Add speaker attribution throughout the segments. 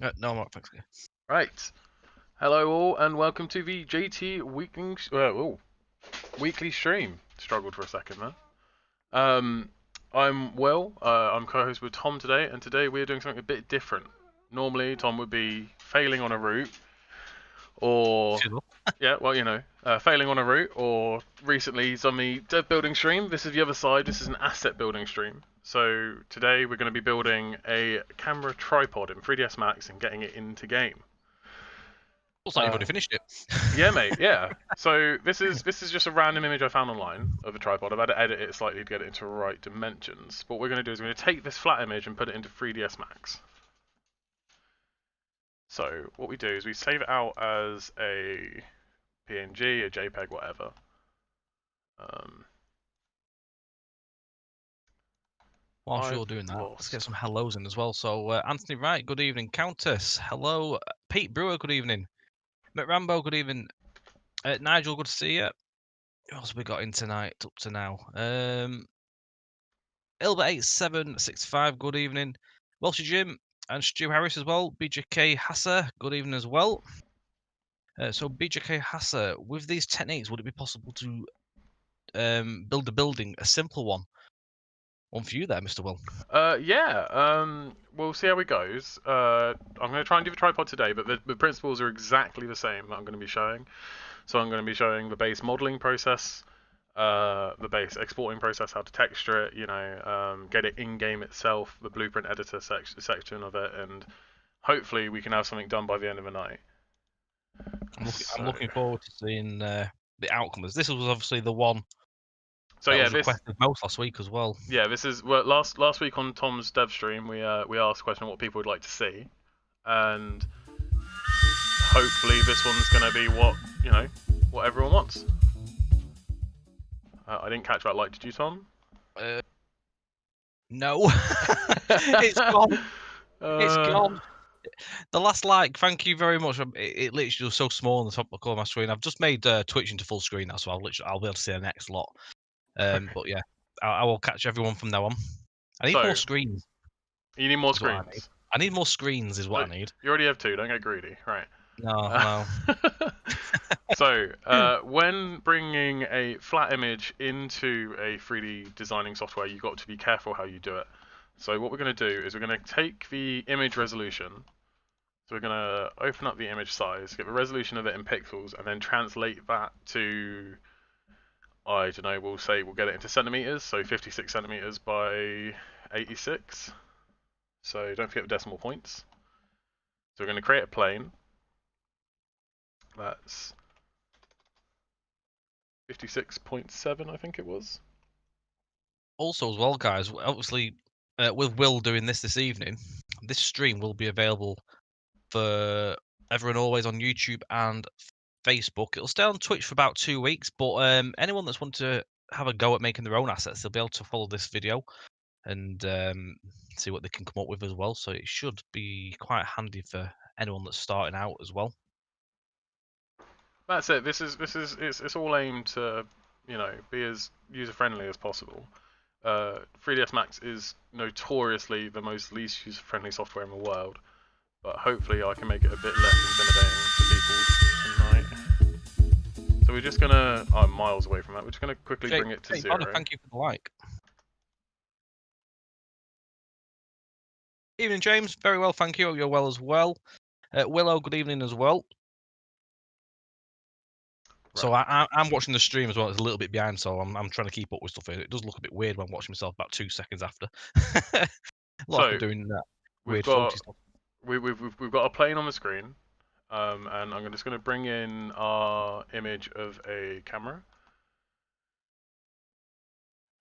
Speaker 1: No, I'm not. Thanks.
Speaker 2: Right. Hello all, and welcome to the JT weekly stream. Struggled for a second there. I'm Will. I'm co-host with Tom today, and today we're doing something a bit different. Normally, Tom would be failing on a route, or failing on a route, or recently he's on the dev building stream. This is the other side. This is an asset building stream. So today we're going to be building a camera tripod in 3ds Max and getting it into game.
Speaker 1: Looks like you've already finished it.
Speaker 2: Yeah, mate. Yeah. So this is just a random image I found online of a tripod. I've had to edit it slightly to get it into the right dimensions. What we're going to do is we're going to take this flat image and put it into 3ds Max. So what we do is we save it out as a PNG, a JPEG, whatever.
Speaker 1: Whilst you're doing that, let's get some hellos in as well. So Anthony Wright, good evening. Countess, hello. Pete Brewer, good evening. Mick Rambo, good evening. Nigel, good to see you. Who else have we got in tonight up to now? Ilbert8765, good evening. Welshie Jim and Stu Harris as well. BJK Hasser, good evening as well. So BJK Hasser, with these techniques, would it be possible to build a building, a simple one? One for you there, Mr. Will.
Speaker 2: Yeah. We'll see how it goes. I'm going to try and do the tripod today, but the principles are exactly the same that I'm going to be showing. So I'm going to be showing the base modeling process, the base exporting process, how to texture it, get it in-game itself, the blueprint editor section of it, and hopefully we can have something done by the end of the night.
Speaker 1: I'm looking forward to seeing the outcome. This was obviously the one.
Speaker 2: So
Speaker 1: that was requested most last week as well.
Speaker 2: Yeah, this is last week on Tom's dev stream. We asked a question on what people would like to see, and hopefully this one's going to be what everyone wants. I didn't catch that like. Did you, Tom?
Speaker 1: No. It's gone. It's gone. The last like, thank you very much. It literally was so small on the top of my screen. I've just made Twitch into full screen now, so I'll be able to see the next lot.
Speaker 2: Okay.
Speaker 1: But yeah, I will catch everyone from now on. I need more screens.
Speaker 2: You need more screens.
Speaker 1: I need more screens is what I need.
Speaker 2: You already have 2. Don't get greedy. Right.
Speaker 1: No.
Speaker 2: So, when bringing a flat image into a 3D designing software, you've got to be careful how you do it. So what we're going to do is we're going to take the image resolution. So we're going to open up the image size, get the resolution of it in pixels, and then translate that to, I don't know, we'll get it into centimeters, so 56 centimeters by 86. So don't forget the decimal points. So we're going to create a plane. That's 56.7, I think it was.
Speaker 1: Also, as well, guys, obviously, with Will doing this evening, this stream will be available for everyone always on YouTube and Facebook. It'll stay on Twitch for about 2 weeks, but anyone that's wanted to have a go at making their own assets, they'll be able to follow this video and see what they can come up with as well. So it should be quite handy for anyone that's starting out as well.
Speaker 2: That's it. It's all aimed to, be as user friendly as possible. 3ds Max is notoriously the most least user friendly software in the world, but hopefully I can make it a bit less intimidating to people tonight. So we're just gonna, I'm miles away from that. We're just gonna quickly bring it to 0.
Speaker 1: Thank you for the like. Evening, James. Very well, thank you. You're well as well. Willow, good evening as well. Right. So I'm watching the stream as well. It's a little bit behind, so I'm trying to keep up with stuff. It does look a bit weird when watching myself about 2 seconds after. Like doing that weird stuff.
Speaker 2: We've got a plane on the screen, and I'm just going to bring in our image of a camera,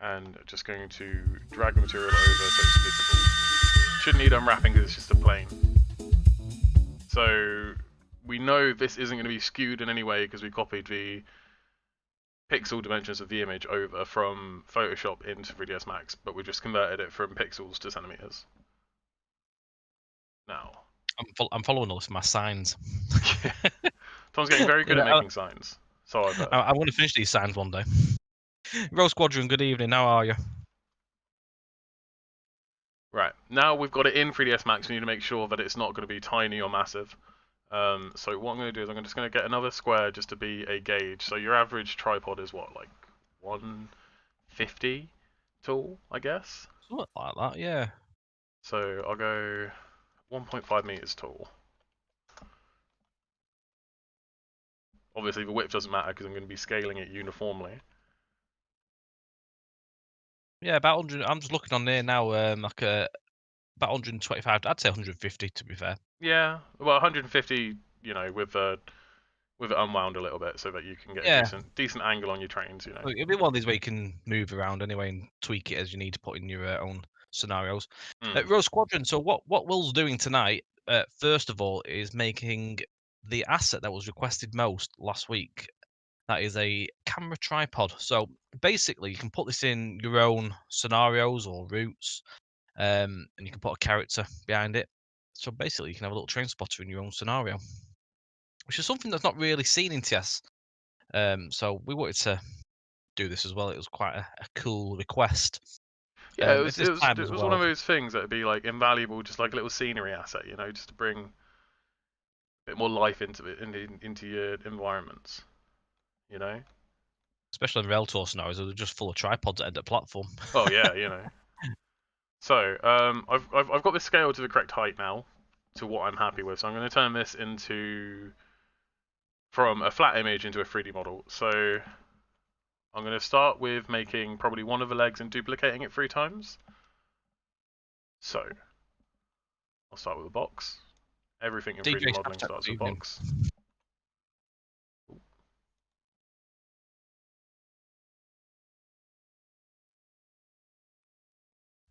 Speaker 2: and just going to drag the material over so it's visible. Shouldn't need unwrapping because it's just a plane. So we know this isn't going to be skewed in any way because we copied the pixel dimensions of the image over from Photoshop into 3ds Max, but we just converted it from pixels to centimeters. Now,
Speaker 1: I'm following all this my signs.
Speaker 2: Tom's getting very good at making signs. So
Speaker 1: I want to finish these signs one day. Rose Squadron, good evening. How are you?
Speaker 2: Right now we've got it in 3ds Max, we need to make sure that it's not going to be tiny or massive. So what I'm going to do is I'm just going to get another square just to be a gauge. So your average tripod is what, like 150 tall, I guess?
Speaker 1: Something like that, yeah.
Speaker 2: So I'll go 1.5 meters tall. Obviously the width doesn't matter because I'm going to be scaling it uniformly.
Speaker 1: Yeah, about 100. I'm just looking on there now, like about 125. I'd say 150 to be fair.
Speaker 2: Yeah, well 150, you know, with it unwound a little bit so that you can get a
Speaker 1: Yeah,
Speaker 2: decent angle on your trains, you know.
Speaker 1: it'll be one of these where you can move around anyway and tweak it as you need to put in your own scenarios. Rogue Squadron. So what Will's doing tonight, first of all, is making the asset that was requested most last week. That is a camera tripod. So basically, you can put this in your own scenarios or routes, and you can put a character behind it. So basically, you can have a little train spotter in your own scenario, which is something that's not really seen in TS. So we wanted to do this as well. It was quite a cool request.
Speaker 2: Yeah,
Speaker 1: At this time
Speaker 2: it
Speaker 1: as
Speaker 2: was one of
Speaker 1: well.
Speaker 2: those things that'd be like invaluable, just like a little scenery asset, you know, just to bring a bit more life into it, into your environments, you know.
Speaker 1: Especially in rail tour scenarios, they're just full of tripods at the platform.
Speaker 2: Oh yeah, you know. So I've got this scale to the correct height now, to what I'm happy with. So I'm going to turn this from a flat image into a 3D model. So I'm going to start with making probably one of the legs and duplicating it 3 times. So I'll start with a box. Everything in 3D
Speaker 1: DJ
Speaker 2: modeling
Speaker 1: Snapchat
Speaker 2: starts
Speaker 1: this
Speaker 2: with
Speaker 1: evening.
Speaker 2: box.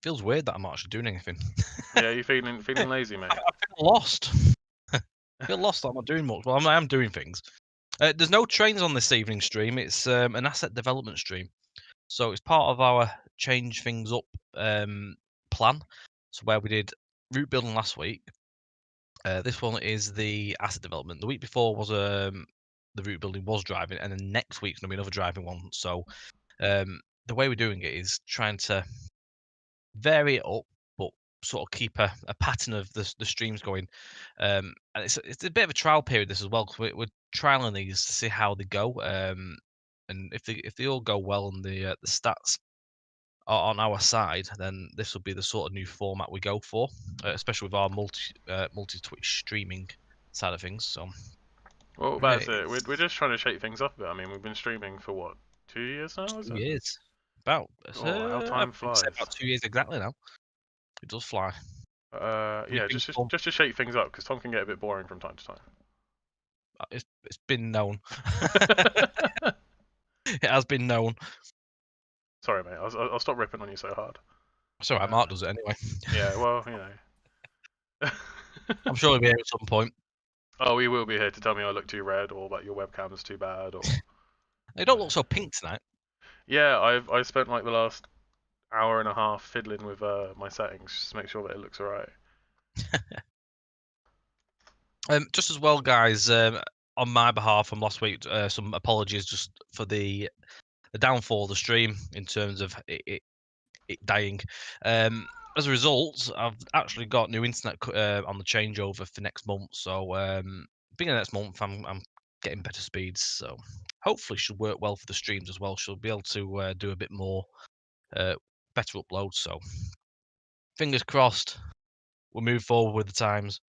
Speaker 1: Feels weird that I'm not actually doing anything.
Speaker 2: Yeah, you feeling lazy, mate?
Speaker 1: I feel lost. I feel lost that I'm not doing much. Well, I am doing things. There's no trains on this evening stream. It's an asset development stream. So it's part of our change things up plan. So where we did route building last week. This one is the asset development. The week before was the route building was driving, and then next week's gonna be another driving one. So the way we're doing it is trying to vary it up, but sort of keep a pattern of the streams going. And it's a bit of a trial period this as well because we're trialing these to see how they go. And if they all go well and the stats are on our side, then this will be the sort of new format we go for, especially with our multi Twitch streaming side of things. So
Speaker 2: Well,
Speaker 1: yeah,
Speaker 2: that's it. We're just trying to shake things up a bit. I mean, we've been streaming for what, 2 years now, is
Speaker 1: 2
Speaker 2: it?
Speaker 1: years, about
Speaker 2: Oh, how
Speaker 1: I
Speaker 2: time
Speaker 1: would say
Speaker 2: flies.
Speaker 1: about 2 years exactly now. It does fly.
Speaker 2: Yeah,
Speaker 1: We've been
Speaker 2: just to shake things up because Tom can get a bit boring from time to time.
Speaker 1: it's been known. It has been known.
Speaker 2: Sorry, mate. I'll stop ripping on you so hard.
Speaker 1: It's alright, Mark does it anyway.
Speaker 2: Yeah, well, you know.
Speaker 1: I'm sure he'll be here at some point.
Speaker 2: Oh, he will be here to tell me I look too red or that your webcam's too bad or.
Speaker 1: They don't look so pink tonight.
Speaker 2: Yeah, I've spent like the last hour and a half fiddling with my settings just to make sure that it looks alright.
Speaker 1: Just as well, guys. On my behalf from last week, some apologies just for the downfall of the stream in terms of it dying. As a result, I've actually got new internet on the changeover for next month. So beginning of next month, I'm getting better speeds. So hopefully, should work well for the streams as well. She'll be able to do a bit more better uploads. So fingers crossed, we'll move forward with the times.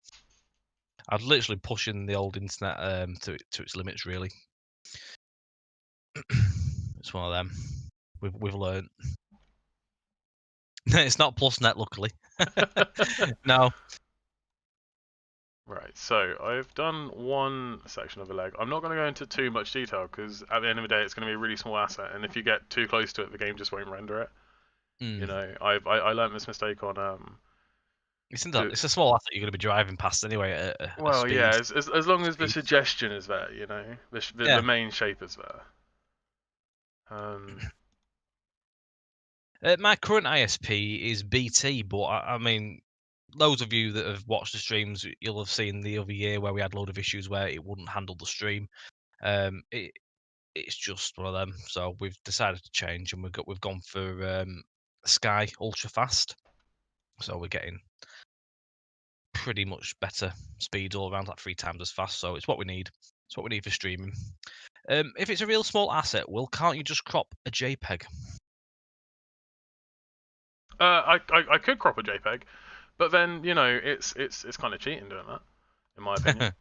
Speaker 1: I'd literally pushing the old internet to its limits. Really, it's one of them. We've learned. It's not PlusNet, luckily. No.
Speaker 2: Right, so I've done one section of the leg. I'm not going to go into too much detail because at the end of the day, it's going to be a really small asset, and if you get too close to it, the game just won't render it. You know, I learned this mistake on
Speaker 1: It's a small asset you're going to be driving past anyway at a
Speaker 2: well,
Speaker 1: speed.
Speaker 2: yeah, as long as the suggestion is there, you know, the main shape is there.
Speaker 1: My current ISP is BT, but I mean, loads of you that have watched the streams, you'll have seen the other year where we had a load of issues where it wouldn't handle the stream. It's just one of them. So we've decided to change, and we've gone for Sky Ultra Fast. So we're getting pretty much better speeds all around, like 3 times as fast. So it's what we need. It's what we need for streaming. If it's a real small asset, can't you just crop a JPEG?
Speaker 2: I could crop a JPEG, but then it's kind of cheating doing that, in my opinion.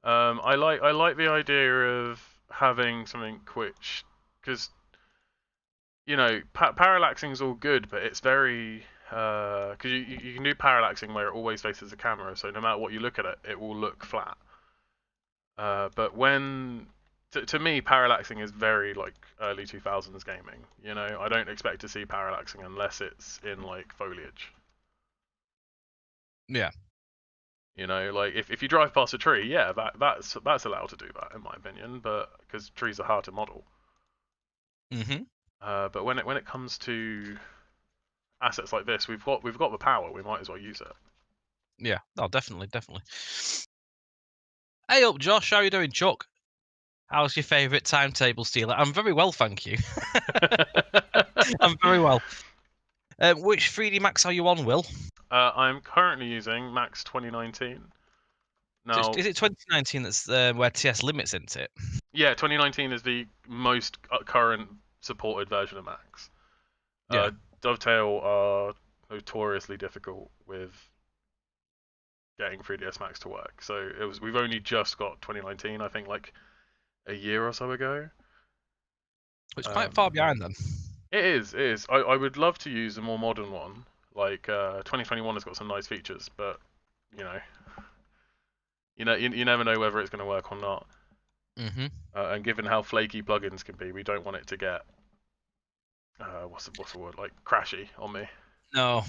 Speaker 2: I like the idea of having something which, because parallaxing is all good, but it's very because you can do parallaxing where it always faces the camera, so no matter what you look at it, it will look flat. But when to me, parallaxing is very like early 2000s gaming. I don't expect to see parallaxing unless it's in like foliage.
Speaker 1: Yeah.
Speaker 2: Like if you drive past a tree, yeah, that's allowed to do that in my opinion, but because trees are hard to model. But when it comes to assets like this, we've got the power. We might as well use it.
Speaker 1: Yeah. Oh, definitely. Hey up, Josh. How are you doing, Chuck? How's your favourite timetable stealer? I'm very well, thank you. I'm very well. Which 3D Max are you on, Will?
Speaker 2: I'm currently using Max 2019. Now,
Speaker 1: Is it 2019 that's where TS limits, isn't it?
Speaker 2: Yeah, 2019 is the most current supported version of Max.
Speaker 1: Yeah.
Speaker 2: Dovetail are notoriously difficult with getting 3ds Max to work. So we've only just got 2019, I think, like a year or so ago.
Speaker 1: It's quite far behind then.
Speaker 2: It is. I would love to use a more modern one. Like 2021 has got some nice features, but you never know whether it's going to work or not. And given how flaky plugins can be, we don't want it to get what's the word, like crashy on me.
Speaker 1: No.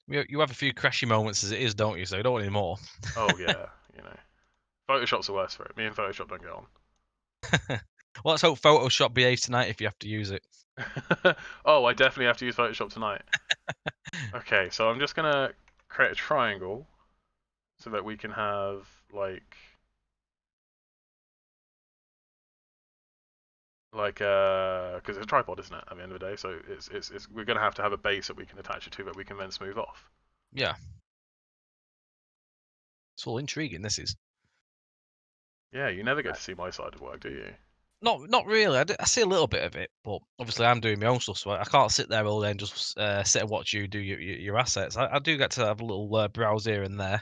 Speaker 1: You have a few crashy moments as it is, don't you? So you don't want any more.
Speaker 2: Oh yeah, Photoshop's the worst for it. Me and Photoshop don't get on.
Speaker 1: Well, let's hope Photoshop behaves tonight if you have to use it.
Speaker 2: Oh, I definitely have to use Photoshop tonight. Okay, so I'm just gonna create a triangle so that we can have because it's a tripod, isn't it? At the end of the day, so it's we're gonna have to have a base that we can attach it to that we can then smooth off.
Speaker 1: Yeah. It's all intriguing. This is.
Speaker 2: Yeah, you never get to see my side of work, do you?
Speaker 1: Not really. I see a little bit of it, but obviously I'm doing my own stuff, so I can't sit there all day and just sit and watch you do your assets. I do get to have a little browse here and there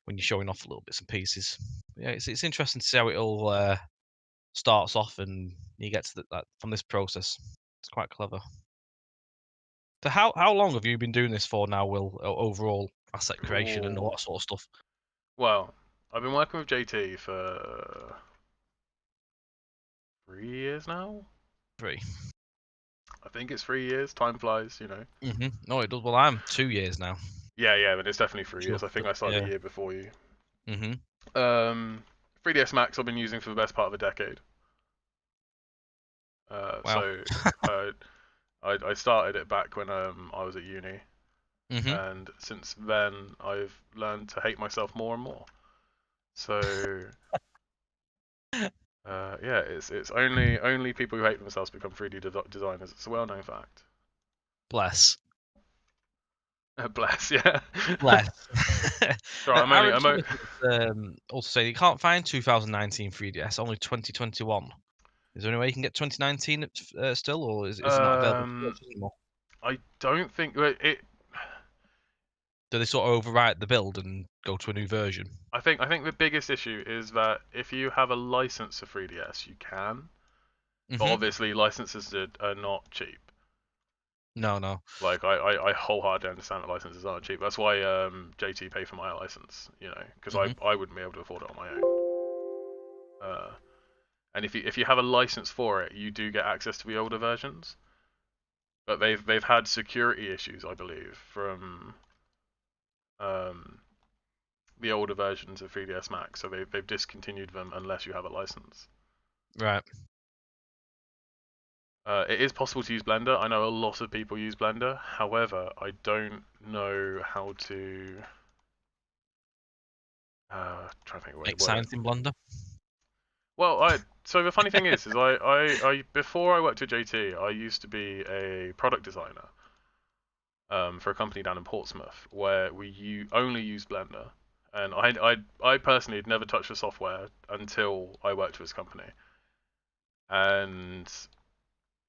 Speaker 1: when you're showing off little bits and pieces. Yeah, it's interesting to see how it all starts off and you get to that from this process. It's quite clever. So how long have you been doing this for now, Will? Overall asset creation and all that sort of stuff.
Speaker 2: Well, I've been working with JT for 3 years now.
Speaker 1: 3.
Speaker 2: I think it's 3 years. Time flies,
Speaker 1: No, it does. Well, I'm 2 years now.
Speaker 2: Yeah, but it's definitely 3 years. I think I started a year before you. 3ds Max I've been using for the best part of a decade.
Speaker 1: Wow.
Speaker 2: So I started it back when I was at uni, and since then I've learned to hate myself more and more. So yeah, it's only people who hate themselves become 3D designers. It's a well-known fact.
Speaker 1: Bless.
Speaker 2: Bless, yeah.
Speaker 1: Bless.
Speaker 2: Sorry, I'm
Speaker 1: also saying you can't find 2019 3DS, only 2021. Is there any way you can get 2019 still, or is it not available anymore?
Speaker 2: I don't think it.
Speaker 1: Do they sort of overwrite the build and go to a new version?
Speaker 2: I think the biggest issue is that if you have a license for 3DS, you can. But obviously, licenses are not cheap.
Speaker 1: No.
Speaker 2: Like I wholeheartedly understand that licenses aren't cheap. That's why JT paid for my license, because I wouldn't be able to afford it on my own. And if you have a license for it, you do get access to the older versions. But they've had security issues, I believe, from the older versions of 3ds Max, so they've discontinued them unless you have a license.
Speaker 1: Right.
Speaker 2: It is possible to use Blender. I know a lot of people use Blender. However, I don't know how to. Trying to think of what
Speaker 1: Make signs in Blender.
Speaker 2: Well, so the funny thing is I before I worked at JT, I used to be a product designer. for a company down in Portsmouth where only use Blender, and I personally had never touched the software until I worked for this company, and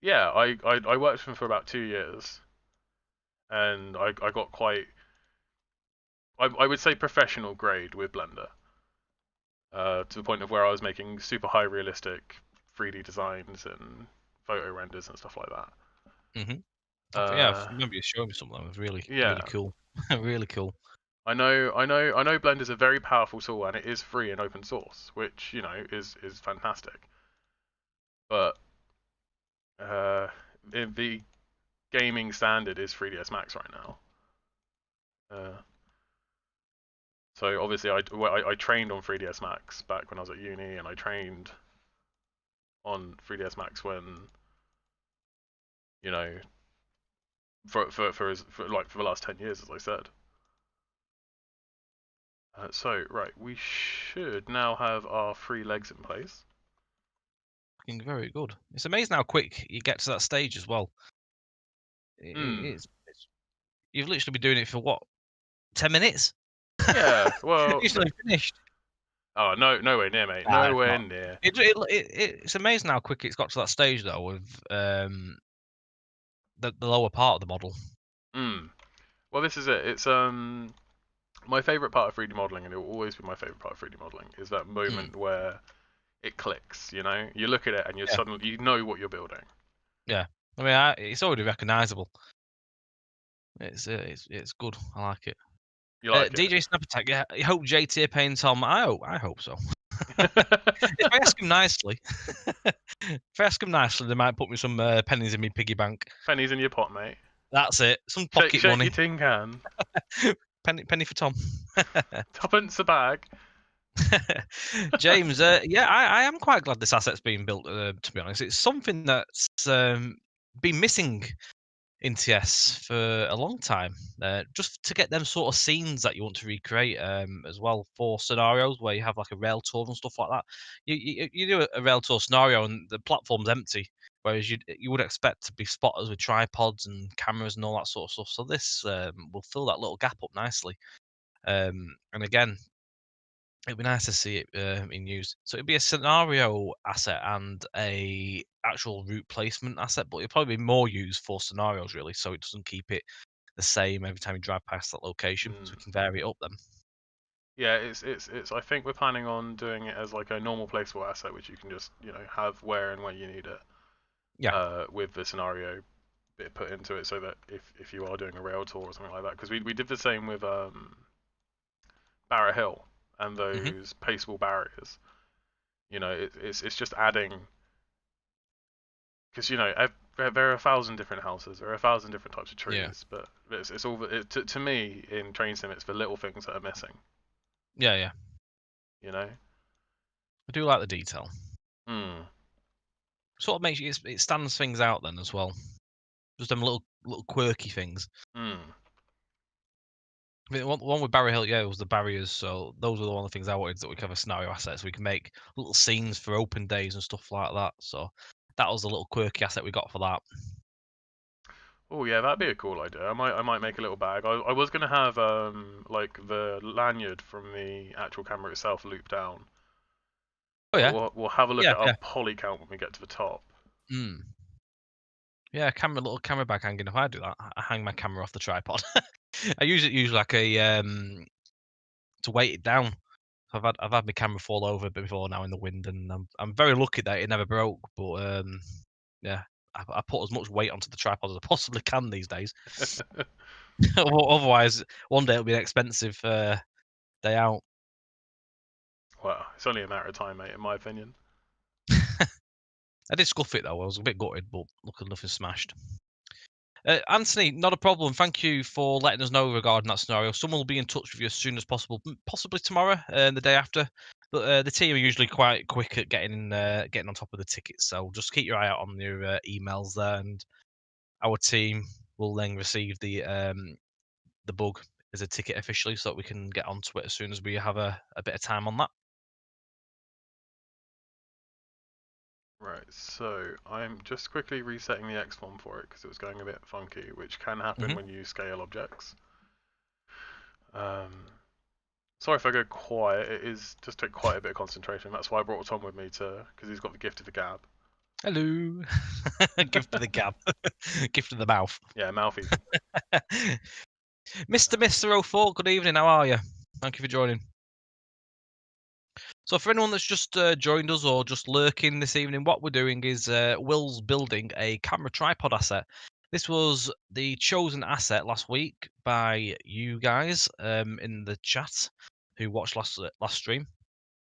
Speaker 2: yeah, I worked for them for about 2 years, and I got quite I would say professional grade with Blender, to the point of where I was making super high realistic 3D designs and photo renders and stuff like that.
Speaker 1: Yeah, I
Speaker 2: Uh,
Speaker 1: remember you showing me something that was really,
Speaker 2: yeah,
Speaker 1: really cool. Really cool.
Speaker 2: I know Blender's a very powerful tool and it is free and open source, which is fantastic. But uh, the gaming standard is 3ds Max right now. So obviously I trained on 3ds Max back when I was at uni, and I trained on 3ds Max when you know for the last 10 years, as I said. So right, we should now have our 3 legs in place.
Speaker 1: Looking very good. It's amazing how quick you get to that stage as well. It's you've literally been doing it for what, 10 minutes?
Speaker 2: Yeah, well,
Speaker 1: It's not finished.
Speaker 2: oh no, nowhere near, mate,
Speaker 1: Nah, it's
Speaker 2: nowhere
Speaker 1: not.
Speaker 2: near.
Speaker 1: It's amazing how quick it's got to that stage though with the lower part of the model.
Speaker 2: Mm. Well, this is it. It's my favorite part of 3D modeling, and it will always be my favorite part of 3D modeling, is that
Speaker 1: Mm,
Speaker 2: moment where it clicks. You look at it and
Speaker 1: yeah,
Speaker 2: you know what you're building.
Speaker 1: yeah. I mean, it's already recognisable. It's good. I like it.
Speaker 2: You like
Speaker 1: DJ Snap Attack. Yeah, I hope JT paints Tom. I hope so.
Speaker 2: it.
Speaker 1: If I ask him nicely, if I ask him nicely, they might put me some pennies in my piggy bank.
Speaker 2: Pennies in your pot, mate.
Speaker 1: That's it. Some
Speaker 2: Shake,
Speaker 1: pocket
Speaker 2: shake your
Speaker 1: money.
Speaker 2: tin can.
Speaker 1: Penny for Tom.
Speaker 2: Tuppence a bag.
Speaker 1: James, yeah, I am quite glad this asset's being built. To be honest, it's something that's been missing in TS for a long time. Just to get them sort of scenes that you want to recreate, as well for scenarios where you have like a rail tour and stuff like that. You do a rail tour scenario and the platform's empty, whereas you would expect to be spotters with tripods and cameras and all that sort of stuff. So this will fill that little gap up nicely. And again, it'd be nice to see it in use. So it'd be a scenario asset and a actual route placement asset, but it'd probably be more used for scenarios really, so it doesn't keep it the same every time you drive past that location. So
Speaker 2: Mm.
Speaker 1: we can vary it up then.
Speaker 2: Yeah, it's. I think we're planning on doing it as like a normal placeable asset, which you can just have where and when you need it.
Speaker 1: Yeah.
Speaker 2: With the scenario bit put into it, so that if you are doing a rail tour or something like that, because we did the same with Barra Hill and
Speaker 1: Hmm.
Speaker 2: those paceable barriers. It's just adding, because there are 1,000 different houses, there are 1,000 different types of
Speaker 1: Yeah.
Speaker 2: trees, but it's all to me in Train Sim, it's the little things that are missing.
Speaker 1: Yeah, yeah.
Speaker 2: You know.
Speaker 1: I do like the detail.
Speaker 2: Hmm.
Speaker 1: Sort of makes it stands things out then as well. Just them little quirky things.
Speaker 2: Hmm.
Speaker 1: I mean, one with Barry Hill, yeah, it was the barriers. So those were the one of the things I wanted, that we could have a scenario asset, so we can make little scenes for open days and stuff like that. So that was the little quirky asset we got for that.
Speaker 2: Oh yeah, that'd be a cool idea. I might make a little bag. I was gonna have like the lanyard from the actual camera itself loop down,
Speaker 1: Oh
Speaker 2: but
Speaker 1: yeah,
Speaker 2: we'll have a look
Speaker 1: yeah,
Speaker 2: at our
Speaker 1: yeah.
Speaker 2: poly count when we get to the top.
Speaker 1: Mm. Yeah, little camera bag hanging. If I do that, I hang my camera off the tripod. I use it usually like a to weight it down. I've had my camera fall over before now in the wind, and I'm very lucky that it never broke. But yeah, I put as much weight onto the tripod as I possibly can these days. Otherwise, one day it'll be an expensive day out.
Speaker 2: Well, it's only a matter of time, mate, in my opinion.
Speaker 1: I did scuff it though. I was a bit gutted, but luckily nothing smashed. Anthony, not a problem. Thank you for letting us know regarding that scenario. Someone will be in touch with you as soon as possible, possibly tomorrow and the day after. But the team are usually quite quick at getting on top of the tickets, so just keep your eye out on your emails there, and our team will then receive the bug as a ticket officially, so that we can get onto it as soon as we have a bit of time on that.
Speaker 2: Right, so I'm just quickly resetting the X1 for it because it was going a bit funky, which can happen when you scale objects. Sorry if I go quiet, it is just take quite a bit of concentration. That's why I brought Tom with me because he's got the gift of the gab.
Speaker 1: Hello. Gift of the gab. Gift of the mouth.
Speaker 2: Yeah, mouthy.
Speaker 1: Mr. 04, good evening. How are you? Thank you for joining. So for anyone that's just joined us or just lurking this evening, what we're doing is Will's building a camera tripod asset. This was the chosen asset last week by you guys in the chat who watched last stream.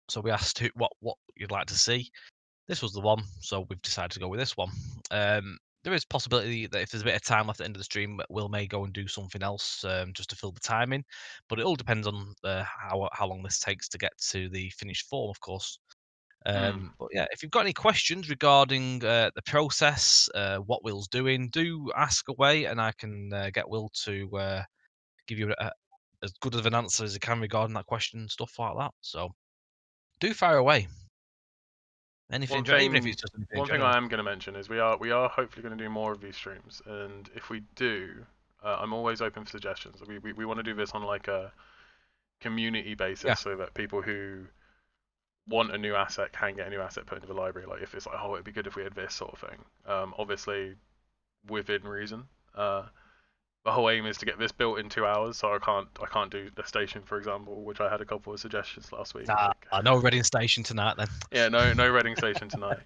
Speaker 1: So we asked what you'd like to see. This was the one, so we've decided to go with this one. There is possibility that if there's a bit of time left at the end of the stream, Will may go and do something else just to fill the time in. But it all depends on how long this takes to get to the finished form, of course. But yeah, if you've got any questions regarding the process, what Will's doing, do ask away, and I can get Will to give you as good of an answer as he can regarding that question and stuff like that. So do fire away. Anything, even if it's just anything
Speaker 2: one thing
Speaker 1: general.
Speaker 2: I am going to mention is we are hopefully going to do more of these streams, and if we do, I'm always open for suggestions. We want to do this on like a community basis, so that people who want a new asset can get a new asset put into the library. Like if it's like, oh, it'd be good if we had this sort of thing. Obviously, within reason. The whole aim is to get this built in 2 hours, so I can't do the station, for example, which I had a couple of suggestions last week.
Speaker 1: No Reading Station tonight then.
Speaker 2: Yeah, no Reading Station tonight.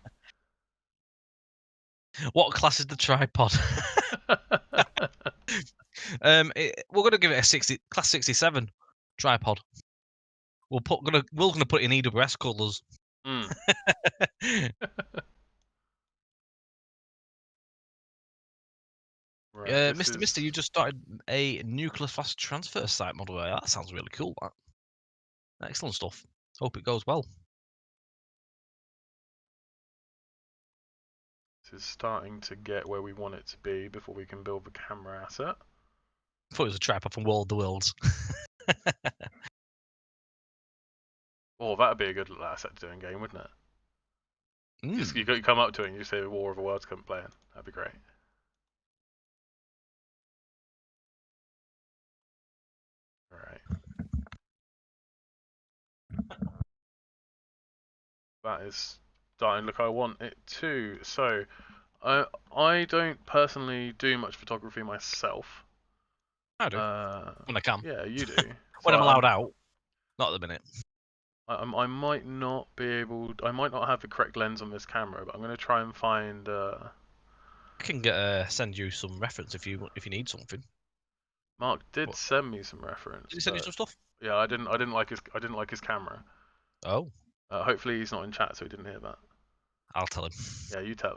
Speaker 1: What class is the tripod? We're gonna give it a class 67 tripod. We're gonna put it in EWS colours.
Speaker 2: Right,
Speaker 1: Mister, you just started a nuclear fast transfer site model. That sounds really cool. That. Excellent stuff. Hope it goes well.
Speaker 2: This is starting to get where we want it to be before we can build the camera asset.
Speaker 1: I thought it was a tripod from World of the Worlds.
Speaker 2: Oh, that'd be a good little asset to do in game, wouldn't it? Just you come up to it and you say War of the Worlds come playing. That'd be great. Right. That is starting to look how I want it to. So, I don't personally do much photography myself.
Speaker 1: I do. When I can.
Speaker 2: Yeah, you do.
Speaker 1: When I'm allowed out. Not at the minute.
Speaker 2: I might not be able. I might not have the correct lens on this camera, but I'm going to try and find.
Speaker 1: I can send you some reference if you need something.
Speaker 2: Mark did send me some reference.
Speaker 1: Did he send you some stuff?
Speaker 2: Yeah, I didn't like his camera.
Speaker 1: Oh.
Speaker 2: Hopefully he's not in chat, so he didn't hear that.
Speaker 1: I'll tell him.
Speaker 2: Yeah, you tell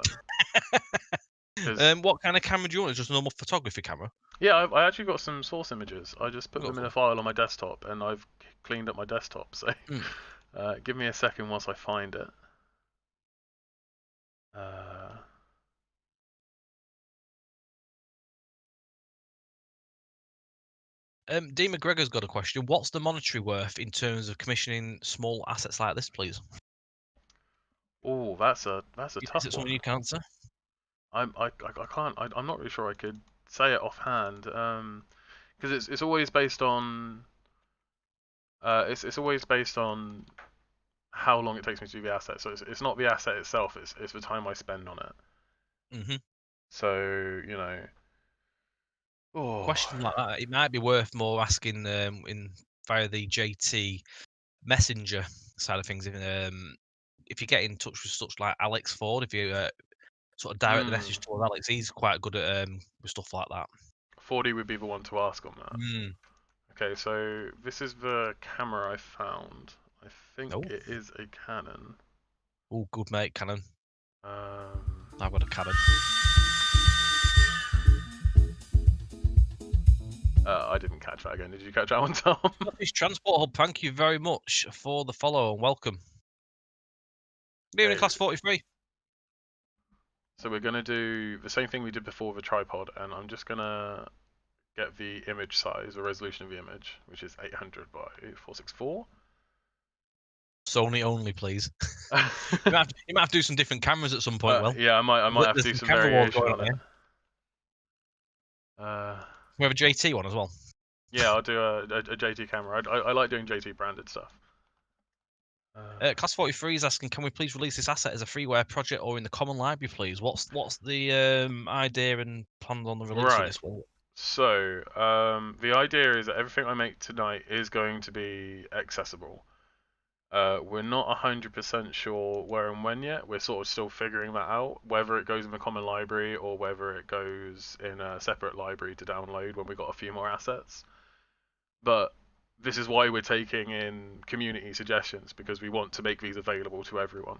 Speaker 2: him.
Speaker 1: What kind of camera do you want? Is just a normal photography camera?
Speaker 2: Yeah, I actually got some source images. I just put them in a file on my desktop, and I've cleaned up my desktop. So, give me a second whilst I find it.
Speaker 1: Dean McGregor's got a question. What's the monetary worth in terms of commissioning small assets like this, please?
Speaker 2: Oh, that's a tough one.
Speaker 1: Is it something you can answer?
Speaker 2: I can't. I'm not really sure I could say it offhand. Because it's always based on. It's always based on how long it takes me to do the asset. So it's not the asset itself. It's the time I spend on it. So
Speaker 1: Question like that, it might be worth more asking via the JT Messenger side of things. If you get in touch with such like Alex Ford, if you sort of direct the message towards Alex, he's quite good at with stuff like that.
Speaker 2: Fordy would be the one to ask on that. Okay, so this is the camera I found. I think it is a Canon.
Speaker 1: Oh, good mate, Canon. I've got a Canon.
Speaker 2: I didn't catch that again. Did you catch that one, Tom?
Speaker 1: Scottish Transport Hub, thank you very much for the follow and welcome. Good evening, class 43.
Speaker 2: So we're going to do the same thing we did before the tripod, and I'm just going to get the image size, the resolution of the image, which is 800 by 464.
Speaker 1: Sony only, please. You might have to do some different cameras at some point, Will.
Speaker 2: Yeah, I might have to
Speaker 1: There's
Speaker 2: do
Speaker 1: some
Speaker 2: some
Speaker 1: camera wars
Speaker 2: variation
Speaker 1: going
Speaker 2: on
Speaker 1: on
Speaker 2: it.
Speaker 1: We have a JT one as well.
Speaker 2: Yeah, I'll do a JT camera. I like doing JT branded stuff.
Speaker 1: Class 43 is asking, can we please release this asset as a freeware project or in the common library, please? What's the idea and plans on the release of this? Will?
Speaker 2: So, the idea is that everything I make tonight is going to be accessible. We're not 100% sure where and when yet. We're sort of still figuring that out, whether it goes in the common library or whether it goes in a separate library to download when we've got a few more assets. But this is why we're taking in community suggestions, because we want to make these available to everyone.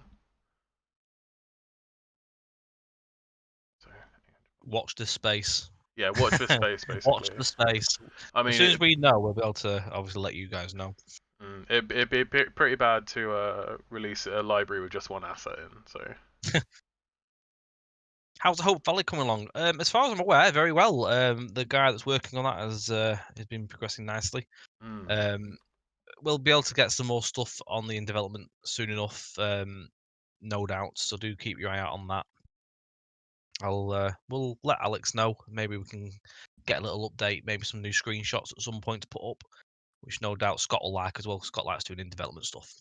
Speaker 2: So,
Speaker 1: watch this space.
Speaker 2: Yeah, watch this space, basically.
Speaker 1: Watch the space.
Speaker 2: I mean,
Speaker 1: as soon as we know, we'll be able to obviously let you guys know.
Speaker 2: It'd be pretty bad to release a library with just one asset in. So.
Speaker 1: How's the Hope Valley coming along? As far as I'm aware, very well. The guy that's working on that has been progressing nicely. We'll be able to get some more stuff on the in development soon enough, no doubt. So do keep your eye out on that. We'll let Alex know. Maybe we can get a little update, maybe some new screenshots at some point to put up, which no doubt Scott will like as well. Scott likes doing in development stuff.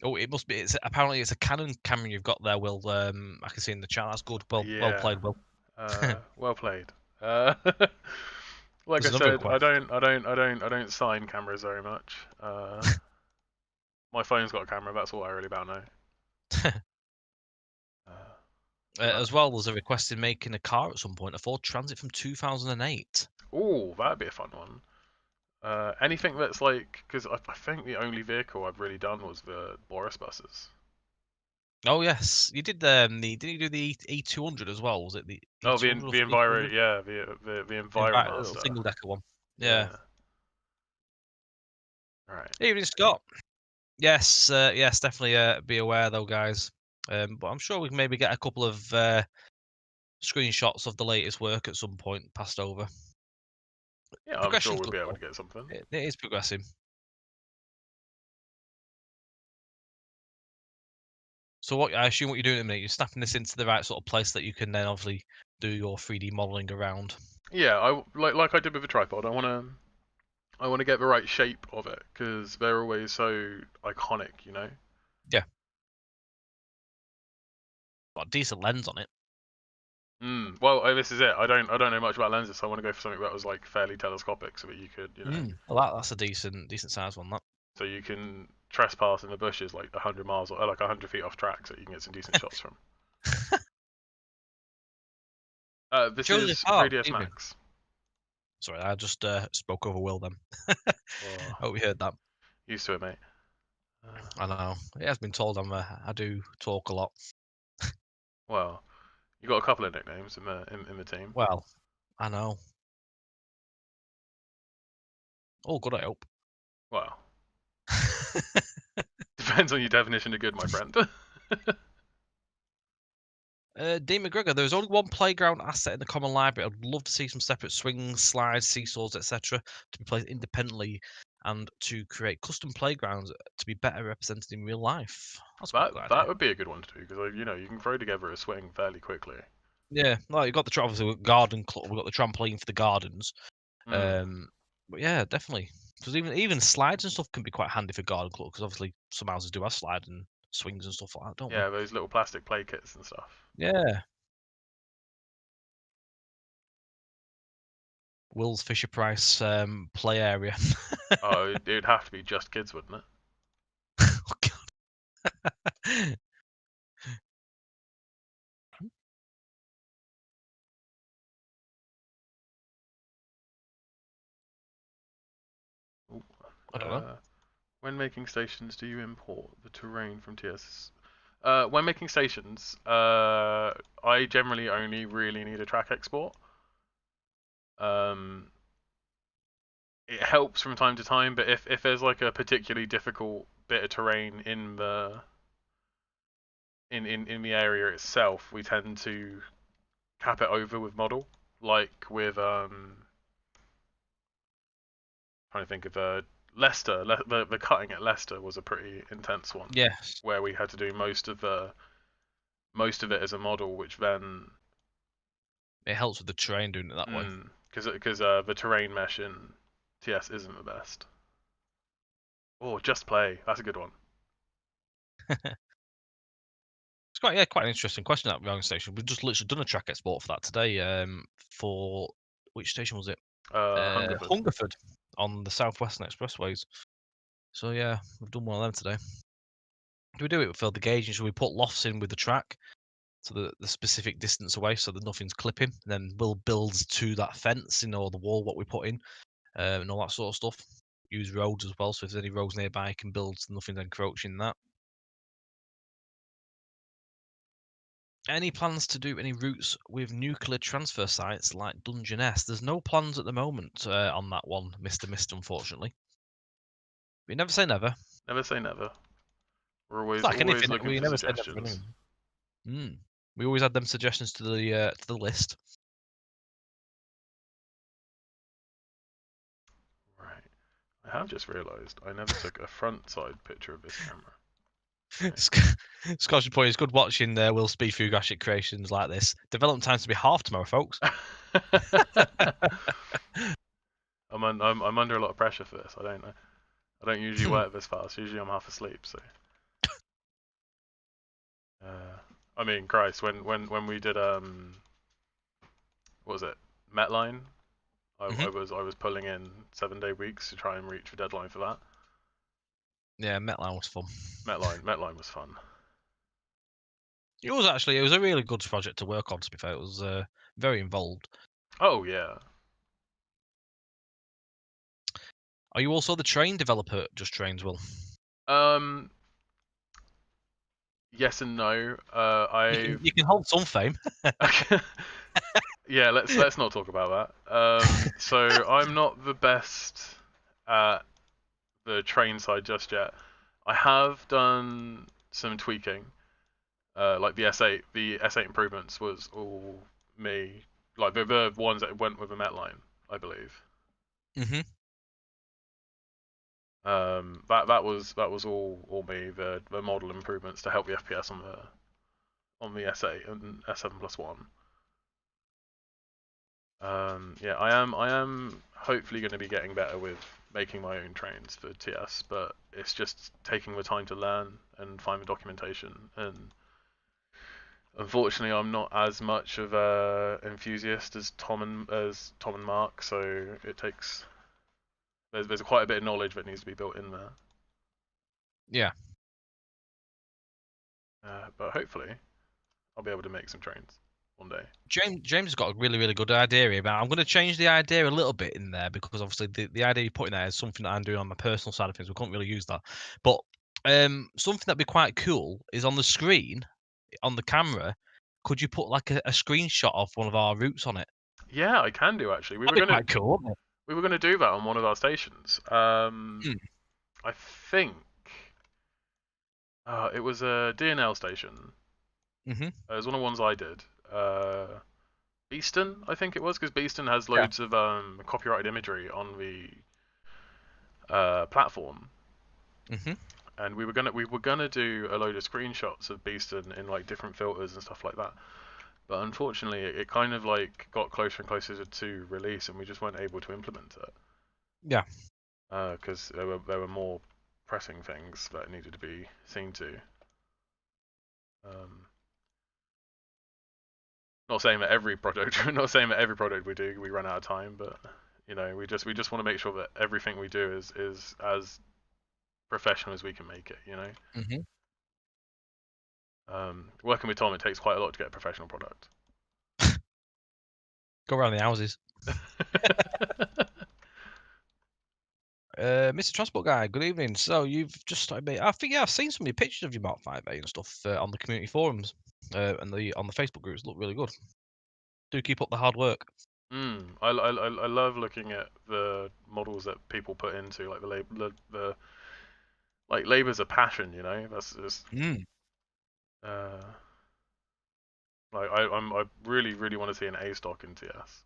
Speaker 1: Oh, it must be. Apparently it's a Canon camera you've got there, Will. I can see in the chat. That's good. Well played, Will.
Speaker 2: Well played. Like I said, I don't sign cameras very much. My phone's got a camera. That's all I really about know.
Speaker 1: As well, there's a request in making a car at some point. A Ford Transit from 2008.
Speaker 2: Oh, that'd be a fun one. Anything that's like, because I think the only vehicle I've really done was the Boris buses.
Speaker 1: Oh yes, you did didn't you do the E200 as well? Was it the
Speaker 2: E200 the Enviro, yeah, the Enviromaster
Speaker 1: single decker one. Yeah.
Speaker 2: Right.
Speaker 1: Evening, Scott. Yes, yes, definitely be aware though, guys. But I'm sure we can maybe get a couple of screenshots of the latest work at some point passed over.
Speaker 2: Yeah, I'm sure we'll be able to get something.
Speaker 1: It is progressing. So what I assume what you're doing at the minute, you're snapping this into the right sort of place that you can then obviously do your 3D modeling around.
Speaker 2: Yeah, I like I did with the tripod. I want to get the right shape of it because they're always so iconic, you know.
Speaker 1: Yeah. Got a decent lens on it.
Speaker 2: Well, this is it. I don't know much about lenses, so I want to go for something that was like fairly telescopic, so that you could, you know.
Speaker 1: Well, that's a decent size one. That.
Speaker 2: So you can trespass in the bushes like 100 miles or like 100 feet off track, so you can get some decent shots from. This
Speaker 1: Joseph,
Speaker 2: is 3ds Max.
Speaker 1: Sorry, I just spoke over Will then. Hope you heard that.
Speaker 2: Used to it, mate.
Speaker 1: I know. It has been told I do talk a lot.
Speaker 2: Well, you got a couple of nicknames in the team.
Speaker 1: Well, I know. All good, I hope.
Speaker 2: Well, depends on your definition of good, my friend.
Speaker 1: Dean McGregor, there's only one playground asset in the common library. I'd love to see some separate swings, slides, seesaws, etc. to be placed independently and to create custom playgrounds to be better represented in real life.
Speaker 2: That would be a good one to do because you know you can throw together a swing fairly quickly.
Speaker 1: Yeah, like you've got the obviously garden club, we've got the trampoline for the gardens. But yeah, definitely because even slides and stuff can be quite handy for garden club because obviously some houses do have slides and swings and stuff like that, don't they?
Speaker 2: Yeah, those little plastic play kits and stuff.
Speaker 1: Yeah. Will's Fisher Price play area.
Speaker 2: Oh, it would have to be just kids, wouldn't it?
Speaker 1: Oh god. I don't know.
Speaker 2: When making stations, do you import the terrain from TS? When making stations, I generally only really need a track export. It helps from time to time, but if there's like a particularly difficult bit of terrain in the area itself, we tend to cap it over with model, like with trying to think of Leicester. The cutting at Leicester was a pretty intense one,
Speaker 1: Yes,
Speaker 2: where we had to do most of it as a model, which then
Speaker 1: it helps with the terrain doing it that way.
Speaker 2: because the terrain mesh in TS isn't the best. Oh, Just Play, that's a good one.
Speaker 1: It's quite an interesting question at Wrong Station. We've just literally done a track export for that today. For which station was it?
Speaker 2: Hungerford.
Speaker 1: Hungerford on the Southwestern Expressways. So yeah, we've done one of them today. Do we do it for the gauging? Should we put lofts in with the track so the specific distance away so that nothing's clipping? And then we'll build to that fence, or the wall what we put in, and all that sort of stuff. Use roads as well, so if there's any roads nearby, can build so nothing's encroaching that. Any plans to do any routes with nuclear transfer sites like Dungeness? There's no plans at the moment on that one, Mr. Mist, unfortunately. We never say never.
Speaker 2: Never say never. We're
Speaker 1: It's
Speaker 2: always
Speaker 1: like
Speaker 2: always
Speaker 1: anything,
Speaker 2: looking
Speaker 1: we
Speaker 2: for
Speaker 1: never say never
Speaker 2: suggestions.
Speaker 1: anyway. We always add them suggestions to the list.
Speaker 2: Right. I have just realised I never took a front side picture of this camera.
Speaker 1: Scott should point. It's good watching Will Speed through graphic creations like this. Development times to be half tomorrow, folks.
Speaker 2: I'm under a lot of pressure for this. I don't usually work this fast. Usually I'm half asleep. So, I mean, Christ, when we did what was it, Metline? I was pulling in 7-day weeks to try and reach the deadline for that.
Speaker 1: Yeah, Metline was fun.
Speaker 2: Metline was fun.
Speaker 1: It was a really good project to work on. To be fair, it was very involved.
Speaker 2: Oh yeah.
Speaker 1: Are you also the train developer? Just Trains, Will?
Speaker 2: Yes and no.
Speaker 1: You can hold some fame.
Speaker 2: Yeah, let's not talk about that. So I'm not the best at the train side just yet. I have done some tweaking. Like the S8 improvements was all me. Like the ones that went with the Metline, I believe.
Speaker 1: Mm-hmm.
Speaker 2: That was all me. The model improvements to help the FPS on the S8 and S7+1. Yeah, I am hopefully going to be getting better with making my own trains for TS, but it's just taking the time to learn and find the documentation. And unfortunately, I'm not as much of a enthusiast as Tom and Mark, so it takes there's quite a bit of knowledge that needs to be built in there.
Speaker 1: Yeah.
Speaker 2: But hopefully, I'll be able to make some trains one day.
Speaker 1: James has got a really, really good idea here, but I'm going to change the idea a little bit in there because obviously the idea you put in there is something that I'm doing on my personal side of things. We can't really use that. But something that'd be quite cool is on the screen, on the camera, could you put like a screenshot of one of our routes on it?
Speaker 2: Yeah, I can do actually.
Speaker 1: That'd be quite cool, wouldn't it?
Speaker 2: We were gonna do that on one of our stations. I think it was a DNL station.
Speaker 1: Mm-hmm.
Speaker 2: It was one of the ones I did. Beeston, I think it was, because Beeston has
Speaker 1: Yeah.
Speaker 2: loads of copyrighted imagery on the platform.
Speaker 1: Mm-hmm.
Speaker 2: And we were gonna do a load of screenshots of Beeston in like different filters and stuff like that. But unfortunately, it kind of like got closer and closer to release, and we just weren't able to implement it.
Speaker 1: Yeah.
Speaker 2: Because there were more pressing things that needed to be seen to. Not saying that every product, not saying that every product we do we run out of time, but you know, we just want to make sure that everything we do is as professional as we can make it. You know.
Speaker 1: Mm-hmm.
Speaker 2: Working with Tom, it takes quite a lot to get a professional product.
Speaker 1: Go around the houses. Mr. Transport Guy, good evening. So you've just started. I think I've seen some of your pictures of your Mark 5A and stuff on the community forums and on the Facebook groups. Look really good. Do keep up the hard work.
Speaker 2: I love looking at the models that people put into like the like labor's a passion, you know. That's just like I really want to see an A stock in TS.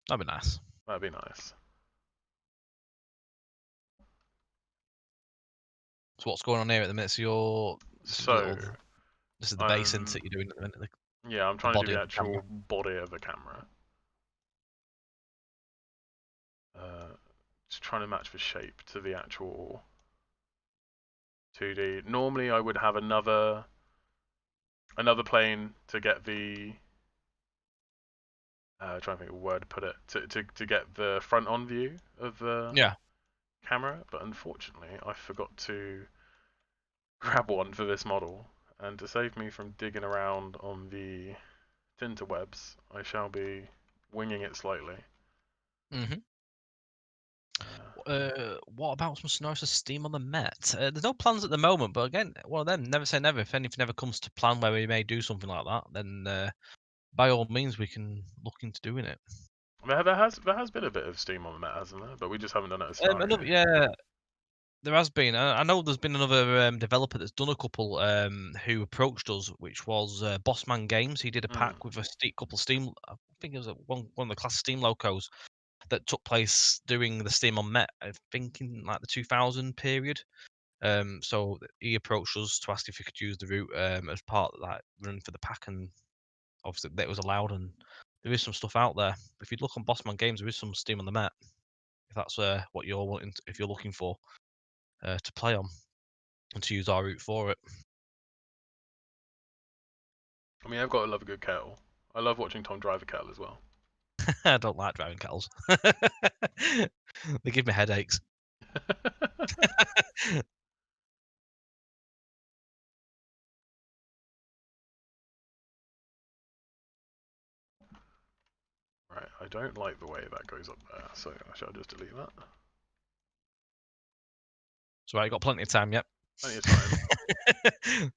Speaker 1: That'd be nice.
Speaker 2: That'd be nice.
Speaker 1: So what's going on here at the minute? So
Speaker 2: So,
Speaker 1: this is the base that you're doing at the minute.
Speaker 2: yeah, I'm
Speaker 1: The
Speaker 2: trying to do
Speaker 1: body
Speaker 2: the
Speaker 1: of the camera.
Speaker 2: actual body of the camera. Just trying to match the shape to the actual 2D. Normally, I would have another plane to get the trying to think of a word to put it to get the front on view of the camera, but unfortunately I forgot to grab one for this model, and to save me from digging around on the interwebs, I shall be winging it slightly.
Speaker 1: What about some Snorris Steam on the Met? There's no plans at the moment, but again, one of them, never say never. If anything ever comes to plan where we may do something like that, then by all means we can look into doing it.
Speaker 2: There has been a bit of Steam on the Met, hasn't there? But we just haven't done it as Scenario.
Speaker 1: Yeah, there has been. I know there's been another developer that's done a couple who approached us, which was Bossman Games. He did a pack with a couple Steam. I think it was one of the class Steam locos that took place during the Steam on Met. I think in like the 2000 period. So he approached us to ask if he could use the route as part of that run for the pack, and obviously that was allowed. And there is some stuff out there. If you look on Bossman Games, there is some Steam on the Met. If that's what you're wanting, if you're looking for to play on and to use our route for it.
Speaker 2: I mean, I've got to love a good kettle. I love watching Tom drive a kettle as well.
Speaker 1: I don't like driving kettles. They give me headaches.
Speaker 2: Right, I don't like the way that goes up there, so I shall just delete that.
Speaker 1: So I got plenty of time. Yep.
Speaker 2: Plenty of time.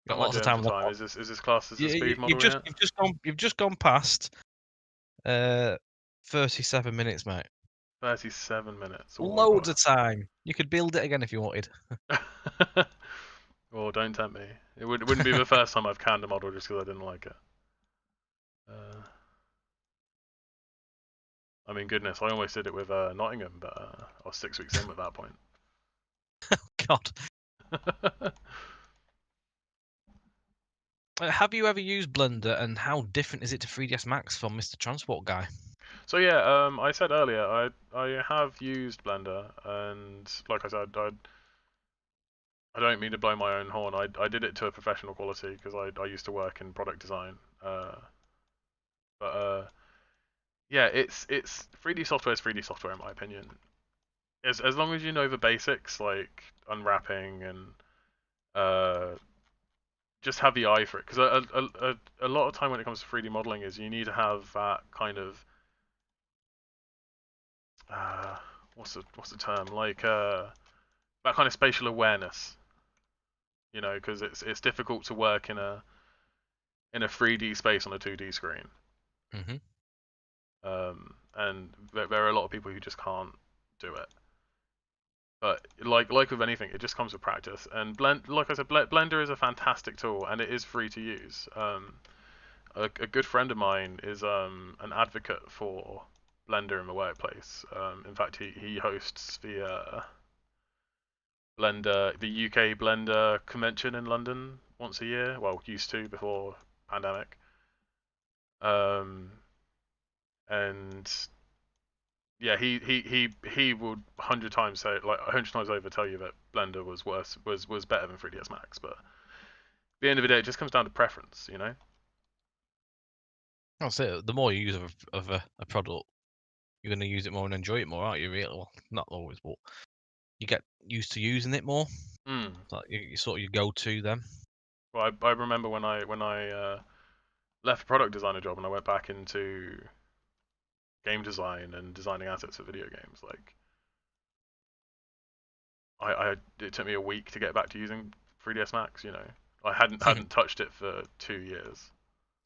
Speaker 1: Got lots of time.
Speaker 2: Is this classed as a speed model yet?
Speaker 1: You've just gone past 37 minutes, mate.
Speaker 2: 37 minutes. Oh,
Speaker 1: Loads of time. You could build it again if you wanted.
Speaker 2: Oh, don't tempt me. It wouldn't be the first time I've canned a model just because I didn't like it. I mean, goodness, I almost did it with Nottingham, but I was 6 weeks in at that point.
Speaker 1: God. Have you ever used Blender, and how different is it to 3ds Max from Mr. Transport Guy?
Speaker 2: So yeah, I said earlier, I have used Blender, and like I said, I don't mean to blow my own horn. I did it to a professional quality because I used to work in product design. Yeah, it's 3D software is 3D software in my opinion. As long as you know the basics like unwrapping and just have the eye for it, because a lot of time when it comes to 3D modeling is you need to have that kind of what's the term, like that kind of spatial awareness, you know, because it's difficult to work in a 3D space on a 2D screen. And there are a lot of people who just can't do it. But like with anything, it just comes with practice. And like I said, Blender is a fantastic tool, and it is free to use. A good friend of mine is an advocate for Blender in the workplace. In fact, he hosts the UK Blender convention in London once a year. Well, used to before pandemic. And yeah, he would 100 times say, like 100 times over, tell you that Blender was better than 3ds Max. But at the end of the day, it just comes down to preference, you know.
Speaker 1: That's it. The more you use of a product, you're going to use it more and enjoy it more, aren't you? Really, well, not always, but you get used to using it more. It's like you sort of your go-to then.
Speaker 2: Well, I remember when I left a product designer job and I went back into game design and designing assets for video games. Like, it took me a week to get back to using 3ds Max. You know, I hadn't touched it for 2 years.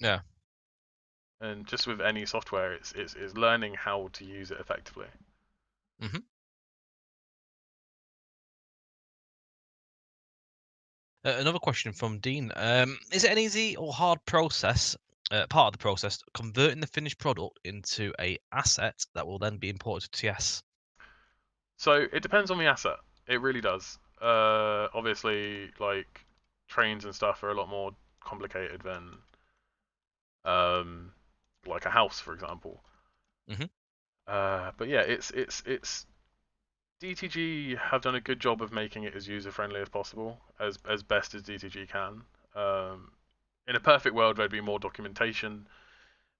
Speaker 1: Yeah.
Speaker 2: And just with any software, it's learning how to use it effectively.
Speaker 1: Another question from Dean. Is it an easy or hard process, part of the process, converting the finished product into a asset that will then be imported to TS?
Speaker 2: So it depends on the asset. It really does. obviously like trains and stuff are a lot more complicated than um, like a house, for example.
Speaker 1: Mhm.
Speaker 2: But yeah, it's DTG have done a good job of making it as user friendly as possible, as best as DTG can. In a perfect world, there'd be more documentation,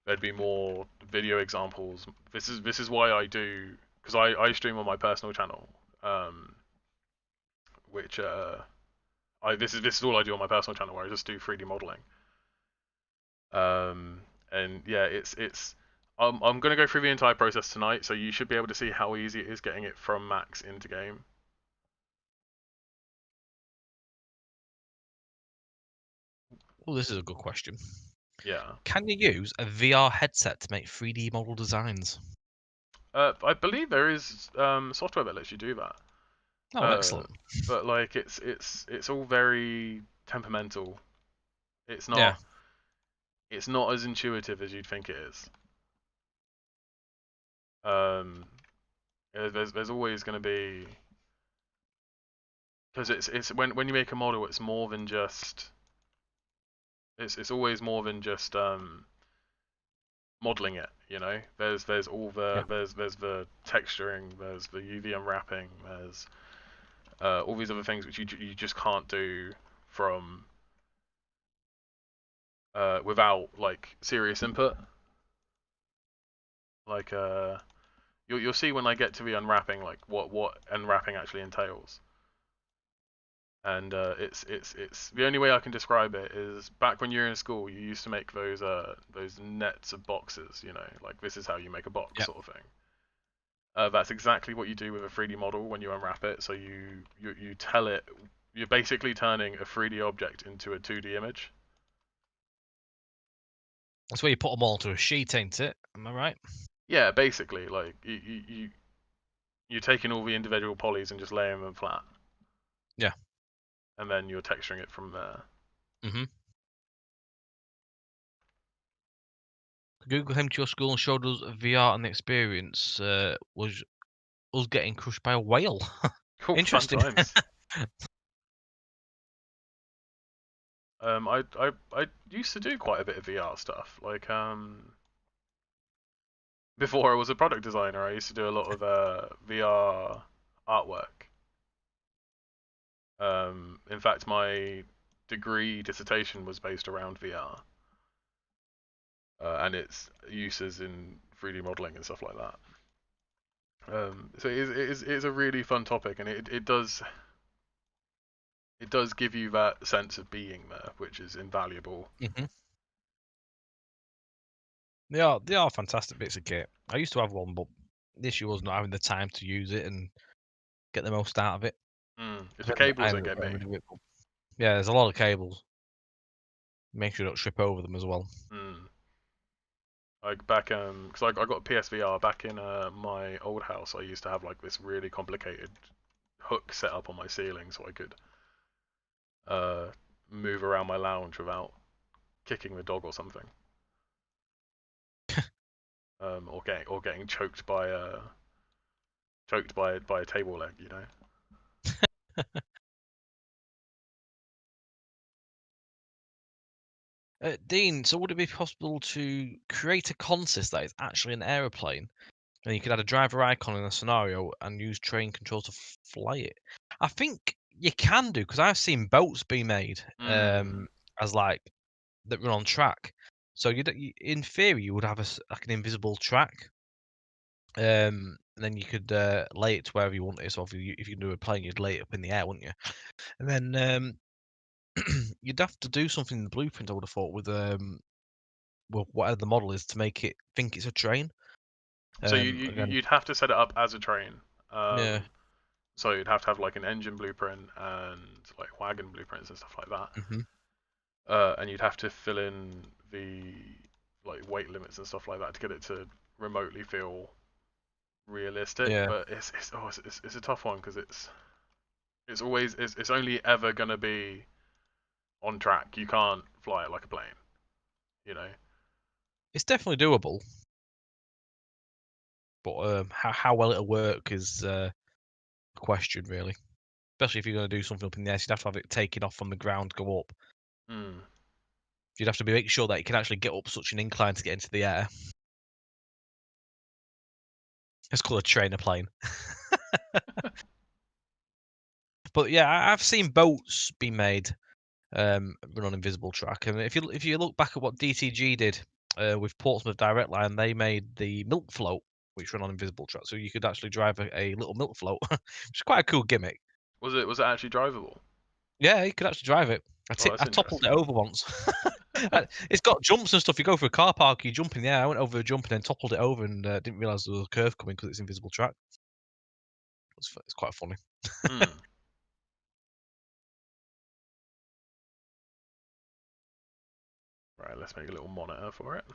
Speaker 2: there'd be more video examples. This is why I do, because I stream on my personal channel, which this is all I do on my personal channel, where I just do 3D modeling. And yeah, it's I'm gonna go through the entire process tonight, so you should be able to see how easy it is getting it from Max into game.
Speaker 1: Well, this is a good question.
Speaker 2: Yeah.
Speaker 1: Can you use a VR headset to make 3D model designs?
Speaker 2: I believe there is software that lets you do that.
Speaker 1: Oh,
Speaker 2: Uh,
Speaker 1: excellent.
Speaker 2: but like it's all very temperamental. It's
Speaker 1: Yeah.
Speaker 2: not it's not as intuitive as you'd think it is. Um, there's always going to be, because it's when you make a model, it's more than just it's always more than just modeling it. There's all
Speaker 1: Yeah.
Speaker 2: there's the texturing, there's the UV unwrapping, there's all these other things which you just can't do from without like serious input. Like you'll see when I get to the unwrapping, like what unwrapping actually entails. And it's the only way I can describe it is back when you were in school, you used to make those nets of boxes, like this is how you make a box
Speaker 1: Yeah.
Speaker 2: sort of thing. That's exactly what you do with a 3D model when you unwrap it. So you tell it, you're basically turning a 3D object into a 2D image.
Speaker 1: That's where you put them all to a sheet, ain't it? Am I right?
Speaker 2: Yeah, basically, like you're taking all the individual polys and just laying them flat,
Speaker 1: Yeah.
Speaker 2: and then you're texturing it from there.
Speaker 1: Mhm. Google came to your school and showed us VR, and the experience was us getting crushed by a whale.
Speaker 2: Cool, fun
Speaker 1: Interesting.
Speaker 2: times. I used to do quite a bit of VR stuff. Like before I was a product designer, I used to do a lot of VR artwork. In fact, my degree dissertation was based around VR and its uses in 3D modeling and stuff like that. So it is a really fun topic, and it does give you that sense of being there, which is invaluable.
Speaker 1: Mhm. They are fantastic bits of kit. I used to have one, but the issue was not having the time to use it and get the most out of it.
Speaker 2: It's
Speaker 1: So
Speaker 2: the
Speaker 1: I
Speaker 2: cables that
Speaker 1: ended up
Speaker 2: get
Speaker 1: getting
Speaker 2: me.
Speaker 1: rid of it. But yeah, there's a lot of cables. Make sure you don't trip over them as well.
Speaker 2: Mm. Like back, because I got a PSVR back in my old house. I used to have like this really complicated hook set up on my ceiling so I could uh move around my lounge without kicking the dog or something. Or getting choked by a table leg.
Speaker 1: Dean, so would it be possible to create a consist that is actually an aeroplane, and you could add a driver icon in a scenario and use train control to fly it? I think you can do, because I've seen boats be made
Speaker 2: Mm.
Speaker 1: as like that run on track. So in theory, you would have like an invisible track, and then you could lay it to wherever you want it. So if you can do a plane, you'd lay it up in the air, wouldn't you? And then you'd have to do something in the blueprint, I would have thought, with well, whatever the model is, to make it think it's a train.
Speaker 2: So
Speaker 1: Again,
Speaker 2: you'd have to set it up as a train.
Speaker 1: yeah.
Speaker 2: So you'd have to have like an engine blueprint and like wagon blueprints and stuff like that.
Speaker 1: Hmm.
Speaker 2: And you'd have to fill in the like weight limits and stuff like that to get it to remotely feel realistic.
Speaker 1: Yeah.
Speaker 2: But it's a tough one because it's only ever gonna be on track. You can't fly it like a plane, you know.
Speaker 1: It's definitely doable, but how well it'll work is a question, really. Especially if you're going to do something up in the air, so you'd have to have it taken off from the ground, go up.
Speaker 2: Hmm.
Speaker 1: You'd have to be making sure that you can actually get up such an incline to get into the air. It's called a trainer plane. But yeah, I've seen boats be made run on invisible track, and if you look back at what DTG did with Portsmouth Direct Line, they made the milk float which run on invisible track, so you could actually drive a little milk float, which is quite a cool gimmick.
Speaker 2: Was it actually drivable?
Speaker 1: Yeah, you could actually drive it.
Speaker 2: Oh, that's
Speaker 1: I toppled
Speaker 2: interesting.
Speaker 1: it over once. It's got jumps and stuff. You go for a car park, you jump in the air. I went over a jump and then toppled it over, and didn't realise there was a curve coming because it's invisible track. It's quite funny.
Speaker 2: Hmm. Right, let's make a little monitor for it.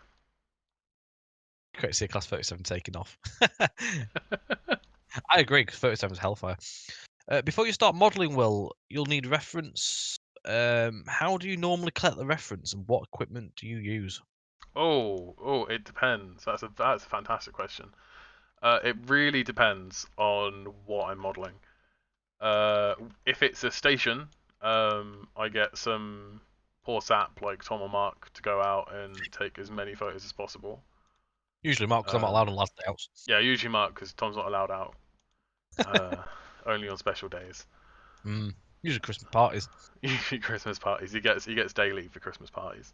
Speaker 1: Great to see a Class 37 taking off. I agree, because 37 is hellfire. Before you start modelling, Will, you'll need reference. How do you normally collect the reference, and what equipment do you use?
Speaker 2: It depends. That's a fantastic question. It really depends on what I'm modeling. If it's a station, I get some poor sap like Tom or Mark to go out and take as many photos as possible.
Speaker 1: Usually Mark, because I'm not
Speaker 2: Uh,
Speaker 1: allowed on last day outs.
Speaker 2: yeah, usually Mark because Tom's not allowed out. Uh, only on special days.
Speaker 1: Usually Christmas parties.
Speaker 2: Usually Christmas parties. He gets day leave for Christmas parties.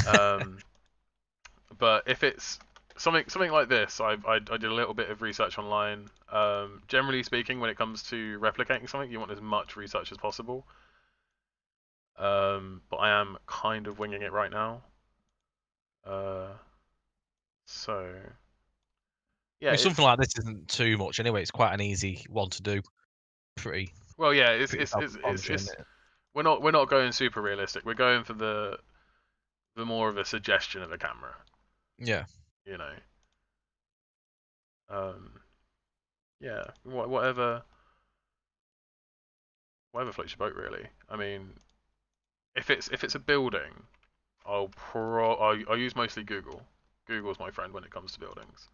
Speaker 2: Um, but if it's something like this, I did a little bit of research online. Generally speaking, when it comes to replicating something, you want as much research as possible. But I am kind of winging it right now. Uh, so
Speaker 1: I
Speaker 2: yeah,
Speaker 1: mean, something
Speaker 2: it's
Speaker 1: like this isn't too much anyway. It's quite an easy one to do. Pretty,
Speaker 2: well, yeah, it's
Speaker 1: pretty
Speaker 2: it's it's it's,
Speaker 1: self-explanatory, isn't
Speaker 2: it's
Speaker 1: it?
Speaker 2: we're not going super realistic. We're going for the more of a suggestion of a camera,
Speaker 1: Yeah.
Speaker 2: you know. Um, yeah, whatever floats your boat, really. I mean, if it's a building, I'll use mostly Google. Google's my friend when it comes to buildings.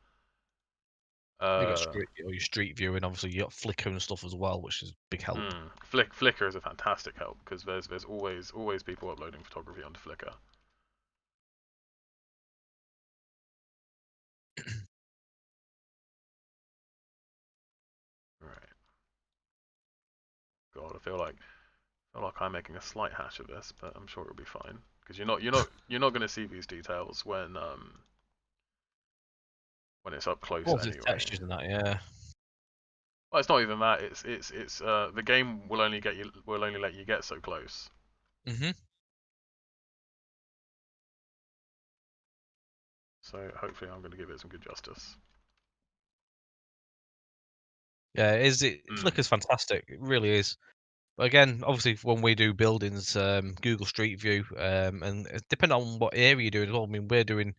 Speaker 1: You got
Speaker 2: Uh,
Speaker 1: street or your street view, and obviously you got Flickr and stuff as well, which is a big help.
Speaker 2: Flickr is a fantastic help because there's always people uploading photography onto Flickr. Right. God, I feel like I'm making a slight hash of this, but I'm sure it'll be fine because you're not going to see these details when it's up close
Speaker 1: Well, there's
Speaker 2: anyway.
Speaker 1: textures and that, yeah.
Speaker 2: Well, it's not even that. It's the game will only let you get so close.
Speaker 1: Mhm.
Speaker 2: So hopefully I'm going to give it some good justice.
Speaker 1: Yeah, it
Speaker 2: Mm.
Speaker 1: Flickr's fantastic. It really is. But again, obviously, when we do buildings, Google Street View, and depending on what area you're doing as well. I mean, we're doing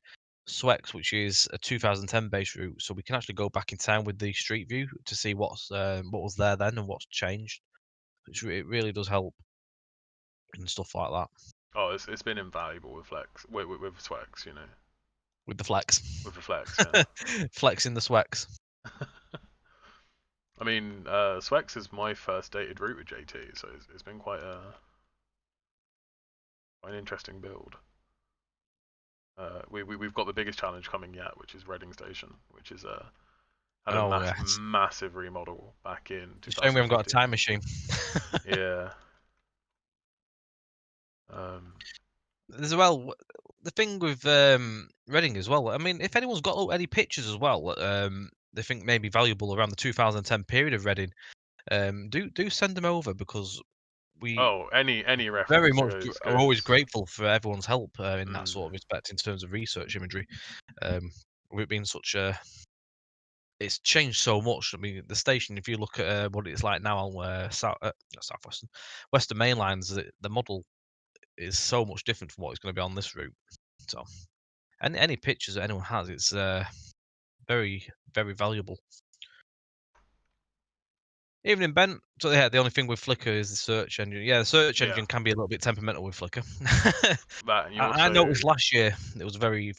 Speaker 1: Swex, which is a 2010 base route, so we can actually go back in time with the Street View to see what was there then and what's changed. It really does help and stuff like that
Speaker 2: Oh, it's been invaluable with Flex with Swex,
Speaker 1: with the flex,
Speaker 2: with the Flex, yeah.
Speaker 1: flexing the Swex.
Speaker 2: I mean, Swex is my first dated route with JT, so it's been quite an interesting build. We've got the biggest challenge coming yet, which is Reading Station, which is had a
Speaker 1: Oh yeah,
Speaker 2: massive remodel back in
Speaker 1: it's a shame we haven't got a
Speaker 2: 2015.
Speaker 1: time machine.
Speaker 2: Yeah. Um,
Speaker 1: As well, the thing with Reading as well. I mean, if anyone's got any pictures as well, they think may be valuable around the 2010 period of Reading, do send them over because we
Speaker 2: oh, any
Speaker 1: very
Speaker 2: reference
Speaker 1: much are always
Speaker 2: goes.
Speaker 1: grateful for everyone's help in that
Speaker 2: Mm,
Speaker 1: sort of respect in terms of research imagery. With it being such a, it's changed so much. I mean, the station, if you look at what it's like now on southwestern, western main lines, the model is so much different from what it's going to be on this route. So, and any pictures that anyone has, it's very, very valuable. Even in Bent, so yeah, the only thing with Flickr is the search engine. Yeah, the search
Speaker 2: yeah,
Speaker 1: engine can be a little bit temperamental with Flickr.
Speaker 2: that and you
Speaker 1: I
Speaker 2: also.
Speaker 1: noticed last year it was very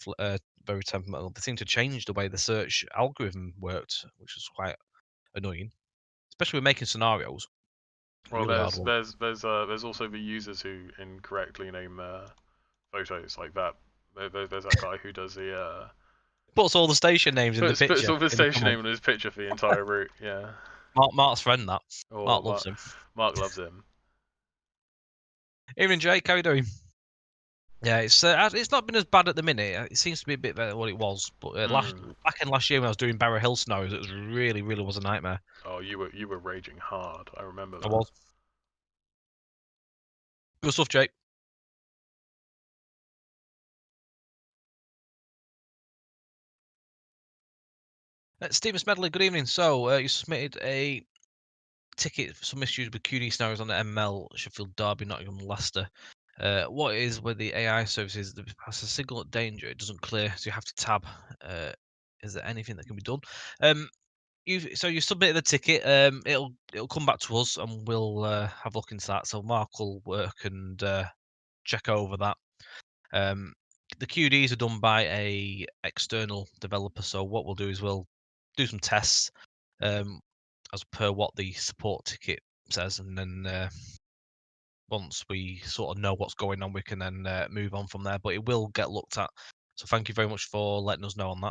Speaker 1: temperamental. They seemed to change the way the search algorithm worked, which was quite annoying, especially with making scenarios.
Speaker 2: Well,
Speaker 1: Really hard one.
Speaker 2: there's also the users who incorrectly name photos like that. There's that guy who does the
Speaker 1: Puts all the station names in the
Speaker 2: puts
Speaker 1: picture.
Speaker 2: all the
Speaker 1: In the
Speaker 2: station name
Speaker 1: comments.
Speaker 2: on his picture for the entire route. Yeah.
Speaker 1: Mark's friend, that.
Speaker 2: Oh,
Speaker 1: Mark loves him.
Speaker 2: Mark loves him.
Speaker 1: Evening, Jake. How you doing? Yeah, it's not been as bad at the minute. It seems to be a bit better than what it was. But back in last year when I was doing Barrow Hill snows, it was really was a nightmare.
Speaker 2: Oh, you were raging hard. I remember that.
Speaker 1: I was. Good stuff, Jake. Stephen Smedley, good evening. So you submitted a ticket for some issues with QD scenarios on the ML Sheffield Derby, Nottingham, Leicester. What is with the AI services that pass a signal at danger? It doesn't clear, so you have to tab. Is there anything that can be done? You submitted the ticket. It'll come back to us, and we'll have a look into that. So Mark will work and check over that. The QDs are done by a external developer. So what we'll do is we'll do some tests as per what the support ticket says, and then once we sort of know what's going on, we can then move on from there. But it will get looked at. So thank you very much for letting us know on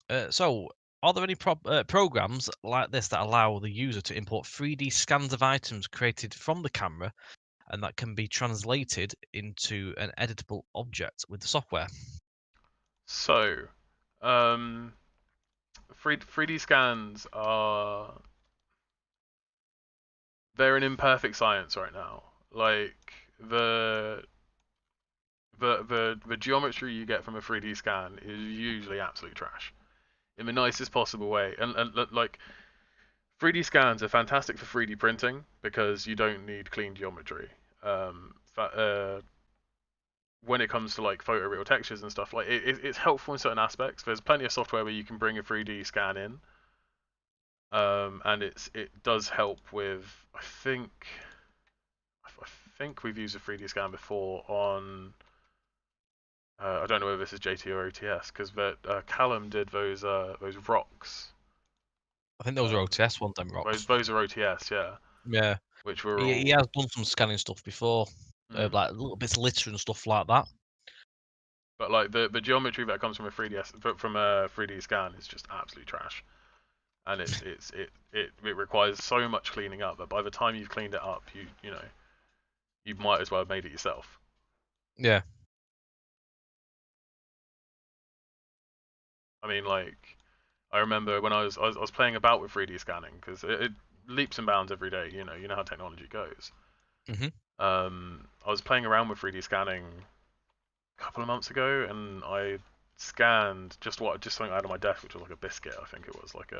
Speaker 1: that. So, are there any programs like this that allow the user to import 3D scans of items created from the camera and that can be translated into an editable object with the software?
Speaker 2: So, 3D scans they're an imperfect science right now. Like the geometry you get from a 3D scan is usually absolute trash in the nicest possible way. And like 3D scans are fantastic for 3D printing because you don't need clean geometry. When it comes to like photoreal textures and stuff, like it's helpful in certain aspects. There's plenty of software where you can bring a 3D scan in, and it does help with. I think we've used a 3D scan before on. I don't know whether this is JT or OTS because Callum did those rocks.
Speaker 1: I think those are OTS ones, them rocks.
Speaker 2: Those are OTS, yeah.
Speaker 1: Yeah.
Speaker 2: Which were
Speaker 1: He has done some scanning stuff before, like little bits of litter and stuff like that.
Speaker 2: But like the geometry that comes from a 3D scan is just absolute trash, and it requires so much cleaning up that by the time you've cleaned it up, you know you might as well have made it yourself.
Speaker 1: Yeah.
Speaker 2: I mean, like I remember when I was playing about with 3D scanning because it leaps and bounds every day. You know how technology goes. I was playing around with 3D scanning a couple of months ago, and I scanned just something I had on my desk, which was like a biscuit. I think it was like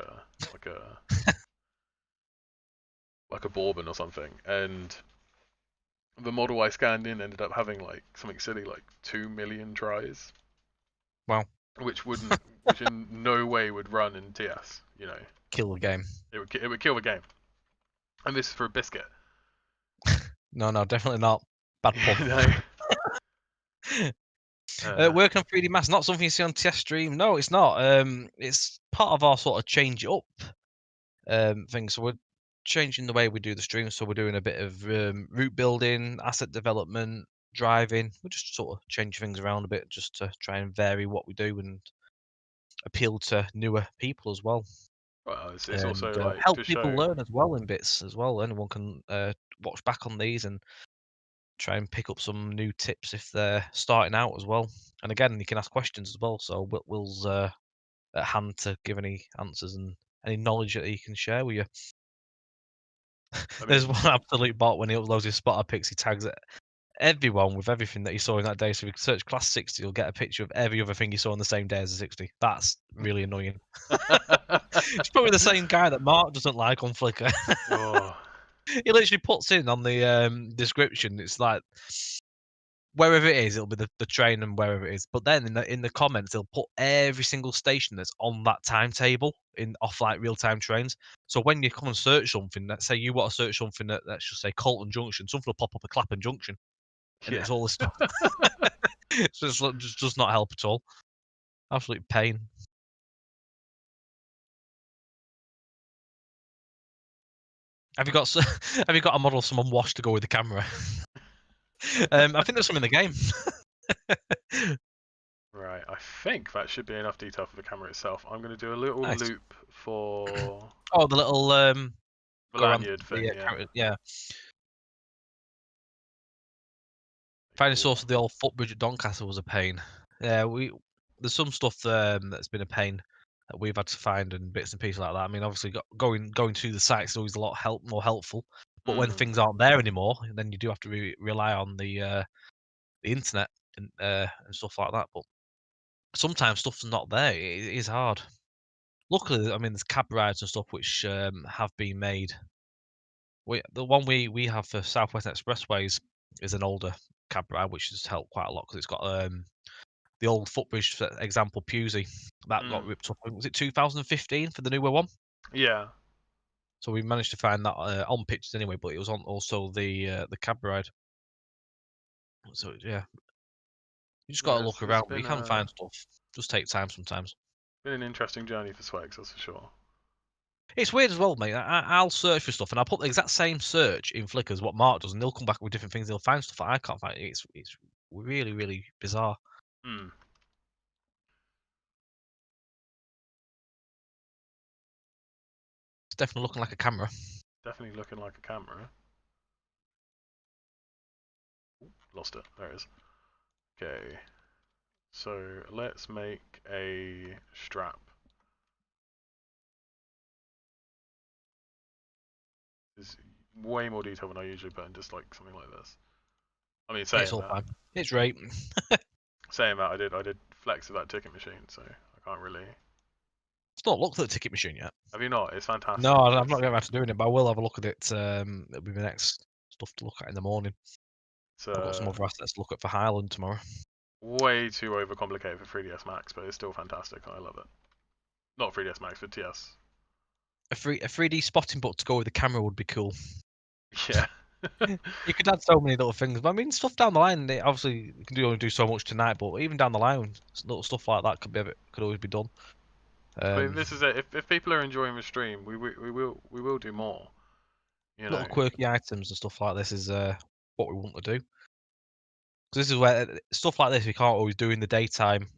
Speaker 2: a bourbon or something, and the model I scanned in ended up having like something silly like 2 million tries.
Speaker 1: Wow.
Speaker 2: Which in no way would run in TS. You know,
Speaker 1: kill the game.
Speaker 2: It would kill the game. And this is for a biscuit.
Speaker 1: No, definitely not. Bad pun. Working on 3D mass, not something you see on TS stream. No, it's not. It's part of our sort of change it up thing. So we're changing the way we do the stream. So we're doing a bit of route building, asset development, driving. We just sort of change things around a bit just to try and vary what we do and appeal to newer people as well.
Speaker 2: Well, it's also like
Speaker 1: help people learn as well in bits as well. Anyone can watch back on these and try and pick up some new tips if they're starting out as well. And again, you can ask questions as well. So Will's at hand to give any answers and any knowledge that he can share with you. There's one absolute bot when he uploads his spotter pics, he tags it everyone with everything that he saw in that day. So if you search class 60, you'll get a picture of every other thing you saw on the same day as the 60. That's really annoying. It's probably the same guy that Mark doesn't like on Flickr.
Speaker 2: Oh.
Speaker 1: He literally puts in on the description, it's like wherever it is, it'll be the train and wherever it is. But then in the comments, they'll put every single station that's on that timetable in off like real time trains. So when you come and search something, let's say you want to search something that let's just say Colton Junction, something will pop up at Clapham Junction, and it's all this stuff. So it's just does not help at all. Absolute pain. Have you got have you got a model of someone washed to go with the camera? I think there's some in the game.
Speaker 2: Right, I think that should be enough detail for the camera itself. I'm going to do a little
Speaker 1: Nice.
Speaker 2: loop for
Speaker 1: Oh, the little
Speaker 2: the
Speaker 1: go around
Speaker 2: lanyard thing,
Speaker 1: the
Speaker 2: yeah.
Speaker 1: yeah. Finding source of the old footbridge at Doncaster was a pain. Yeah, there's some stuff that's been a pain that we've had to find and bits and pieces like that. I mean, obviously, going to the site is always a lot more helpful. But when things aren't there anymore, then you do have to rely on the internet and stuff like that. But sometimes stuff's not there. It is hard. Luckily, I mean, there's cab rides and stuff which have been made. The one we have for Southwest Expressways is an older cab ride, which has helped quite a lot because it's got the old footbridge, for example, Pusey, that got ripped up. Was it 2015 for the newer one?
Speaker 2: Yeah.
Speaker 1: So we managed to find that on pictures anyway, but it was on also the cab ride. So yeah, you just got to look around, but you can find stuff. Just take time sometimes.
Speaker 2: Been an interesting journey for Swags, that's for sure.
Speaker 1: It's weird as well, mate. I'll search for stuff, and I'll put the exact same search in Flickr as what Mark does, and they'll come back with different things. They'll find stuff that I can't find. It's really really bizarre. It's definitely looking like a camera.
Speaker 2: Definitely looking like a camera. Ooh, lost it. There it is. Okay. So let's make a strap. There's way more detail than I usually put in just like something like this. I mean, saying
Speaker 1: It's all
Speaker 2: that,
Speaker 1: fine. It's right.
Speaker 2: saying that, I did flex with that ticket machine, so I can't really.
Speaker 1: It's not looked at the ticket machine yet.
Speaker 2: Have you not? It's fantastic.
Speaker 1: No, I'm not getting around to doing it, but I will have a look at it. It'll be the next stuff to look at in the morning. I've got some other assets to look at for Highland tomorrow.
Speaker 2: Way too overcomplicated for 3ds Max, but it's still fantastic. I love it. Not 3ds Max, but TS.
Speaker 1: A 3D spotting book to go with the camera would be cool.
Speaker 2: Yeah.
Speaker 1: You could add so many little things, but I mean, stuff down the line. Obviously, you can only do so much tonight, but even down the line, little stuff like that could always be done.
Speaker 2: I mean, this is it. If people are enjoying the stream, we will do more. You know.
Speaker 1: Little quirky items and stuff like this is what we want to do. Because this is where stuff like this we can't always do in the daytime,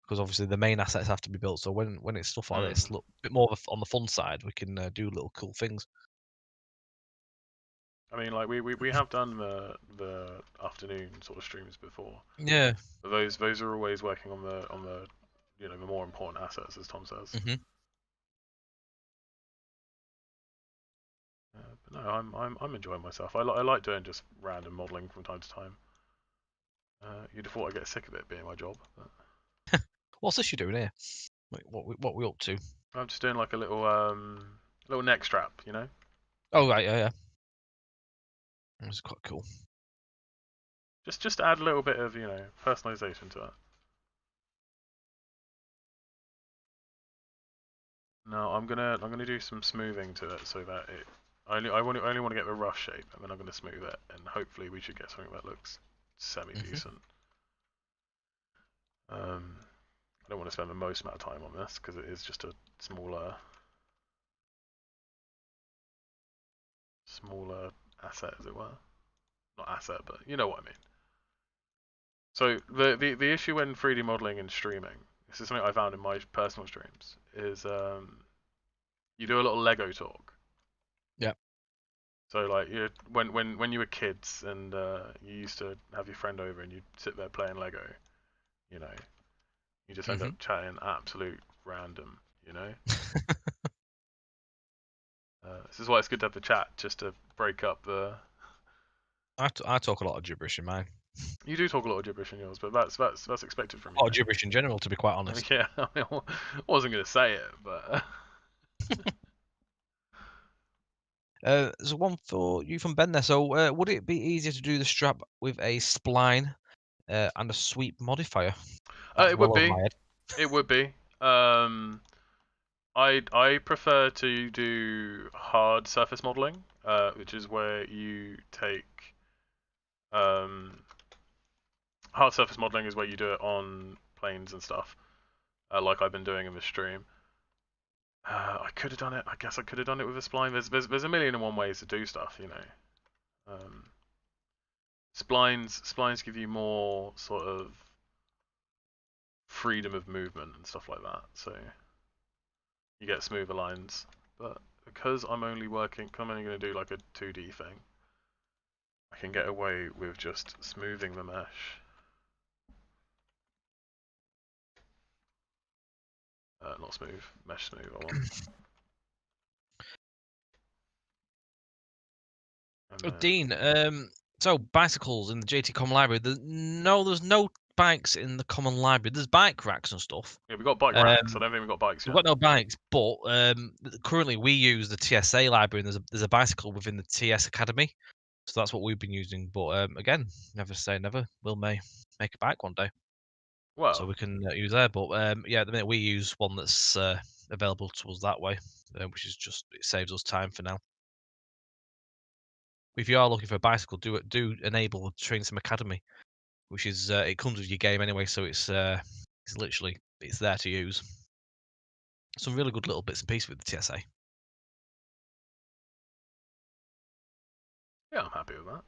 Speaker 1: because obviously the main assets have to be built. So when it's stuff like this, look a bit more on the fun side, we can do little cool things.
Speaker 2: I mean, like we have done the afternoon sort of streams before.
Speaker 1: Yeah.
Speaker 2: But those are always working on the the more important assets, as Tom says. But no, I'm enjoying myself. I like doing just random modelling from time to time. You'd have thought I'd get sick of it being my job. But...
Speaker 1: What's this you're doing here? Wait, what we up to?
Speaker 2: I'm just doing like a little neck strap, you know.
Speaker 1: Oh right, yeah. It's quite cool.
Speaker 2: Just add a little bit of personalization to it. No, I'm gonna do some smoothing to it so that it. I only want to get the rough shape, and then I'm gonna smooth it, and hopefully we should get something that looks semi-decent. I don't want to spend the most amount of time on this because it is just a smaller asset, as it were. Not asset, but you know what I mean. So the issue when 3D modeling and streaming, this is something I found in my personal streams, is you do a little Lego talk.
Speaker 1: Yeah.
Speaker 2: So like when you were kids and you used to have your friend over and you'd sit there playing Lego, you just end up chatting absolute random, This is why it's good to have the chat, just to break up the.
Speaker 1: I talk a lot of gibberish in mine.
Speaker 2: You do talk a lot of gibberish in yours, but that's expected from you.
Speaker 1: A lot of gibberish in general, to be quite honest.
Speaker 2: Yeah, I wasn't going to say it, but.
Speaker 1: There's one for you from Ben there. So, would it be easier to do the strap with a spline and a sweep modifier?
Speaker 2: It would be. It would be. I prefer to do hard surface modeling, which is where you take. Hard surface modeling is where you do it on planes and stuff, like I've been doing in the stream. I could have done it. I guess I could have done it with a spline. There's a million and one ways to do stuff, you know. Splines give you more sort of freedom of movement and stuff like that, so you get smoother lines. But because I'm only going to do like a 2D thing, I can get away with just smoothing the mesh. Not smooth, mesh smooth I want.
Speaker 1: Dean, so bicycles in the JT Common Library. There's no bikes in the Common Library. There's bike racks and stuff.
Speaker 2: Yeah, we got bike racks. I don't think we got bikes
Speaker 1: We've
Speaker 2: yet.
Speaker 1: got no bikes, but currently we use the TSA library, and there's a bicycle within the TS Academy, so that's what we've been using. But again, never say never. We'll make a bike one day,
Speaker 2: Well,
Speaker 1: so we can use there. But yeah, at the minute we use one that's available to us that way, which is just it saves us time for now. If you are looking for a bicycle, do enable Train Sim Academy, which is it comes with your game anyway, so it's literally it's there to use. Some really good little bits and pieces with the TSA.
Speaker 2: yeah, I'm happy with that.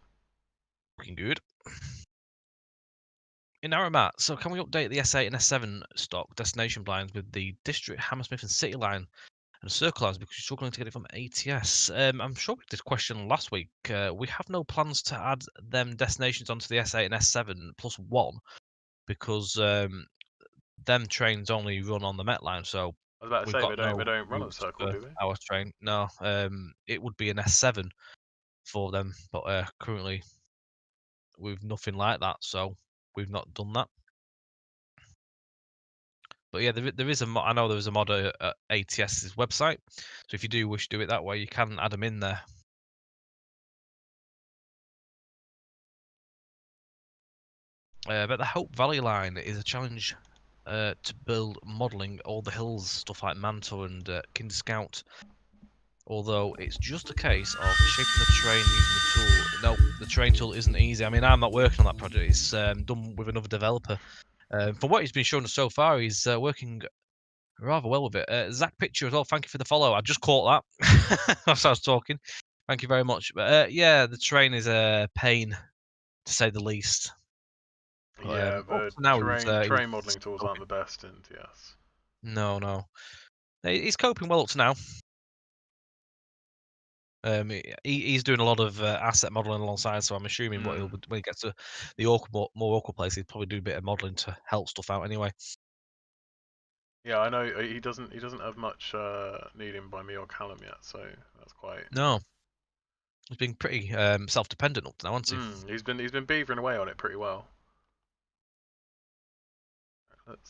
Speaker 1: Looking good. In Aramat, so can we update the S8 and S7 stock destination blinds with the District, Hammersmith and City line and Circle lines because you're struggling to get it from ATS? I'm sure we did question last week. We have no plans to add them destinations onto the S8 and S7 plus one because them trains only run on the Met line, so
Speaker 2: I was about to
Speaker 1: we've
Speaker 2: say
Speaker 1: got
Speaker 2: they
Speaker 1: no
Speaker 2: don't run on
Speaker 1: routes
Speaker 2: Circle,
Speaker 1: for
Speaker 2: do they?
Speaker 1: our train. No, it would be an S7 for them, but currently we've nothing like that, so we've not done that. But yeah, there is I know there is a mod at ATS's website, so if you do wish to do it that way, you can add them in there. But the Hope Valley line is a challenge to build modelling all the hills, stuff like Manto and Kinder Scout. Although it's just a case of shaping the terrain using the tool. No, the terrain tool isn't easy. I mean, I'm not working on that project. It's done with another developer. From what he's been showing us so far, he's working rather well with it. Zach Picture as well, thank you for the follow. I just caught that as I was talking. Thank you very much. But yeah, the terrain is a pain, to say the least.
Speaker 2: Yeah,
Speaker 1: Up
Speaker 2: the
Speaker 1: to now,
Speaker 2: terrain
Speaker 1: he's
Speaker 2: modelling tools aren't
Speaker 1: coping.
Speaker 2: the best in TS.
Speaker 1: No. He's coping well up to now. He's doing a lot of asset modelling alongside, so I'm assuming what he'll when he gets to the more awkward place, he'll probably do a bit of modelling to help stuff out anyway.
Speaker 2: Yeah, I know he doesn't have much needing by me or Callum yet, so that's quite.
Speaker 1: No, he's been pretty self-dependent up to now, hasn't he?
Speaker 2: He's been beavering away on it pretty well.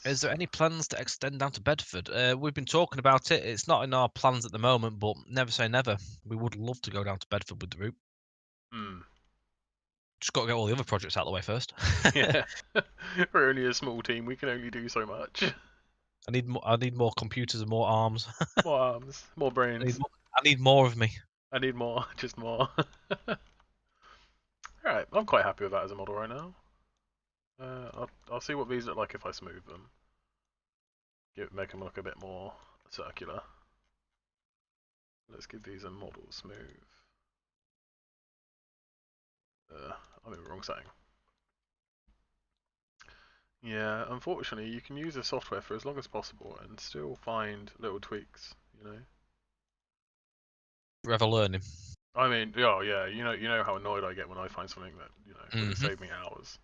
Speaker 1: Is there any plans to extend down to Bedford? We've been talking about it. It's not in our plans at the moment, but never say never. We would love to go down to Bedford with the route. Just got to get all the other projects out of the way first.
Speaker 2: Yeah, we're only a small team. We can only do so much.
Speaker 1: I need more computers and more arms.
Speaker 2: More arms, more brains.
Speaker 1: I need more of me.
Speaker 2: I need more, just more. Alright, I'm quite happy with that as a model right now. I'll see what these look like if I smooth them. Make them look a bit more circular. Let's give these a model smooth. I'm in the wrong setting. Yeah, unfortunately, you can use the software for as long as possible and still find little tweaks, you know.
Speaker 1: Forever learning.
Speaker 2: I mean, oh yeah, you know how annoyed I get when I find something that would save me hours.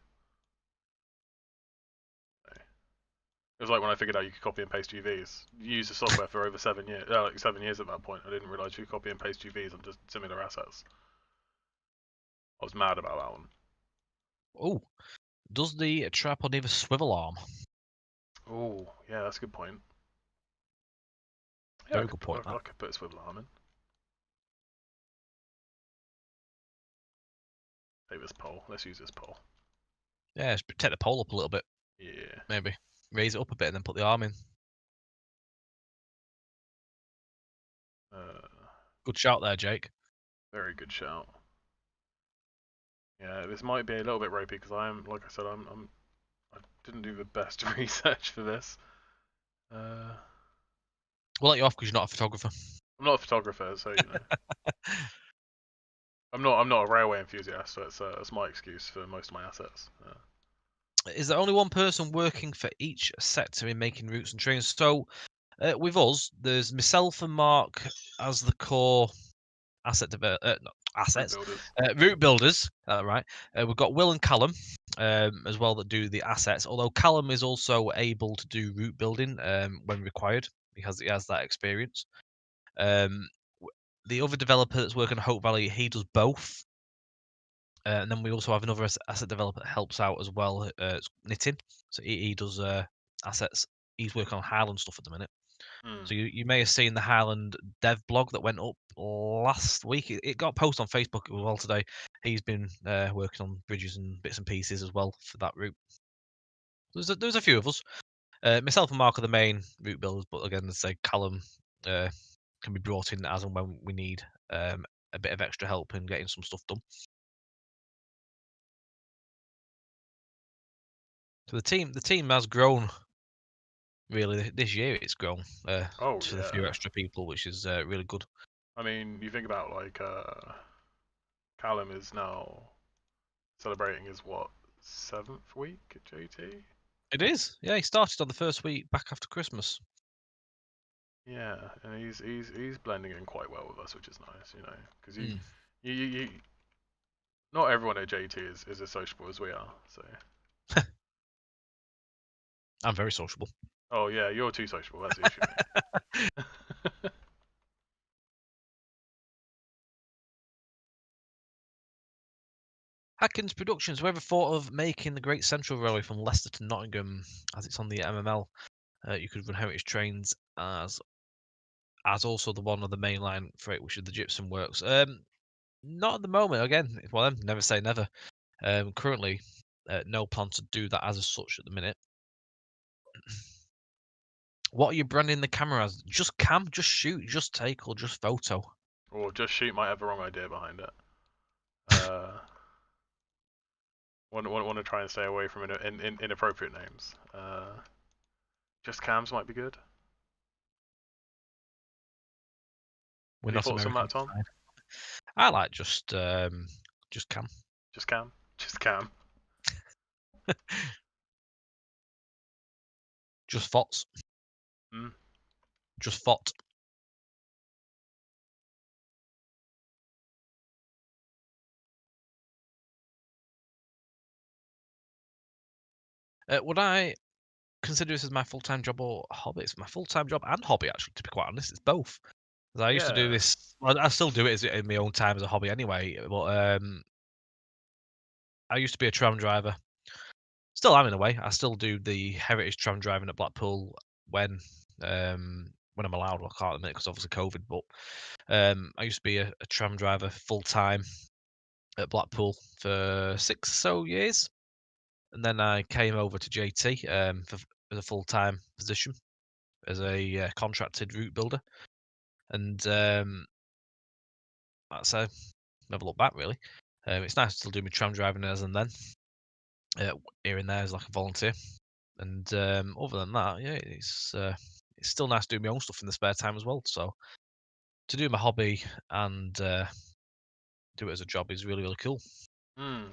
Speaker 2: It was like when I figured out you could copy and paste UVs. Use the software for over 7 years, like 7 years at that point. I didn't realize you could copy and paste UVs on just similar assets. I was mad about that one.
Speaker 1: Oh, does the tripod need a swivel arm?
Speaker 2: Oh, yeah, that's a good point. Yeah,
Speaker 1: Very good point.
Speaker 2: I could put a swivel arm in. Take this pole. Let's use this pole.
Speaker 1: Yeah, just take the pole up a little bit.
Speaker 2: Yeah.
Speaker 1: Maybe raise it up a bit and then put the arm in. Good shout there, Jake.
Speaker 2: Very good shout. Yeah, this might be a little bit ropey because I am, like I said, I didn't do the best research for this.
Speaker 1: We'll let you off because you're not a photographer.
Speaker 2: I'm not a photographer, so you know. I'm not a railway enthusiast, so that's my excuse for most of my assets.
Speaker 1: Is there only one person working for each sector in making routes and trains? So with us, there's myself and Mark as the core
Speaker 2: Route builders.
Speaker 1: route builders. Right. We've got Will and Callum as well that do the assets. Although Callum is also able to do route building when required. He has that experience. The other developer that's working on Hope Valley, he does both. And then we also have another asset developer that helps out as well, it's knitting. So he does assets. He's working on Highland stuff at the minute. So you may have seen the Highland dev blog that went up last week. It got posted on Facebook as well today. He's been working on bridges and bits and pieces as well for that route. There's a few of us. Myself and Mark are the main route builders, but again, as I say, Callum can be brought in as and when we need a bit of extra help in getting some stuff done. So the team has grown really this year. It's grown to a few extra people, which is really good.
Speaker 2: I mean, you think about like Callum is now celebrating his 7th week at JT.
Speaker 1: It is, yeah. He started on the first week back after Christmas.
Speaker 2: Yeah, and he's blending in quite well with us, which is nice, you know, because you not everyone at JT is as sociable as we are, so.
Speaker 1: I'm very sociable.
Speaker 2: Oh yeah, you're too sociable. That's the issue, mate.
Speaker 1: Hackins Productions. Whoever thought of making the Great Central Railway from Leicester to Nottingham, as it's on the MML, you could run heritage trains as also the one on the main line freight, which is the Gypsum Works. Not at the moment. Again, well, never say never. Currently, no plan to do that as such at the minute. What are you branding the camera as? Just cam, just shoot, just take, or just photo?
Speaker 2: Or just shoot might have the wrong idea behind it. Want to try and stay away from inappropriate names. Just cams might be good.
Speaker 1: We're
Speaker 2: Any
Speaker 1: not
Speaker 2: thoughts on that,
Speaker 1: American.
Speaker 2: Tom?
Speaker 1: I like just cam.
Speaker 2: Just cam. Just cam.
Speaker 1: Just fots. Just fot. Would I consider this as my full-time job or hobby? It's my full-time job and hobby, actually, to be quite honest. It's both. I used to do this. Well, I still do it in my own time as a hobby anyway. But I used to be a tram driver. Still am in a way. I still do the heritage tram driving at Blackpool when I'm allowed. Well, I can't admit because obviously COVID. But I used to be a tram driver full time at Blackpool for 6 or so years, and then I came over to JT as a full time position as a contracted route builder, and that's never looked back really. It's nice to still do my tram driving as and then here and there as like a volunteer. And other than that, yeah, it's still nice doing my own stuff in the spare time as well. So to do my hobby and do it as a job is really, really cool.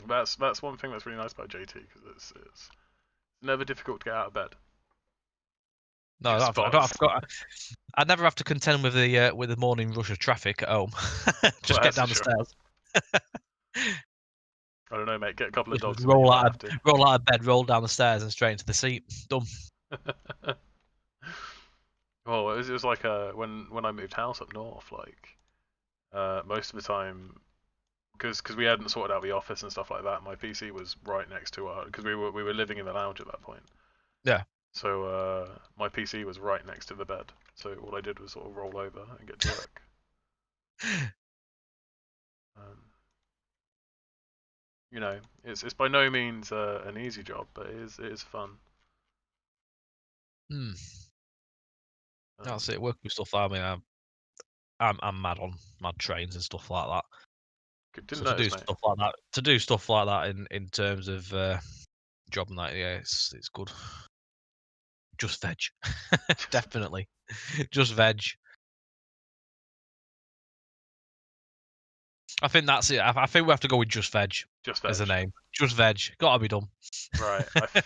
Speaker 2: That's one thing that's really nice about JT because it's never difficult to get out of bed.
Speaker 1: No, I never have to contend with the morning rush of traffic at home. Just get down the stairs.
Speaker 2: I don't know, mate. Get a couple of dogs.
Speaker 1: Roll out of bed, roll down the stairs, and straight into the seat. Done.
Speaker 2: Well, it was like when I moved house up north, like most of the time, because we hadn't sorted out the office and stuff like that. My PC was right next to because we were living in the lounge at that point.
Speaker 1: Yeah.
Speaker 2: So my PC was right next to the bed. So all I did was sort of roll over and get to work. You know, it's by no means an easy job, but it is fun.
Speaker 1: That's it. Working with stuff. I mean, I'm mad on trains and stuff like that.
Speaker 2: To
Speaker 1: do stuff like that in terms of job and that, yeah, it's good. Just veg, definitely. Just veg. I think that's it. I think we have to go with just veg
Speaker 2: Just
Speaker 1: as a
Speaker 2: veg.
Speaker 1: name. Just veg. Gotta be done.
Speaker 2: Right. I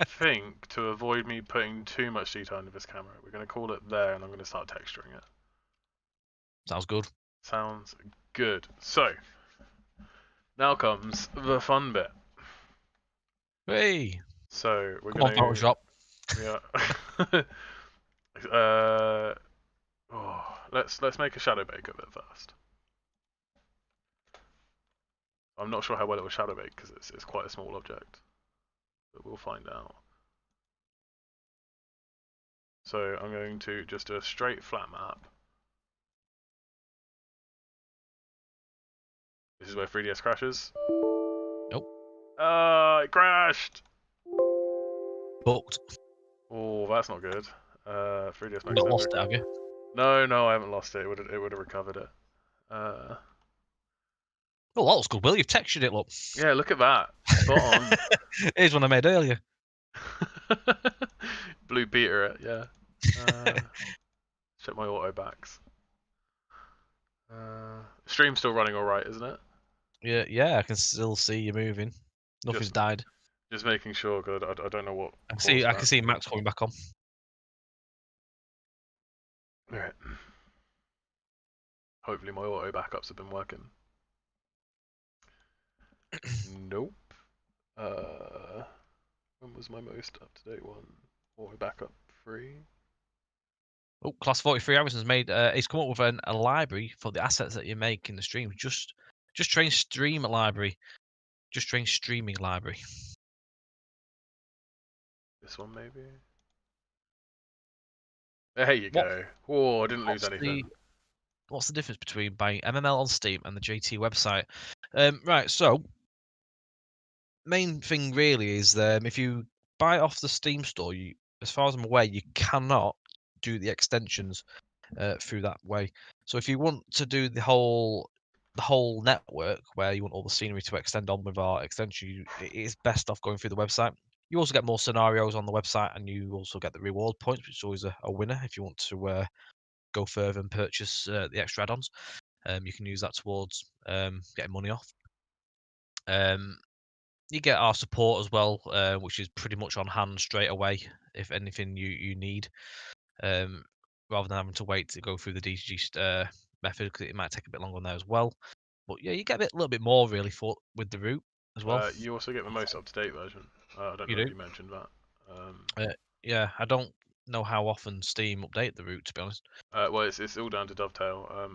Speaker 2: think to avoid me putting too much detail into this camera, we're going to call it there, and I'm going to start texturing it.
Speaker 1: Sounds good.
Speaker 2: Sounds good. So, now comes the fun bit.
Speaker 1: Hey,
Speaker 2: So we're
Speaker 1: come on,
Speaker 2: going to
Speaker 1: Photoshop.
Speaker 2: yeah. Let's make a shadow bake of it first. I'm not sure how well it will shadow bake because it's quite a small object, but we'll find out. So I'm going to just do a straight flat map. This is where 3DS crashes.
Speaker 1: Nope.
Speaker 2: It crashed.
Speaker 1: Booked.
Speaker 2: Oh, that's not good. 3DS
Speaker 1: You've
Speaker 2: Max
Speaker 1: not
Speaker 2: never.
Speaker 1: lost it, have you?
Speaker 2: No, I haven't lost it. It would have recovered it.
Speaker 1: Well, that looks good, Will. You've textured it, look.
Speaker 2: Yeah, look at that. Spot on.
Speaker 1: Here's one I made earlier.
Speaker 2: Blue Peter it, yeah. Check my auto backs. Stream's still running alright, isn't it?
Speaker 1: Yeah, I can still see you moving. Nothing's died.
Speaker 2: Just making sure, because I don't know what.
Speaker 1: I can see Max coming back on.
Speaker 2: Alright. Hopefully my auto backups have been working. Nope. When was my most up-to-date one? Auto backup 3.
Speaker 1: Oh, Class 43 Harrison's made. He's come up with a library for the assets that you make in the stream. Just train stream library. Just train streaming library.
Speaker 2: This one maybe. There you go. Oh, I didn't lose anything.
Speaker 1: What's the difference between buying MML on Steam and the JT website? Right, so main thing really is if you buy it off the Steam store, as far as I'm aware, you cannot do the extensions through that way. So if you want to do the whole network where you want all the scenery to extend on with our extension, it is best off going through the website. You also get more scenarios on the website, and you also get the reward points, which is always a winner if you want to go further and purchase the extra add-ons. You can use that towards getting money off. You get our support as well, which is pretty much on hand straight away if anything you need, rather than having to wait to go through the DTG method, because it might take a bit longer on there as well. But yeah, you get a little bit more really with the route as well.
Speaker 2: You also get the most up-to-date version. I don't know if you mentioned that.
Speaker 1: Yeah, I don't know how often Steam update the route, to be honest.
Speaker 2: Well, it's all down to Dovetail.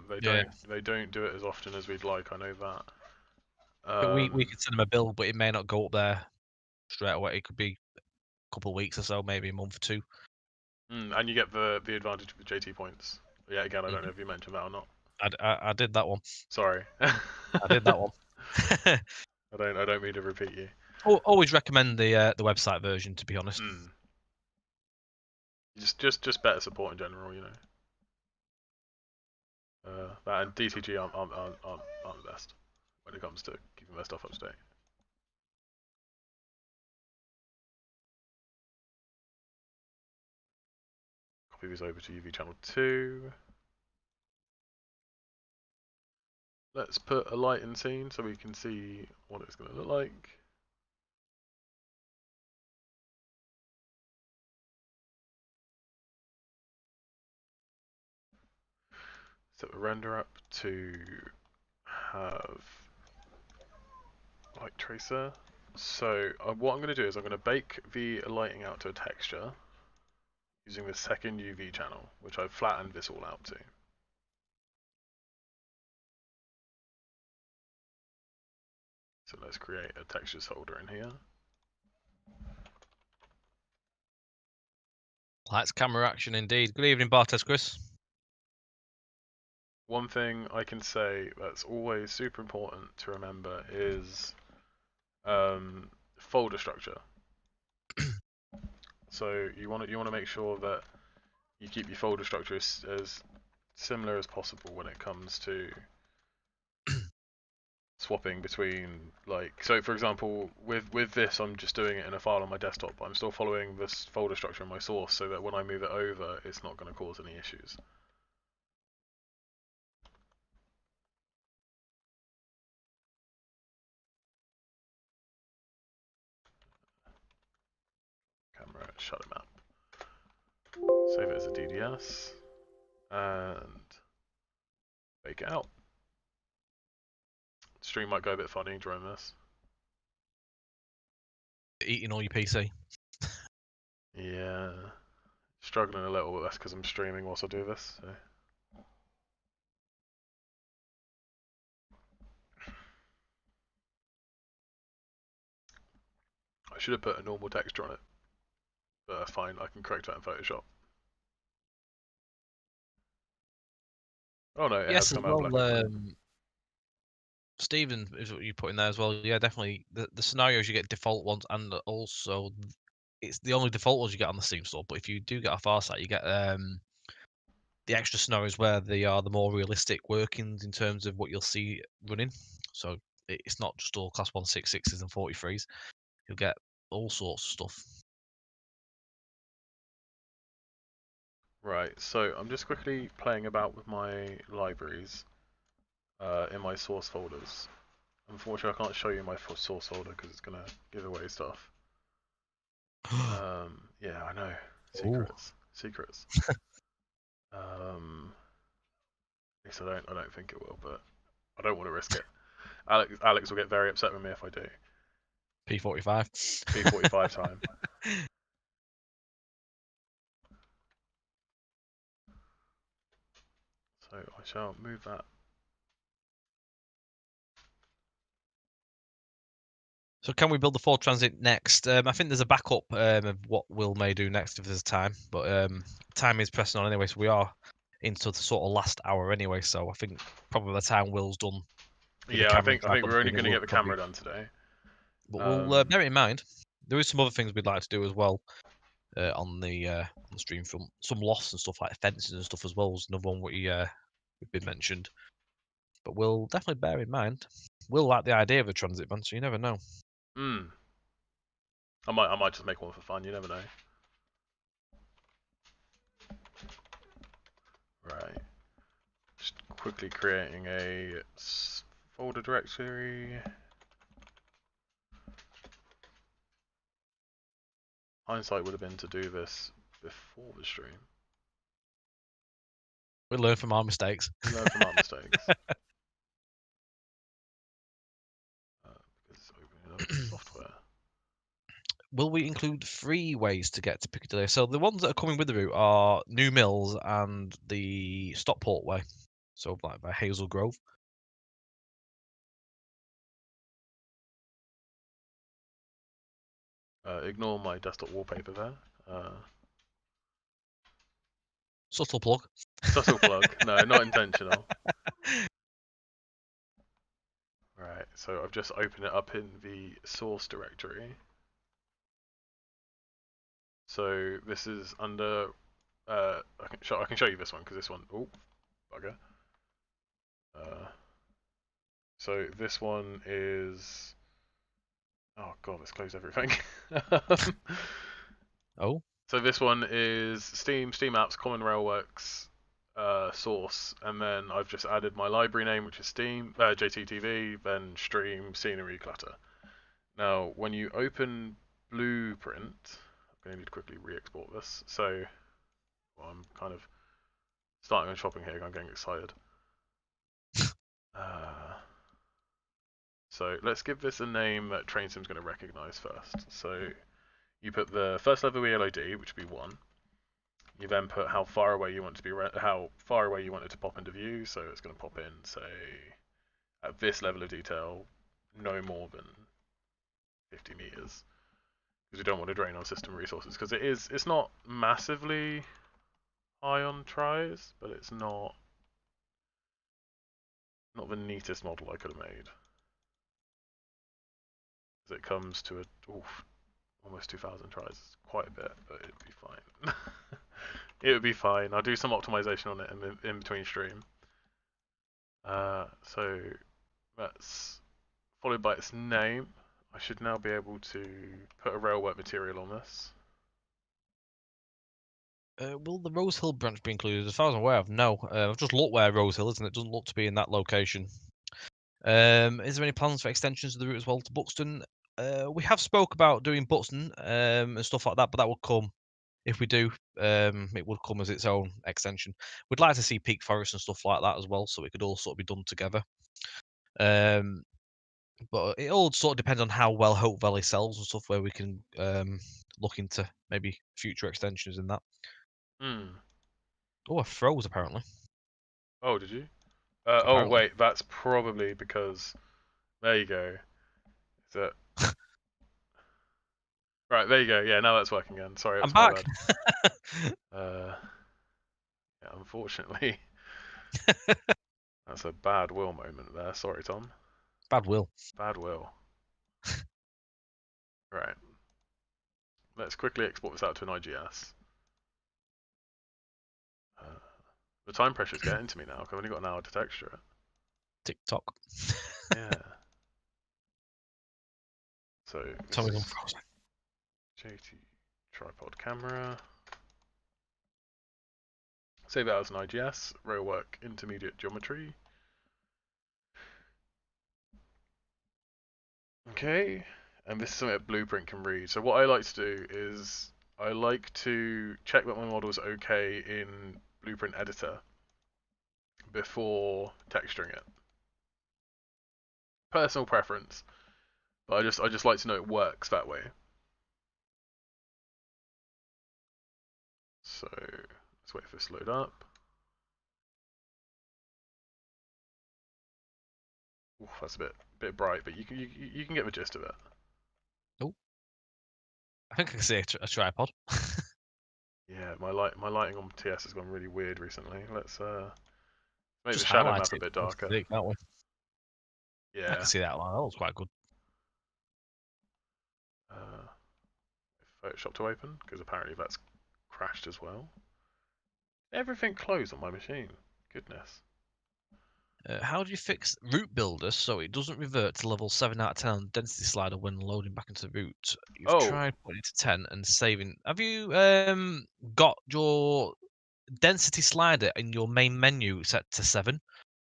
Speaker 2: They don't do it as often as we'd like. I know that.
Speaker 1: But we could send them a bill, but it may not go up there straight away. It could be a couple of weeks or so, maybe a month or two.
Speaker 2: And you get the advantage of the JT points. Yeah, again, I don't know if you mentioned that or not.
Speaker 1: I did that one.
Speaker 2: Sorry.
Speaker 1: I did that one.
Speaker 2: I don't mean to repeat you.
Speaker 1: Always recommend the website version, to be honest.
Speaker 2: Just better support in general, you know. That and DTG aren't the best when it comes to keeping their stuff up to date. Copy these over to UV channel 2. Let's put a light in scene so we can see what it's going to look like. Set the render up to have light tracer. So what I'm going to do is I'm going to bake the lighting out to a texture using the second UV channel, which I've flattened this all out to. So let's create a textures folder in here.
Speaker 1: Lights, camera, action indeed. Good evening, Bartes Chris.
Speaker 2: One thing I can say that's always super important to remember is folder structure. So you want to make sure that you keep your folder structure as similar as possible when it comes to swapping between, like, so for example, with this, I'm just doing it in a file on my desktop, but I'm still following this folder structure in my source, so that when I move it over, it's not going to cause any issues. Camera, shut it out. Save it as a DDS, and bake it out. Stream might go a bit funny during this.
Speaker 1: Eating all your PC.
Speaker 2: Yeah, struggling a little, but that's because I'm streaming whilst I do this. So. I should have put a normal texture on it, but that's fine. I can correct that in Photoshop. Oh no, it has
Speaker 1: Yes, as
Speaker 2: come out
Speaker 1: well.
Speaker 2: black and white.
Speaker 1: Stephen is what you put in there as well. Yeah, definitely. The scenarios you get default ones, and also it's the only default ones you get on the Steam store. But if you do get a Farsight, you get the extra scenarios where they are the more realistic workings in terms of what you'll see running. So it's not just all class 166s and 43s. You'll get all sorts of stuff.
Speaker 2: Right, so I'm just quickly playing about with my libraries in my source folders. Unfortunately, I can't show you my source folder because it's going to give away stuff. Yeah, I know. Secrets. Ooh. Secrets. At least I don't think it will, but I don't want to risk it. Alex will get very upset with me if I do.
Speaker 1: P45.
Speaker 2: P45 time. So I shall move that.
Speaker 1: So can we build the Ford Transit next? I think there's a backup of what Will may do next if there's time, but time is pressing on anyway, so we are into the sort of last hour anyway. So I think probably by the time Will's done, with
Speaker 2: Yeah,
Speaker 1: the
Speaker 2: I
Speaker 1: camera
Speaker 2: think we're only going to get the camera done today.
Speaker 1: But we'll bear it in mind. There is some other things we'd like to do as well on the stream front. Some lofts and stuff like fences and stuff as well is another one we've been mentioned. But we'll definitely bear in mind. We'll like the idea of a transit van, so you never know.
Speaker 2: I might just make one for fun. You never know. Right. Just quickly creating a folder directory. Hindsight would have been to do this before the stream.
Speaker 1: We learn from our mistakes.
Speaker 2: We learn from our mistakes. Because opening up software.
Speaker 1: Will we include 3 ways to get to Piccadilly? So the ones that are coming with the route are New Mills and the Stockport way. So like by Hazel Grove.
Speaker 2: Ignore my desktop wallpaper there.
Speaker 1: Subtle plug.
Speaker 2: Subtle plug. No, not intentional. Right, so I've just opened it up in the source directory. So this is under. I can show you this one because this one. Oh, bugger. So this one is. Oh god, let's close everything.
Speaker 1: Oh.
Speaker 2: So this one is Steam Apps, Common Railworks source, and then I've just added my library name, which is Steam JTTV, then Stream Scenery Clutter. Now, when you open Blueprint, I'm going to need to quickly re-export this. So, well, I'm kind of starting on shopping here. I'm getting excited. So let's give this a name that TrainSim's going to recognize first. So you put the first level ELOD, which would be 1. You then put how far away you want to be, how far away you want it to pop into view. So it's going to pop in, say, at this level of detail, no more than 50 meters, because we don't want to drain on system resources. Because it's not massively high on tries, but it's not the neatest model I could have made. As it comes to almost 2,000 tries. It's quite a bit, but it'd be fine. It would be fine. I'll do some optimization on it in between stream. So that's followed by its name. I should now be able to put a railwork material on this.
Speaker 1: Will the Rose Hill branch be included? As far as I'm aware of, no. I've just looked where Rose Hill is, and it doesn't look to be in that location. Is there any plans for extensions of the route as well to Buxton? We have spoke about doing Buxton and stuff like that, but that would come if we do. It would come as its own extension. We'd like to see Peak Forest and stuff like that as well, so it could all sort of be done together. But it all sort of depends on how well Hope Valley sells and stuff, where we can look into maybe future extensions in that. Oh, I froze apparently.
Speaker 2: Oh, did you? Oh, wait, that's probably because. There you go. Is it? Right, there you go. Yeah, now that's working again. Sorry,
Speaker 1: I'm back.
Speaker 2: Yeah, unfortunately, that's a bad will moment there. Sorry, Tom.
Speaker 1: Bad will.
Speaker 2: Bad will. Right. Let's quickly export this out to an IGS. The time pressure's getting to me now. I've only got an hour to texture it.
Speaker 1: TikTok.
Speaker 2: Yeah. So.
Speaker 1: Tommy's unfrozen.
Speaker 2: JT tripod camera. Save it as an IGS. Railwork intermediate geometry. Okay. And this is something a blueprint can read. So what I like to do is I like to check that my model is okay in Blueprint Editor before texturing it. Personal preference, but I just like to know it works that way. So let's wait for this to load up. Oof, that's a bit bright, but you can get the gist of it.
Speaker 1: Oh, I think I can see a tripod.
Speaker 2: Yeah, my lighting on TS has gone really weird recently. Let's make
Speaker 1: Just
Speaker 2: the shadow
Speaker 1: highlight
Speaker 2: map a bit darker.
Speaker 1: Can't we?
Speaker 2: Yeah.
Speaker 1: I can see that. That looks quite good.
Speaker 2: Photoshop to open, because apparently that's crashed as well. Everything closed on my machine. Goodness.
Speaker 1: How do you fix Route Builder so it doesn't revert to level 7 out of 10 on the density slider when loading back into the route? You've tried putting it to 10 and saving. Have you got your density slider in your main menu set to 7?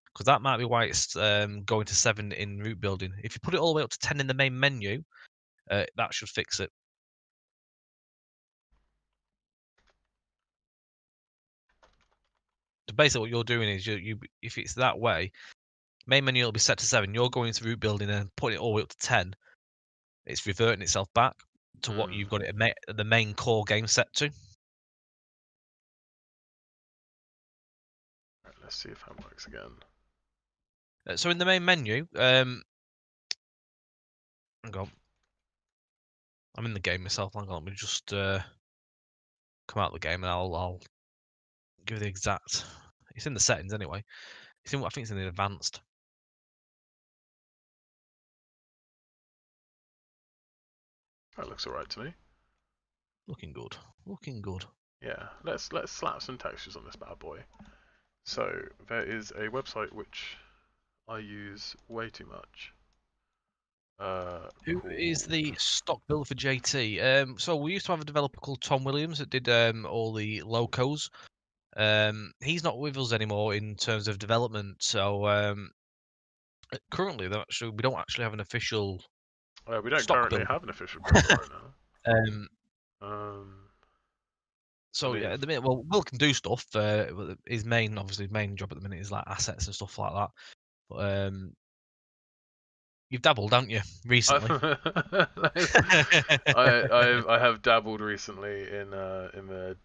Speaker 1: Because that might be why it's going to 7 in route building. If you put it all the way up to 10 in the main menu, that should fix it. So basically, what you're doing is you if it's that way, main menu will be set to 7. You're going into route building and putting it all the way up to 10. It's reverting itself back to what you've got it the main core game set to.
Speaker 2: Right, let's see if that works again.
Speaker 1: So in the main menu, hang on. I'm in the game myself. Hang on, let me just come out of the game and I'll give the exact. It's in the settings anyway. It's in I think it's in the advanced.
Speaker 2: That looks alright to me.
Speaker 1: Looking good. Looking good.
Speaker 2: Yeah, let's slap some textures on this bad boy. So there is a website which I use way too much.
Speaker 1: Who is the stock builder for JT? So we used to have a developer called Tom Williams that did all the locos. He's not with us anymore in terms of development. So currently, we don't actually have an official.
Speaker 2: We don't
Speaker 1: stock
Speaker 2: currently
Speaker 1: builder.
Speaker 2: have an official builder right now.
Speaker 1: So yeah, at the minute, well, Will can do stuff. His main job at the minute is like assets and stuff like that. But you've dabbled, haven't you, recently?
Speaker 2: I have dabbled recently in the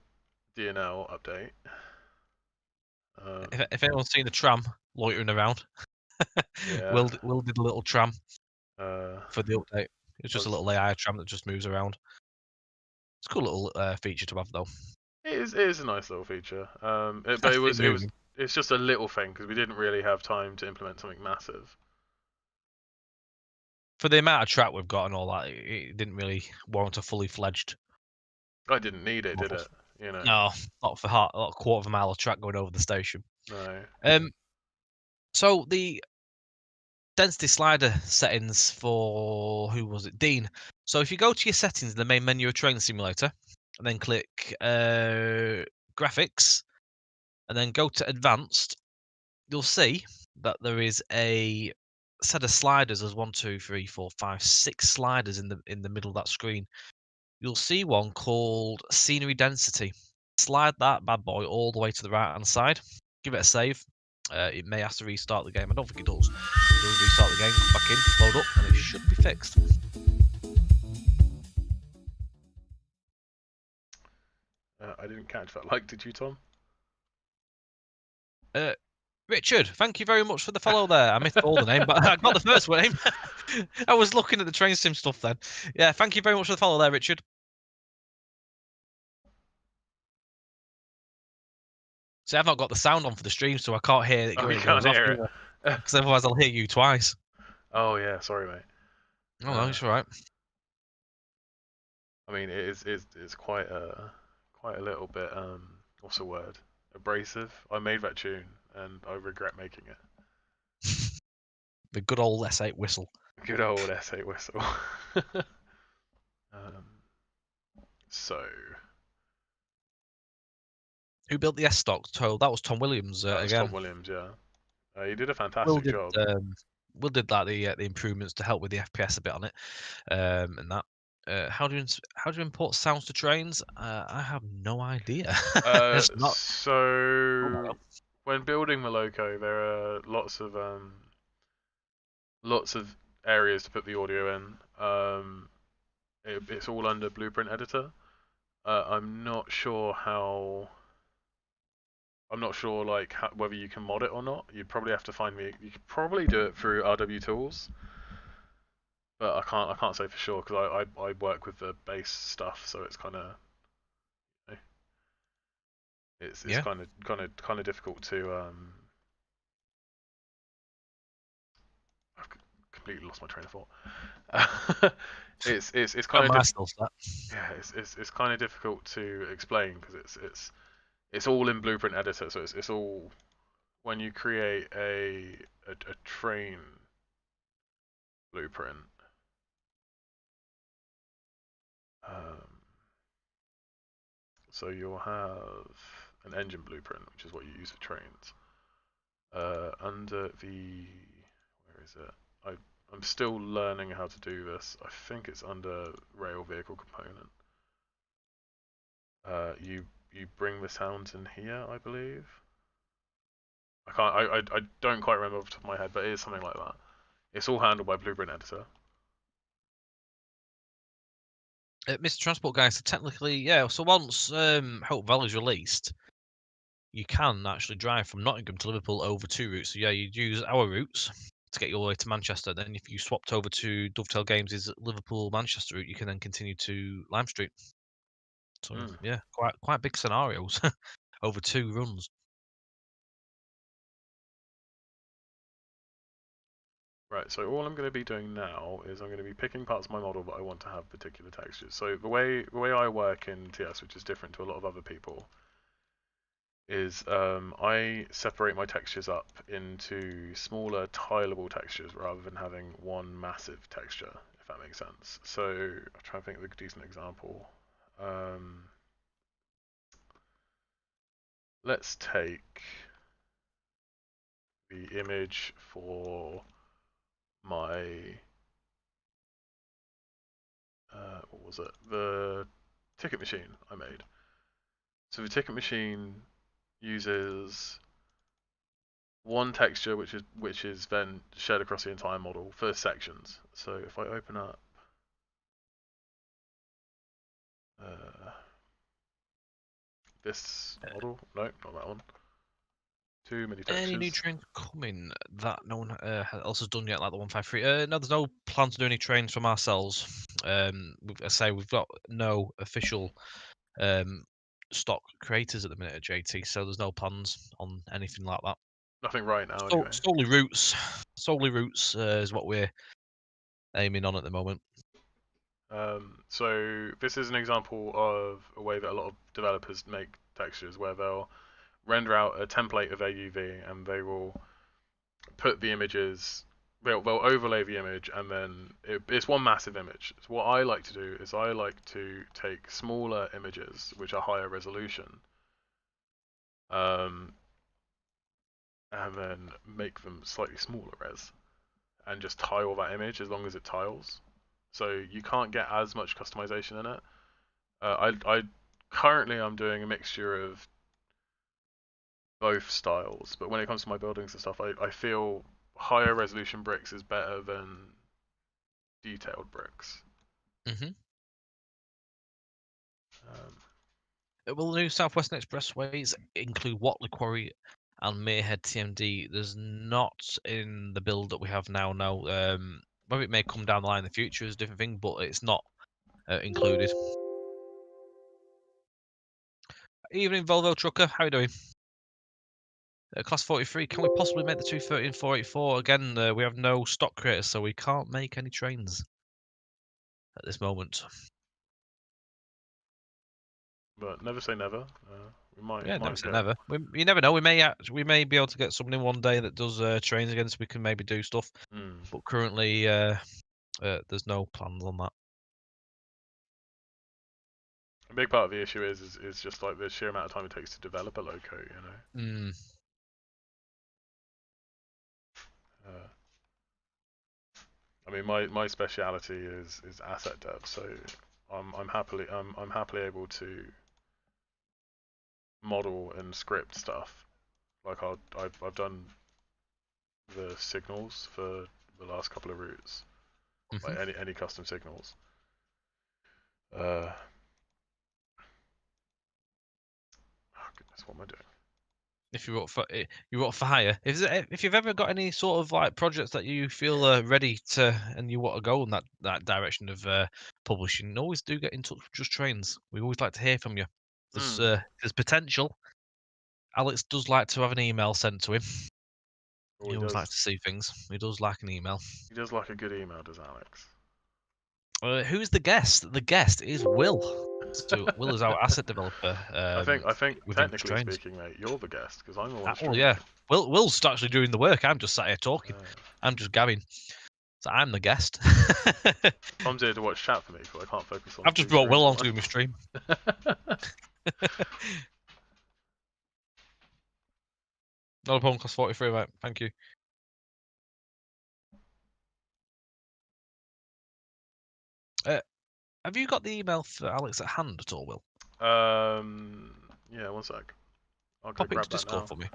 Speaker 2: DNL update.
Speaker 1: If anyone's seen the tram loitering around,
Speaker 2: yeah.
Speaker 1: Will did a little tram for the update. It's just a little AI tram that just moves around. It's a cool little feature to have, though.
Speaker 2: It is a nice little feature. But it's just a little thing because we didn't really have time to implement something massive.
Speaker 1: For the amount of track we've got and all that, it didn't really warrant a fully fledged.
Speaker 2: I didn't need it, did it? You know.
Speaker 1: No, not for a quarter of a mile of track going over the station.
Speaker 2: No.
Speaker 1: So the density slider settings for, who was it? Dean. So if you go to your settings in the main menu of Train Simulator, and then click graphics, and then go to advanced, you'll see that there is a set of sliders. There's 1, 2, 3, 4, 5, 6 sliders in the middle of that screen. You'll see one called scenery density. Slide that bad boy all the way to the right hand side. Give it a save. It may have to restart the game. I don't think it does. It does restart the game, come back in, load up, and it should be fixed.
Speaker 2: I didn't catch that. Like, did you, Tom?
Speaker 1: Richard, thank you very much for the follow there. I missed all the name, but I got the first name. I was looking at the train sim stuff then. Yeah, thank you very much for the follow there, Richard. See, I've not got the sound on for the stream, so I can't hear it
Speaker 2: Oh,
Speaker 1: when
Speaker 2: you
Speaker 1: it
Speaker 2: can't
Speaker 1: goes off.
Speaker 2: hear it.
Speaker 1: Because otherwise I'll hear you twice.
Speaker 2: Oh yeah, sorry, mate.
Speaker 1: Oh, no, it's all right.
Speaker 2: I mean, it's quite a little bit what's the word? Abrasive. I made that tune and I regret making it.
Speaker 1: The good old S8 whistle.
Speaker 2: Good old S8 whistle. So.
Speaker 1: Who built the S stock? That was Tom Williams
Speaker 2: That was
Speaker 1: again.
Speaker 2: Tom Williams, yeah. He did a fantastic job.
Speaker 1: Will did like the improvements to help with the FPS a bit on it, and that. How do you import sounds to trains? I have no idea.
Speaker 2: So when building Moloko, there are lots of areas to put the audio in. It's all under Blueprint Editor. I'm not sure like whether you can mod it or not. You'd probably have to find me. You could probably do it through RW Tools, but I can't say for sure because I work with the base stuff, so it's kind of it's kind of difficult to I've completely lost my train of thought. it's kind of it's kind of difficult to explain because it's all in Blueprint Editor, so it's all when you create a train blueprint. So you'll have an engine blueprint, which is what you use for trains. Under the where is it? I'm still learning how to do this. I think it's under rail vehicle component. You bring the sounds in here, I believe. I don't quite remember off the top of my head, but it is something like that. It's all handled by Blueprint Editor.
Speaker 1: Mr. Transport Guy, so technically, yeah. So once Hope Valley is released, you can actually drive from Nottingham to Liverpool over 2 routes. So yeah, you'd use our routes to get your way to Manchester. Then if you swapped over to Dovetail Games' Liverpool-Manchester route, you can then continue to Lime Street. So yeah, quite big scenarios over 2 runs.
Speaker 2: Right, so all I'm going to be doing now is I'm going to be picking parts of my model that I want to have particular textures. So the way I work in TS, which is different to a lot of other people, is I separate my textures up into smaller tileable textures rather than having one massive texture, if that makes sense. So I'll try and think of a decent example. Let's take the image for my what was it? The ticket machine I made. So the ticket machine uses one texture which is then shared across the entire model for sections. So if I open up this model, no, not that one. Too many textures.
Speaker 1: Any new trains coming that no one else has done yet, like the 153? No, there's no plan to do any trains from ourselves. We've got no official stock creators at the minute at JT, so there's no plans on anything like that.
Speaker 2: Nothing right now, anyway.
Speaker 1: Solely routes is what we're aiming on at the moment.
Speaker 2: So this is an example of a way that a lot of developers make textures, where they'll render out a template of their UV and they will put the images they'll overlay the image, and then it's one massive image. So what I like to do is I like to take smaller images which are higher resolution, and then make them slightly smaller res, and just tile that image as long as it tiles. So you can't get as much customization in it. I currently I'm doing a mixture of both styles, but when it comes to my buildings and stuff, I feel higher resolution bricks is better than detailed bricks.
Speaker 1: Mhm. Will the new Southwestern Expressways include Watley Quarry and Mayhead TMD? There's not in the build that we have now. No. Whether it may come down the line in the future is a different thing, but it's not included. Evening, Volvo Trucker. How are you doing? Class 43. Can we possibly make the 230 and 484? Again, we have no stock creators, so we can't make any trains at this moment.
Speaker 2: But never say never. We might.
Speaker 1: Yeah,
Speaker 2: might
Speaker 1: never say
Speaker 2: get...
Speaker 1: never. You never know. We may be able to get someone in one day that does trains again, so we can maybe do stuff. But currently, there's no plans on that.
Speaker 2: A big part of the issue is just like the sheer amount of time it takes to develop a loco, you know. I mean, my speciality is asset dev, so I'm happily able to model and script stuff. Like I've done the signals for the last couple of routes, like any custom signals. Oh goodness, what am I doing?
Speaker 1: If you wrote for hire. If you've ever got any sort of like projects that you feel ready to and you want to go in that direction of publishing, always do get in touch with Just Trains. We always like to hear from you. There's potential. Alex does like to have an email sent to him.
Speaker 2: Oh,
Speaker 1: He always likes to see things. He does like an email.
Speaker 2: He does like a good email, does Alex?
Speaker 1: Who's the guest? The guest is Will. So Will is our asset developer.
Speaker 2: I think
Speaker 1: within
Speaker 2: technically
Speaker 1: Trains.
Speaker 2: speaking, mate, you're the guest because I'm the one
Speaker 1: Well,
Speaker 2: streaming.
Speaker 1: yeah. Will's actually doing the work. I'm just sat here talking. I'm just gabbing. So I'm the guest.
Speaker 2: Tom's here to watch chat for me because I can't focus on.
Speaker 1: I've just brought Will on to do my stream. Not a problem, class 43, mate. Thank you. Have you got the email for Alex at hand at all, Will?
Speaker 2: Yeah, one sec. I'll go
Speaker 1: Pop it
Speaker 2: grab
Speaker 1: into
Speaker 2: that
Speaker 1: Discord
Speaker 2: now.
Speaker 1: for me.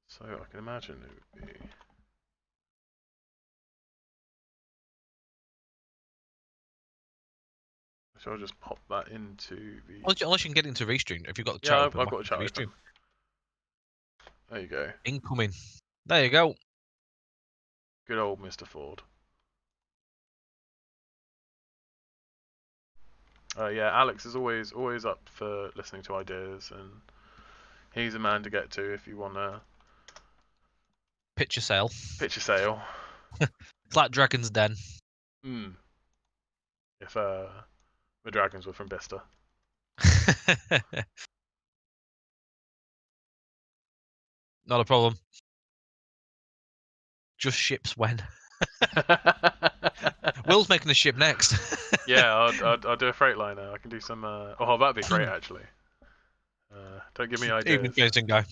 Speaker 2: So I can imagine it would be. So I'll just pop that into the.
Speaker 1: Unless you can get into Restream. If you've got the chat
Speaker 2: Yeah,
Speaker 1: open,
Speaker 2: I've got the chat
Speaker 1: Restream.
Speaker 2: open. There you go.
Speaker 1: Incoming. There you go.
Speaker 2: Good old Mr. Ford. Yeah, Alex is always up for listening to ideas, and he's a man to get to if you want to
Speaker 1: pitch a sale.
Speaker 2: Pitch a sale.
Speaker 1: It's like Dragon's Den.
Speaker 2: If the dragons were from Bista.
Speaker 1: Not a problem. Just ships when. Will's making the ship next.
Speaker 2: Yeah, I'll do a Freightliner. I can do some. Oh, that'd be great actually. Don't give me ideas.
Speaker 1: Even Jason guy.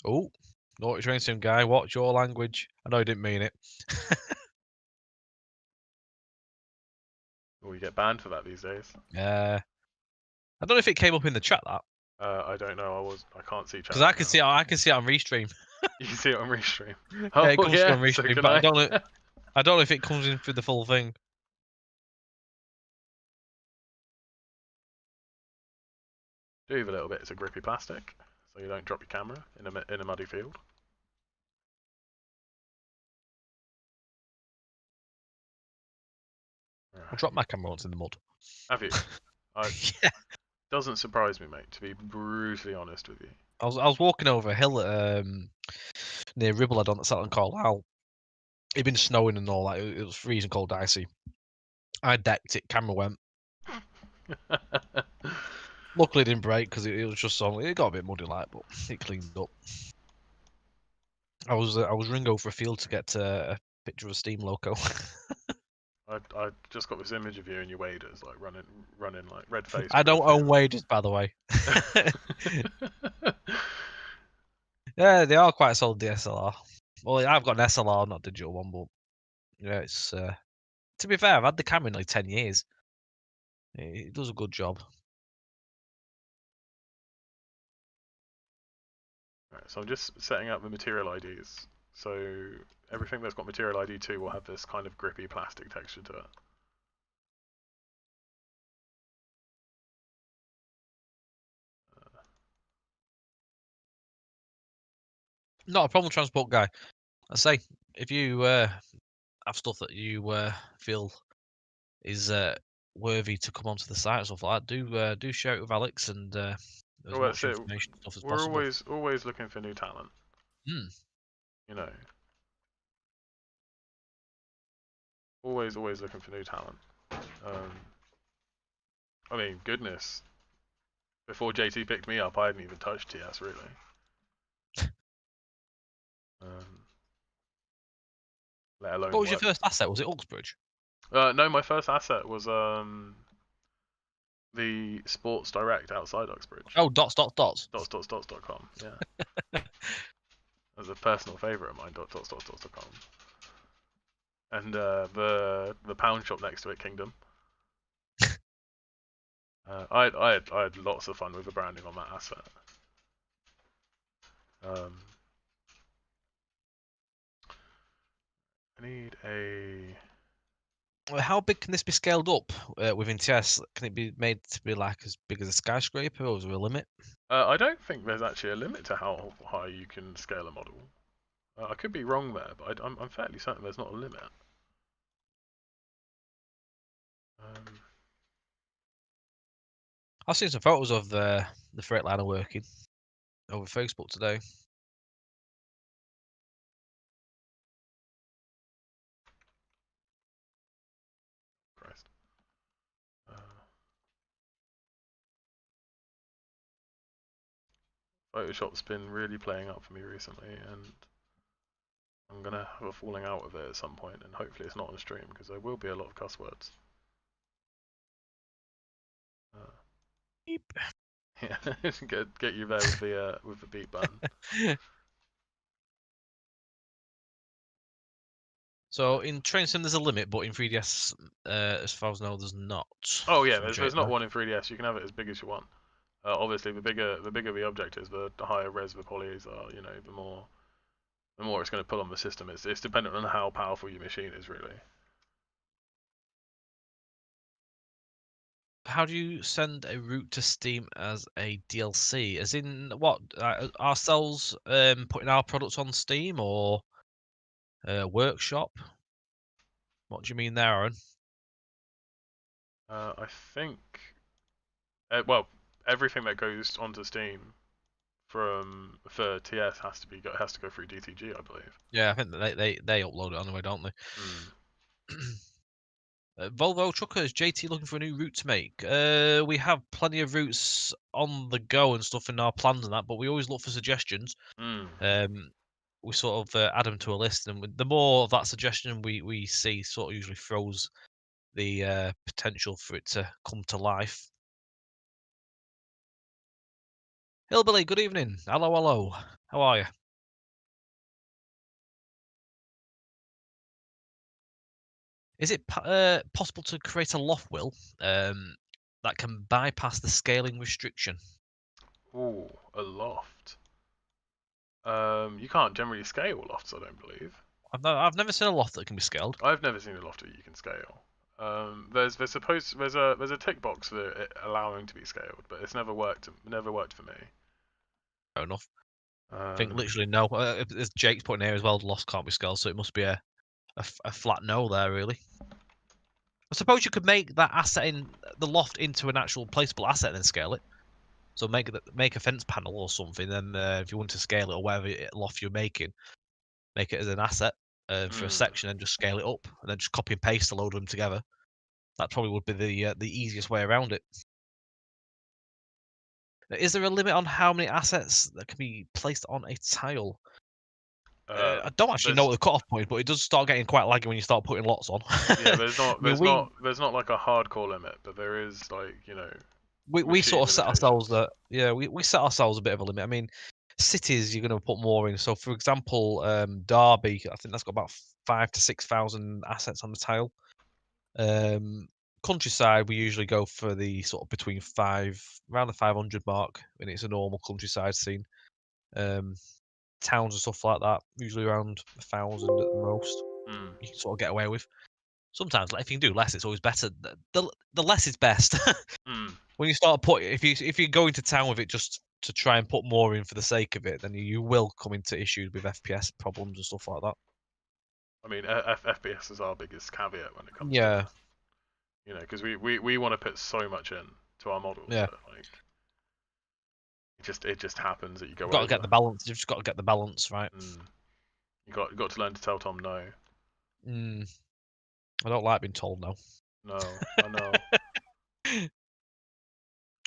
Speaker 1: Oh, naughty train sim guy. Watch your language. I know you didn't mean it.
Speaker 2: Oh, you get banned for that these days.
Speaker 1: Yeah. I don't know if it came up in the chat that.
Speaker 2: I don't know. I can't see chat.
Speaker 1: Because I can see it on Restream.
Speaker 2: You can see it on Restream.
Speaker 1: Yeah, it comes
Speaker 2: yeah,
Speaker 1: on Restream,
Speaker 2: so
Speaker 1: but I don't know if it comes in through the full thing.
Speaker 2: Do a little bit. It's a grippy plastic, so you don't drop your camera in a muddy field.
Speaker 1: I'll drop my camera once in the mud.
Speaker 2: Have you?
Speaker 1: Yeah.
Speaker 2: Doesn't surprise me, mate. To be brutally honest with you.
Speaker 1: I was walking over a hill near Ribblehead on the Saturn Carlisle. It'd been snowing and all that. It was freezing cold, icy. I decked it. Camera went. Luckily, it didn't break because it was just on. It got a bit muddy, like, but it cleaned up. I was Ringo for a field to get a picture of a Steam loco.
Speaker 2: I just got this image of you in your waders, like running like red face.
Speaker 1: I don't own waders, by the way. Yeah, they are quite a solid DSLR. Well, I've got an SLR, not digital one, but yeah, it's. To be fair, I've had the camera in like 10 years. It does a good job.
Speaker 2: Right, so I'm just setting up the material IDs. So everything that's got material ID 2 will have this kind of grippy plastic texture to it.
Speaker 1: Not a problem, transport guy. I say, if you have stuff that you feel is worthy to come onto the site and stuff like that, do share it with Alex and as
Speaker 2: Well,
Speaker 1: much
Speaker 2: that's it.
Speaker 1: information and stuff as
Speaker 2: We're
Speaker 1: possible.
Speaker 2: always looking for new talent.
Speaker 1: Hmm.
Speaker 2: You know, always looking for new talent. I mean, goodness, before JT picked me up, I hadn't even touched TS really. Let alone
Speaker 1: What was your
Speaker 2: work.
Speaker 1: first asset? Was it Uxbridge?
Speaker 2: No, my first asset was the Sports Direct outside Uxbridge.
Speaker 1: Oh, dots.
Speaker 2: Dots.com. Yeah. That's a personal favourite of mine. Dots.com. And the pound shop next to it, Kingdom. I had lots of fun with the branding on that asset. I need a.
Speaker 1: How big can this be scaled up within TS? Can it be made to be like as big as a skyscraper, or is there a limit?
Speaker 2: I don't think there's actually a limit to how high you can scale a model. I could be wrong there, but I'm fairly certain there's not a limit.
Speaker 1: I've seen some photos of the Freightliner working over Facebook today.
Speaker 2: Christ. Photoshop's been really playing up for me recently, and I'm gonna have a falling out with it at some point, and hopefully it's not on stream because there will be a lot of cuss words.
Speaker 1: Beep.
Speaker 2: Yeah, get you there with the beep button.
Speaker 1: So in Train Sim there's a limit, but in 3DS, as far as I know, there's not.
Speaker 2: Oh yeah,
Speaker 1: From
Speaker 2: there's not one in 3DS. You can have it as big as you want. Obviously, the bigger the object is, the higher res the polys are. You know, the more it's going to pull on the system. It's dependent on how powerful your machine is, really.
Speaker 1: How do you send a route to Steam as a DLC? As in what? Ourselves putting our products on Steam or workshop? What do you mean there, Aaron?
Speaker 2: I think, well, everything that goes onto Steam for TS has to go through DTG, I believe.
Speaker 1: Yeah, I think that they upload it anyway, don't they? Volvo truckers, JT looking for a new route to make. We have plenty of routes on the go and stuff in our plans and that, but we always look for suggestions. We sort of add them to a list, and the more of that suggestion we see, sort of usually throws the potential for it to come to life. Hillbilly, good evening. Hello. How are you? Is it possible to create a loft wheel that can bypass the scaling restriction?
Speaker 2: Ooh, a loft. You can't generally scale lofts, I don't believe.
Speaker 1: I've never seen a loft that can be scaled.
Speaker 2: I've never seen a loft that you can scale. There's a tick box for it allowing to be scaled, but it's never worked for me.
Speaker 1: Fair enough. I think literally no. As Jake's putting here as well, the loft can't be scaled, so it must be a flat no there, really. I suppose you could make that asset in the loft into an actual placeable asset and then scale it. So make a fence panel or something, and if you want to scale it or whatever loft you're making, make it as an asset for a section and just scale it up, and then just copy and paste a load of them together. That probably would be the easiest way around it. Is there a limit on how many assets that can be placed on a tile? I don't actually know what the cutoff point is, but it does start getting quite laggy when you start putting lots on.
Speaker 2: Yeah, there's not
Speaker 1: I mean,
Speaker 2: there's not like a hardcore limit, but there is like, you know,
Speaker 1: we sort
Speaker 2: machine
Speaker 1: of set ourselves
Speaker 2: limitations.
Speaker 1: we set ourselves a bit of a limit. I mean, cities you're going to put more in. So, for example, Derby, I think that's got about 5,000 to 6,000 assets on the tile. Countryside, we usually go for the sort of between around the 500 mark, and it's a normal countryside scene. Towns and stuff like that, usually around 1,000 at the most.
Speaker 2: Mm.
Speaker 1: You can sort of get away with. Sometimes, like, if you can do less, it's always better. The less is best.
Speaker 2: Mm.
Speaker 1: When you start putting, if you go into town with it just to try and put more in for the sake of it, then you will come into issues with FPS problems and stuff like that.
Speaker 2: I mean, FPS is our biggest caveat when it comes to,
Speaker 1: Yeah,
Speaker 2: you know, because we want to put so much in to our models
Speaker 1: yeah.
Speaker 2: that like it just happens that you go
Speaker 1: You've got to
Speaker 2: over.
Speaker 1: get the balance. You've just got to get the balance right.
Speaker 2: Mm. You got to learn to tell Tom no.
Speaker 1: Mm, I don't like being told no.
Speaker 2: No, I know.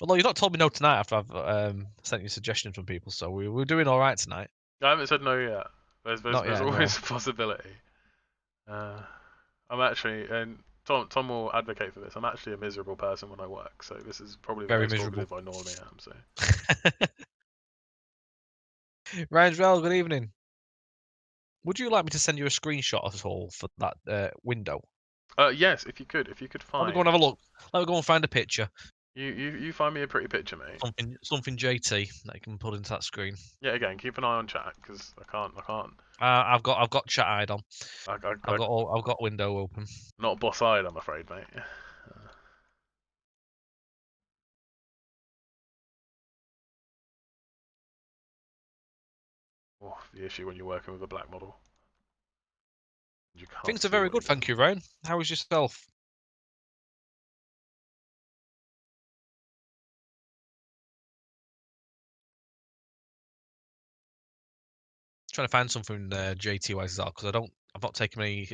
Speaker 1: Although you've not told me no tonight after I've sent you suggestions from people, so we're doing all right tonight.
Speaker 2: I haven't said no yet.
Speaker 1: Not
Speaker 2: There's
Speaker 1: yet, no.
Speaker 2: always a possibility. I'm actually, and Tom will advocate for this. I'm actually a miserable person when I work, so this is probably the
Speaker 1: Very
Speaker 2: most
Speaker 1: miserable.
Speaker 2: talkative I normally am. So,
Speaker 1: Ryan Drell, good evening. Would you like me to send you a screenshot at all for that window?
Speaker 2: yes, if you could
Speaker 1: Let me go and
Speaker 2: find,
Speaker 1: have a look. Let me go and find a picture.
Speaker 2: you find me a pretty picture, mate.
Speaker 1: Something JT that you can put into that screen.
Speaker 2: Yeah, again, keep an eye on chat because I can't.
Speaker 1: I've got chat eyed on.
Speaker 2: I
Speaker 1: I've got window open.
Speaker 2: not boss-eyed, I'm afraid, mate. Oh, the issue when you're working with a black model, you can't
Speaker 1: Things are
Speaker 2: see
Speaker 1: very
Speaker 2: what
Speaker 1: good,
Speaker 2: he's doing.
Speaker 1: thank you, Ryan. How is yourself? Trying to find something JT wise as well because I've not taken any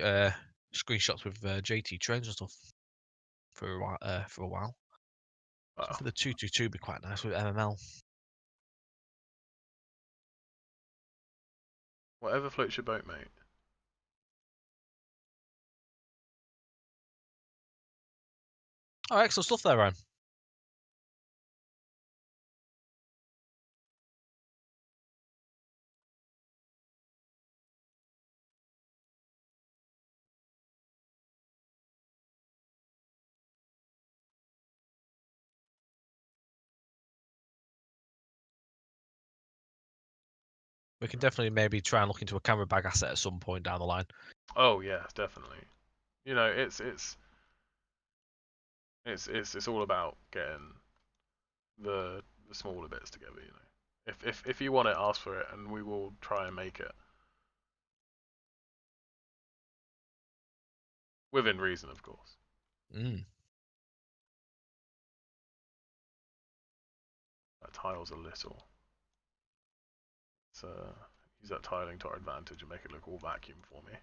Speaker 1: screenshots with JT trains and stuff for a while.
Speaker 2: Wow.
Speaker 1: Something the 222 would be quite nice with MML.
Speaker 2: Whatever floats your boat, mate.
Speaker 1: Oh, excellent stuff there, Ryan. We can definitely maybe try and look into a camera bag asset at some point down the line.
Speaker 2: Oh yeah, definitely. You know, it's all about getting the smaller bits together. You know, if you want it, ask for it, and we will try and make it within reason, of course.
Speaker 1: Mm.
Speaker 2: That tile's a little. So use that tiling to our advantage and make it look all vacuum for me.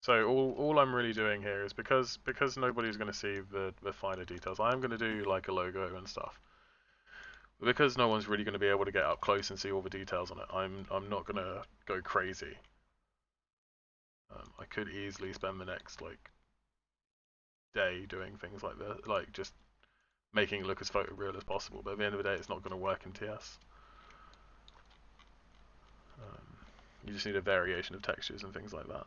Speaker 2: So all I'm really doing here is because nobody's going to see the finer details. I'm going to do like a logo and stuff. But because no one's really going to be able to get up close and see all the details on it, I'm not going to go crazy. I could easily spend the next like day doing things like this, like just making it look as photoreal as possible. But at the end of the day, it's not going to work in TS. You just need a variation of textures and things like that.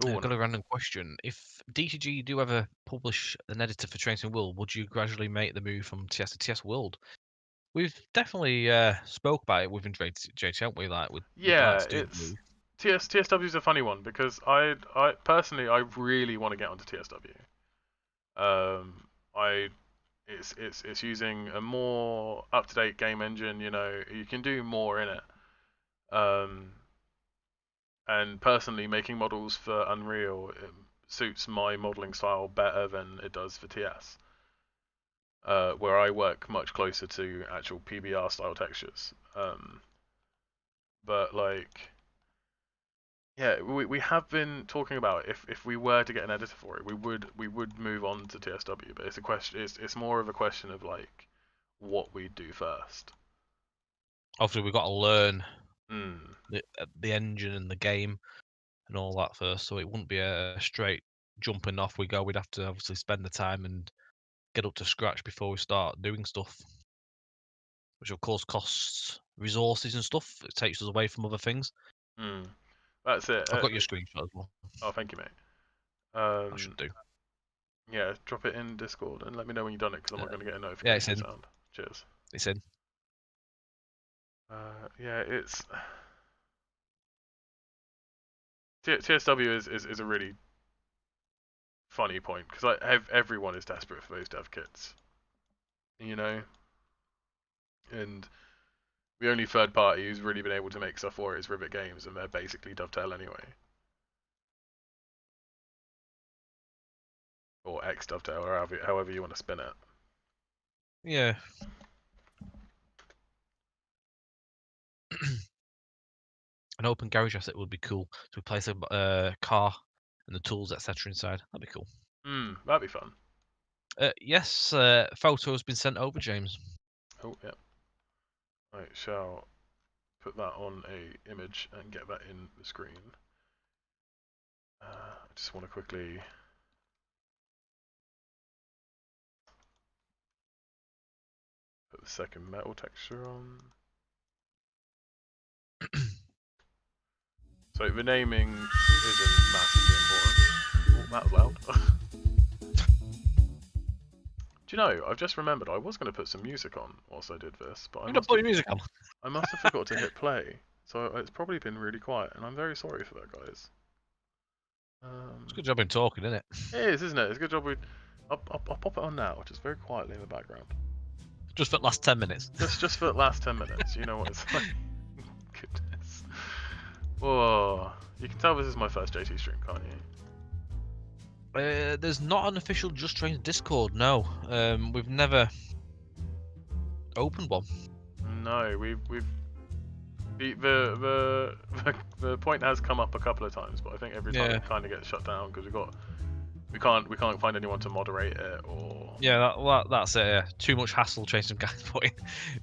Speaker 1: I've got a random question. If DTG do ever publish an editor for Trains and World, would you gradually make the move from TS to TS World? We've definitely spoke about it within JT, haven't we? Like, we'd like
Speaker 2: Yeah,
Speaker 1: to do the
Speaker 2: it's
Speaker 1: move.
Speaker 2: TSW is a funny one because I personally I really want to get onto TSW. I it's using a more up to date game engine. You know, you can do more in it. And personally, making models for Unreal suits my modeling style better than it does for TS. where I work much closer to actual PBR style textures. But like, yeah, we have been talking about if we were to get an editor for it, we would move on to TSW. But it's a question. It's more of a question of like what we do first.
Speaker 1: Obviously, we've got to learn
Speaker 2: Mm.
Speaker 1: the engine and the game and all that first, so it wouldn't be a straight jumping off we go. We'd have to obviously spend the time and get up to scratch before we start doing stuff, which of course costs resources and stuff. It takes us away from other things.
Speaker 2: Mm. That's it.
Speaker 1: I've got your screenshot as well.
Speaker 2: Oh, thank you, mate.
Speaker 1: I should do.
Speaker 2: Yeah, drop it in Discord and let me know when you've done it, because I'm not going to get a notification
Speaker 1: Yeah, it's in.
Speaker 2: sound. Cheers.
Speaker 1: It's in.
Speaker 2: Yeah, it's TSW is a really funny point, because everyone is desperate for those dev kits, you know, and the only third party who's really been able to make stuff for it is Rivet Games, and they're basically Dovetail anyway, or X Dovetail, or however you want to spin it.
Speaker 1: Yeah. An open garage asset would be cool to replace a car and the tools, etc. inside. That'd be cool.
Speaker 2: That'd be fun.
Speaker 1: Yes, photo has been sent over, James.
Speaker 2: Oh, yeah. I shall put that on a image and get that in the screen. I just want to quickly put the second metal texture on. So the naming isn't massively important. Oh, that was loud. Do you know, I've just remembered I was going to put some music on whilst I did this, but
Speaker 1: You don't put your music on.
Speaker 2: I must have forgot to hit play, so it's probably been really quiet, and I'm very sorry for that, guys.
Speaker 1: It's a good job in talking, isn't it?
Speaker 2: It is, isn't it? It's a good job. I'll pop it on now, just very quietly in the background.
Speaker 1: Just for the last 10 minutes.
Speaker 2: Just for the last 10 minutes. You know what it's like. Goodness. Whoa. You can tell this is my first JT stream, can't you?
Speaker 1: There's not an official Just Trains Discord, no. We've never opened one.
Speaker 2: No, the point has come up a couple of times, but I think every time it kind of gets shut down because we can't find anyone to moderate it, or
Speaker 1: that's it. Yeah. Too much hassle chasing guys putting.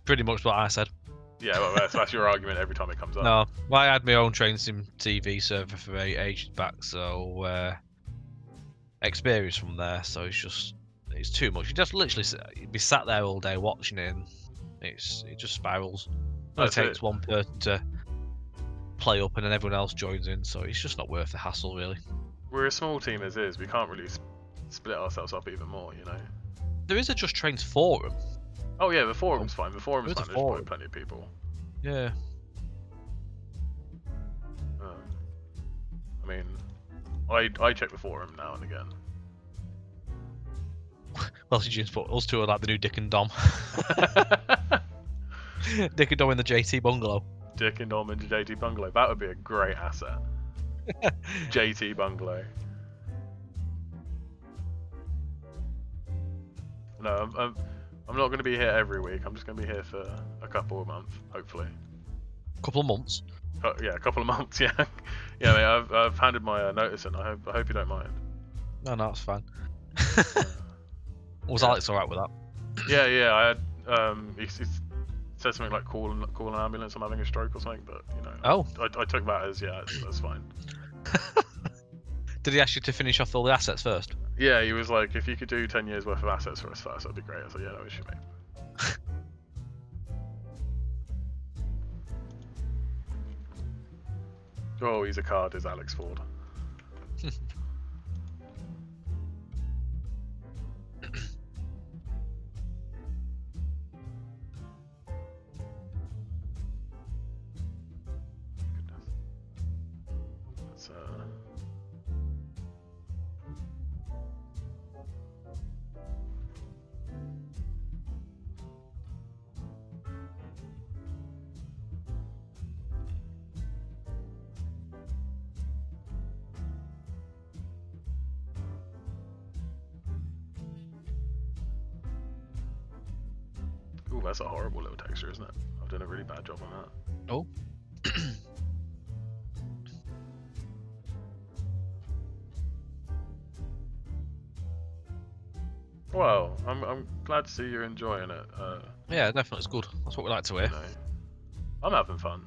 Speaker 1: Pretty much what I said.
Speaker 2: Yeah, well, that's your argument every time it comes up.
Speaker 1: No, well, I had my own Train Sim TV server for ages back, so experience from there. So it's too much. You just literally be sat there all day watching it, and it just spirals. It takes one person to play up, and then everyone else joins in. So it's just not worth the hassle, really.
Speaker 2: We're a small team as is. We can't really split ourselves up even more, you know.
Speaker 1: There is a Just Trains forum.
Speaker 2: Oh yeah, the forum's fine. The forum's fine. There's plenty of people.
Speaker 1: Yeah.
Speaker 2: I mean, I check the forum now and again.
Speaker 1: Well, James put us two are like the new Dick and Dom. Dick and Dom in the JT bungalow.
Speaker 2: Dick and Dom in the JT bungalow. That would be a great asset. JT bungalow. No, I'm not going to be here every week. I'm just going to be here for a couple of months, hopefully.
Speaker 1: Couple of months.
Speaker 2: Yeah, a couple of months. Yeah, yeah. I mean, I've handed my notice in. I hope you don't mind.
Speaker 1: No, it's fine. Was Alex alright with that?
Speaker 2: Yeah. I had he said something like call an ambulance. I'm having a stroke or something, but you know. I took that as that's fine.
Speaker 1: Did he ask you to finish off all the assets first?
Speaker 2: Yeah, he was like, if you could do 10 years worth of assets for us first, that'd be great. I was like, yeah, no issue, mate. Oh, he's a card, is Alex Ford. Ooh, that's a horrible little texture, isn't it? I've done a really bad job on that.
Speaker 1: Oh.
Speaker 2: Well, I'm glad to see you're enjoying it.
Speaker 1: Yeah, definitely, it's good. That's what we like to hear.
Speaker 2: You know, I'm having fun.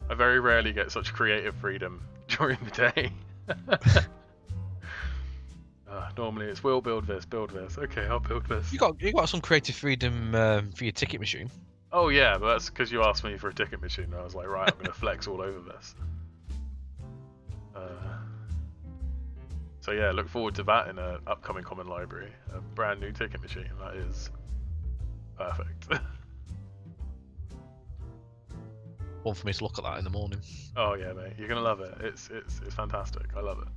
Speaker 2: I very rarely get such creative freedom during the day. Normally it's we'll build this. Okay, I'll build this.
Speaker 1: You got some creative freedom for your ticket machine.
Speaker 2: Oh yeah, but that's because you asked me for a ticket machine. And I was like, right, I'm gonna flex all over this. So yeah, look forward to that in an upcoming common library. A brand new ticket machine. That is perfect.
Speaker 1: One for me to look at that in the morning.
Speaker 2: Oh yeah, mate, you're gonna love it. It's fantastic. I love it.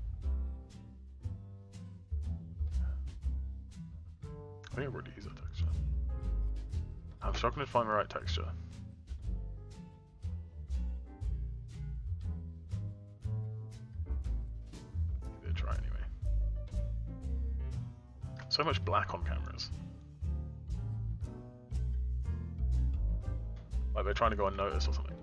Speaker 2: I think I've already used that texture. I'm struggling to find the right texture. Give it a try anyway. So much black on cameras. Like they're trying to go unnoticed or something.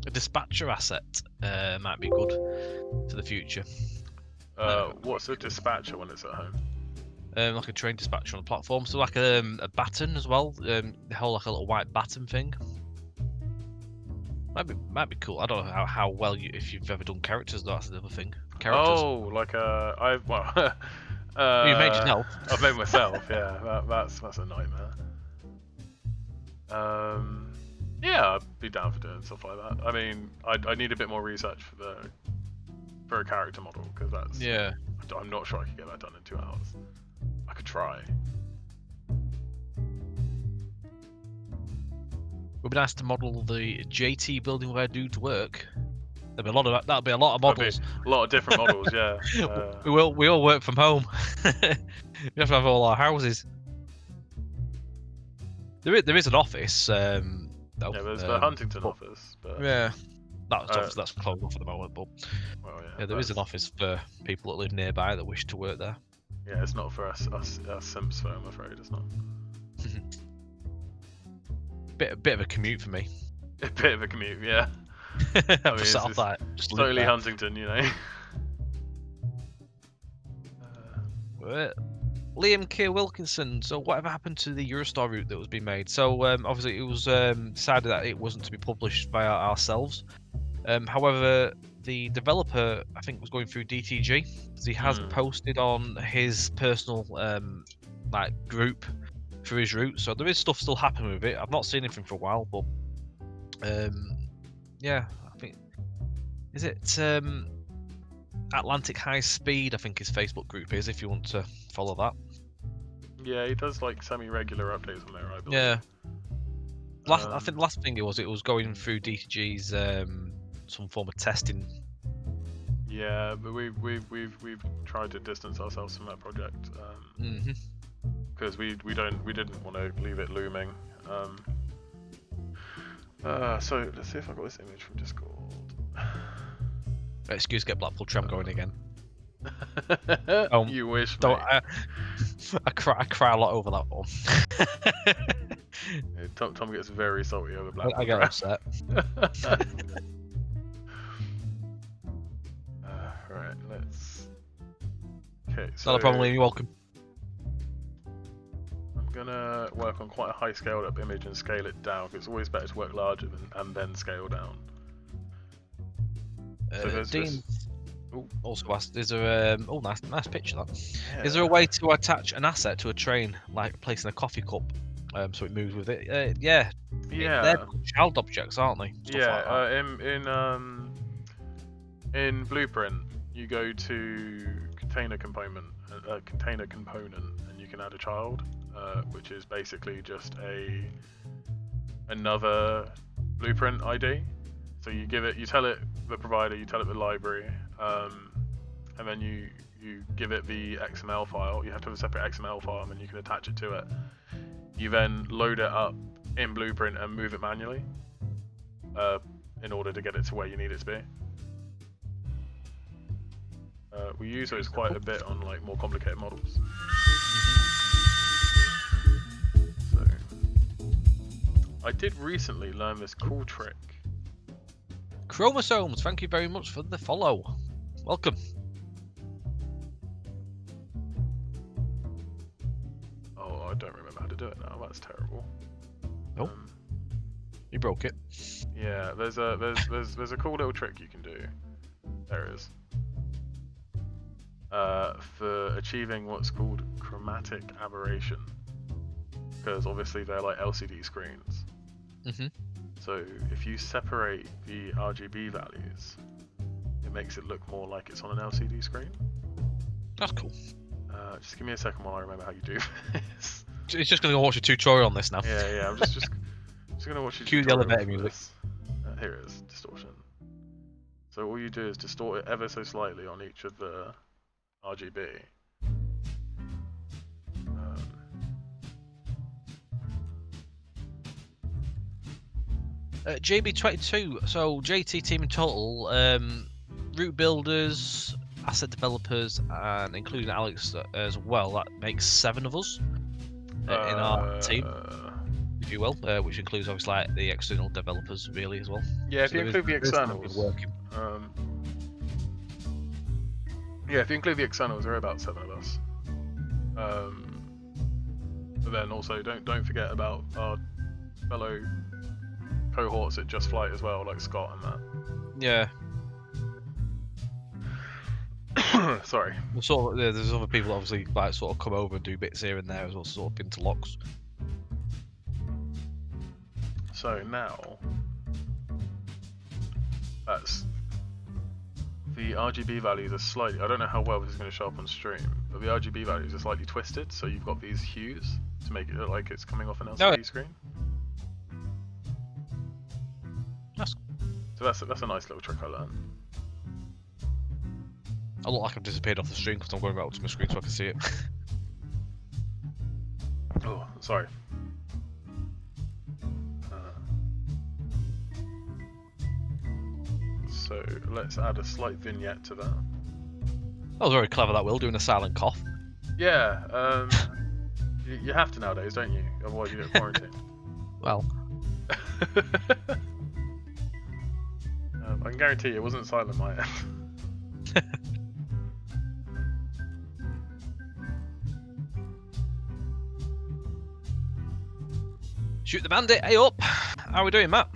Speaker 1: A dispatcher asset might be good for the future.
Speaker 2: What's a dispatcher when it's at home?
Speaker 1: Like a train dispatcher on the platform, so like a baton as well. The whole like a little white baton thing. Might be cool. I don't know how well if you've ever done characters. That's the other thing. Characters.
Speaker 2: Oh, like you
Speaker 1: made yourself.
Speaker 2: I've made myself. Yeah, that's a nightmare. Yeah, I'd be down for doing stuff like that. I mean, I need a bit more research for a character model because that's.
Speaker 1: Yeah.
Speaker 2: I'm not sure I could get that done in 2 hours. I could try.
Speaker 1: Would be nice to model the JT building where dudes work. That'd be a lot of models.
Speaker 2: A lot of different models, yeah.
Speaker 1: We all work from home. We have to have all our houses. There is an office.
Speaker 2: Yeah, there's the Huntington office. But,
Speaker 1: yeah, that's closed off at the moment. But
Speaker 2: well,
Speaker 1: yeah, there is an office for people that live nearby that wish to work there.
Speaker 2: Yeah, it's not for us simps, though, I'm afraid it's not.
Speaker 1: Bit of a commute for me.
Speaker 2: A bit of a commute, yeah.
Speaker 1: I mean, just
Speaker 2: totally Huntington, you know.
Speaker 1: Liam K. Wilkinson. So whatever happened to the Eurostar route that was being made? So obviously it was decided that it wasn't to be published by ourselves. However, the developer I think was going through DTG, because he has posted on his personal like group for his route. So there is stuff still happening with it. I've not seen anything for a while, but yeah, I think is it Atlantic High Speed, I think his Facebook group is, if you want to follow that.
Speaker 2: Yeah, he does like semi-regular updates on there, I believe.
Speaker 1: Yeah. I think the last thing it was going through DTG's some form of testing.
Speaker 2: Yeah, but we've tried to distance ourselves from that project because we didn't want to leave it looming. So let's see if I got this image from Discord.
Speaker 1: Excuse, get Blackpool Tram going again.
Speaker 2: You wish.
Speaker 1: Don't. I cry a lot over that one.
Speaker 2: Yeah, Tom gets very salty over Blackpool.
Speaker 1: I get upset.
Speaker 2: Right, let's. Okay, so.
Speaker 1: Not a problem, Liam. You're welcome.
Speaker 2: I'm gonna work on quite a high scaled up image and scale it down. Cause it's always better to work larger and then scale down. So
Speaker 1: Dean also asked, is there nice picture that. Yeah. Is there a way to attach an asset to a train, like placing a coffee cup, so it moves with it? Yeah. They're child objects, aren't they?
Speaker 2: Stuff like in Blueprint, you go to container component, and you can add a child, which is basically just another Blueprint ID. So you tell it the provider, you tell it the library, and then you give it the XML file. You have to have a separate XML file, and then you can attach it to it. You then load it up in Blueprint and move it manually in order to get it to where you need it to be. We use those quite a bit on like more complicated models. So, I did recently learn this cool trick.
Speaker 1: Chromosomes, thank you very much for the follow. Welcome.
Speaker 2: Oh, I don't remember how to do it now. That's terrible.
Speaker 1: Oh, you broke it.
Speaker 2: Yeah, there's a cool little trick you can do. There it is. For achieving what's called chromatic aberration, because obviously they're like LCD screens. So if you separate the RGB values, it makes it look more like it's on an LCD screen.
Speaker 1: That's cool.
Speaker 2: Just give me a second while I remember how you do this.
Speaker 1: It's just going to go watch a tutorial on this now.
Speaker 2: Yeah, I'm just gonna watch you.
Speaker 1: Cue the elevator music.
Speaker 2: Here it is, distortion. So all you do is distort it ever so slightly on each of the RGB.
Speaker 1: JB22, so JT team in total, route builders, asset developers, and including Alex as well, that makes 7 of us in our team, if you will, which includes obviously like the external developers really as well.
Speaker 2: Yeah, if
Speaker 1: so
Speaker 2: you include the externals. Yeah, if you include the externals, there are about 7 of us. But then also don't forget about our fellow cohorts at Just Flight as well, like Scott and that.
Speaker 1: Yeah.
Speaker 2: Sorry.
Speaker 1: Sort of, yeah, there's other people obviously like sort of come over and do bits here and there as well, sort of interlocks.
Speaker 2: So now that's the RGB values are slightly. I don't know how well this is going to show up on stream, but the RGB values are slightly twisted, so you've got these hues to make it look like it's coming off an LCD screen. So that's a nice little trick I learned.
Speaker 1: I look like I've disappeared off the stream because I'm going back up to my screen so I can see it.
Speaker 2: Oh, sorry. So let's add a slight vignette to that.
Speaker 1: That was very clever, that Will, doing a silent cough.
Speaker 2: Yeah, you have to nowadays, don't you? Otherwise you get quarantined.
Speaker 1: Well.
Speaker 2: I can guarantee you it wasn't silent my end.
Speaker 1: Shoot the bandit, hey up! How are we doing, Matt?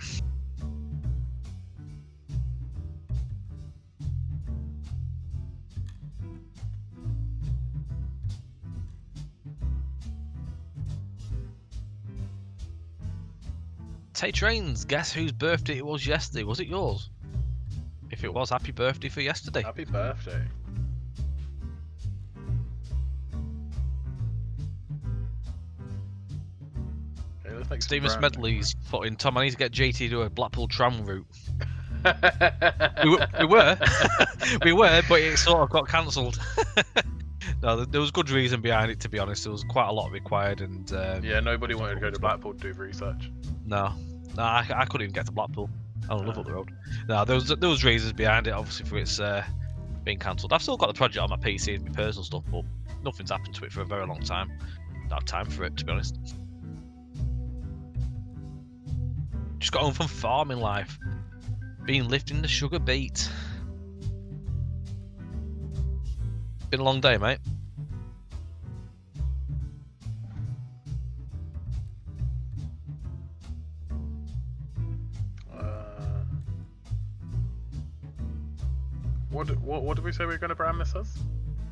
Speaker 1: Tay Trains, guess whose birthday it was yesterday? Was it yours? If it was, happy birthday for yesterday.
Speaker 2: Happy birthday. Okay, let's make
Speaker 1: Stephen
Speaker 2: some
Speaker 1: Smedley's putting Tom, I need to get JT to do a Blackpool tram route. we were, we were, but it sort of got cancelled. No, there was good reason behind it, to be honest. There was quite a lot required, and
Speaker 2: yeah, nobody wanted to go to Blackpool to do research.
Speaker 1: No, I couldn't even get to Blackpool. I don't live up the road. No, there was reasons behind it, obviously, for its being cancelled. I've still got the project on my PC and my personal stuff, but nothing's happened to it for a very long time. Don't have time for it, to be honest. Just got home from farming life, being lifting the sugar beet. Been a long day, mate.
Speaker 2: What did we say we were going to brand this as?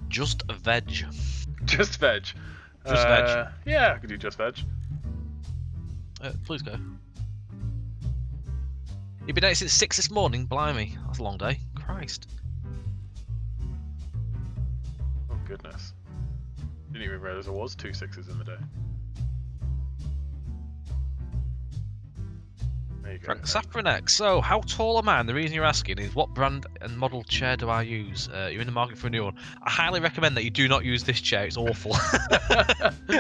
Speaker 1: Just veg.
Speaker 2: Just veg.
Speaker 1: Just veg.
Speaker 2: Yeah, I could do just veg.
Speaker 1: Please go. You've been out since 6 this morning, blimey. That's a long day. Christ.
Speaker 2: Oh goodness. Didn't even realise there was 2 6s in the day. There you go.
Speaker 1: Frank Safranek. So, how tall am I? And the reason you're asking is what brand and model chair do I use? You're in the market for a new one. I highly recommend that you do not use this chair. It's awful.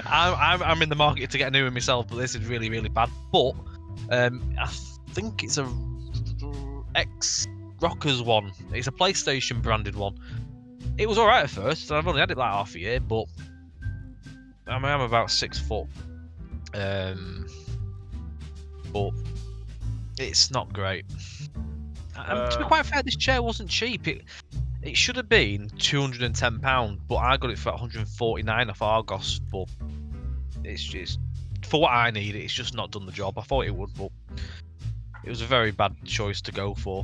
Speaker 1: I'm in the market to get a new one myself, but this is really, really bad. But I think it's a X-Rockers one. It's a PlayStation branded one. It was alright at first. I've only had it like half a year, but I'm about 6 foot. But it's not great. To be quite fair, this chair wasn't cheap. It should have been £210, but I got it for £149 off Argos. But it's just for what I need. It's just not done the job. I thought it would, but it was a very bad choice to go for.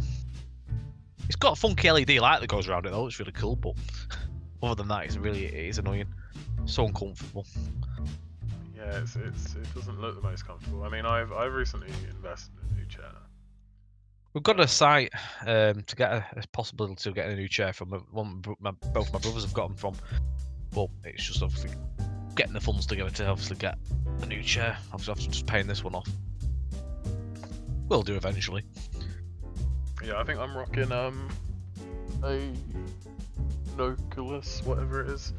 Speaker 1: It's got a funky LED light that goes around it though. It's really cool, but other than that, it is annoying. So uncomfortable.
Speaker 2: Yeah, it doesn't look the most comfortable. I mean, I've recently invested in a new chair.
Speaker 1: We've got a site to get a possibility to get a new chair from. Both my brothers have got them from, but it's just obviously getting the funds together to obviously get a new chair. Obviously, after just paying this one off, we'll do eventually.
Speaker 2: Yeah, I think I'm rocking a Noculus, whatever it is.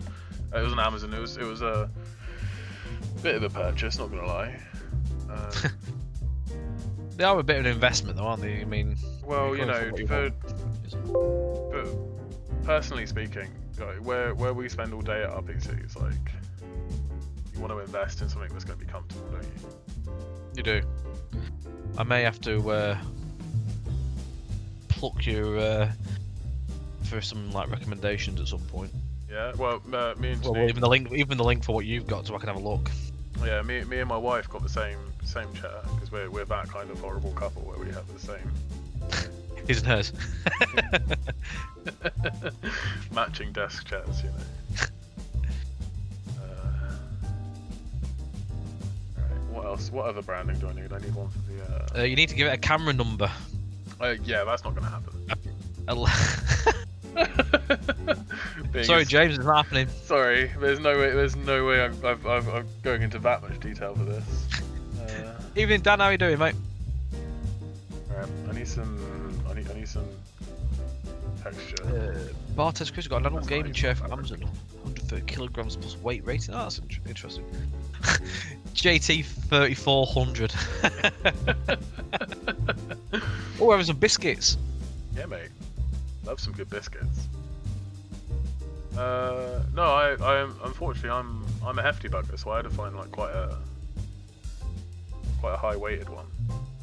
Speaker 2: It was on Amazon. It was a bit of a purchase, not gonna lie.
Speaker 1: They are a bit of an investment, though, aren't they? I mean,
Speaker 2: well, you know, for personally speaking, like, where we spend all day at our PCs, like, you want to invest in something that's going to be comfortable, don't you?
Speaker 1: You do. I may have to pluck you for some like recommendations at some point.
Speaker 2: Yeah. Well, me and
Speaker 1: even the link for what you've got, so I can have a look.
Speaker 2: Yeah, me and my wife got the same chair because we're that kind of horrible couple where we have the same.
Speaker 1: His and hers.
Speaker 2: Matching desk chairs, you know. Right, what else? What other branding do I need? I need one for the.
Speaker 1: You need to give it a camera number.
Speaker 2: Yeah, that's not going to happen.
Speaker 1: Sorry, James, it's not happening.
Speaker 2: Sorry, there's no way I'm going into that much detail for this.
Speaker 1: Evening, Dan. How you doing, mate?
Speaker 2: I need some texture.
Speaker 1: Bartes Chris got an adult gaming chair from Amazon, 130 kilograms plus weight rating. Oh, that's interesting. JT 3400. Oh, having some biscuits.
Speaker 2: Yeah, mate. Love some good biscuits. No, I unfortunately I'm a hefty bugger, so I had to find like quite a high weighted one.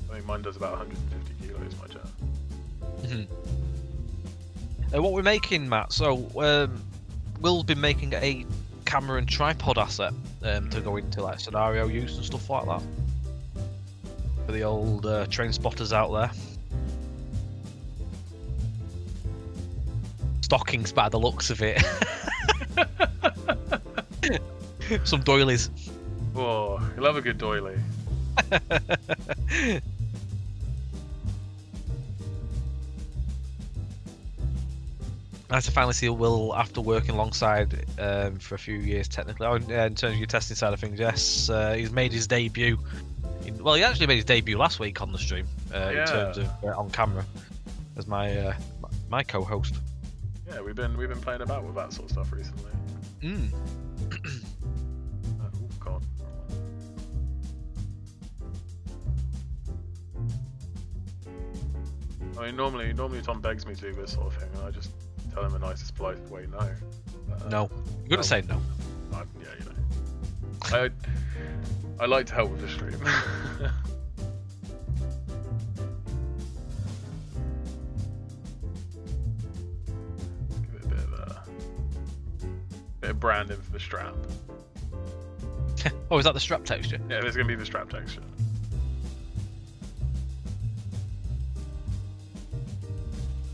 Speaker 2: I think mine does about 150 kilos, my chair.
Speaker 1: What we're making, Matt? So we'll be making a camera and tripod asset to go into like scenario use and stuff like that for the old train spotters out there. Stockings by the looks of it. Some doilies.
Speaker 2: Oh, you love a good doily.
Speaker 1: Nice to finally see Will after working alongside for a few years technically. In terms of your testing side of things, yes, he's made his debut. Well, he actually made his debut last week on the stream in terms of on camera as my co-host.
Speaker 2: Yeah, we've been playing about with that sort of stuff recently. Oh God. I mean, normally Tom begs me to do this sort of thing, and I just tell him the nicest, polite way no.
Speaker 1: No, you're gonna say no.
Speaker 2: Yeah, you know. I like to help with the stream. Bit of branding for the strap.
Speaker 1: Oh, is that the strap texture?
Speaker 2: Yeah, there's gonna be the strap texture.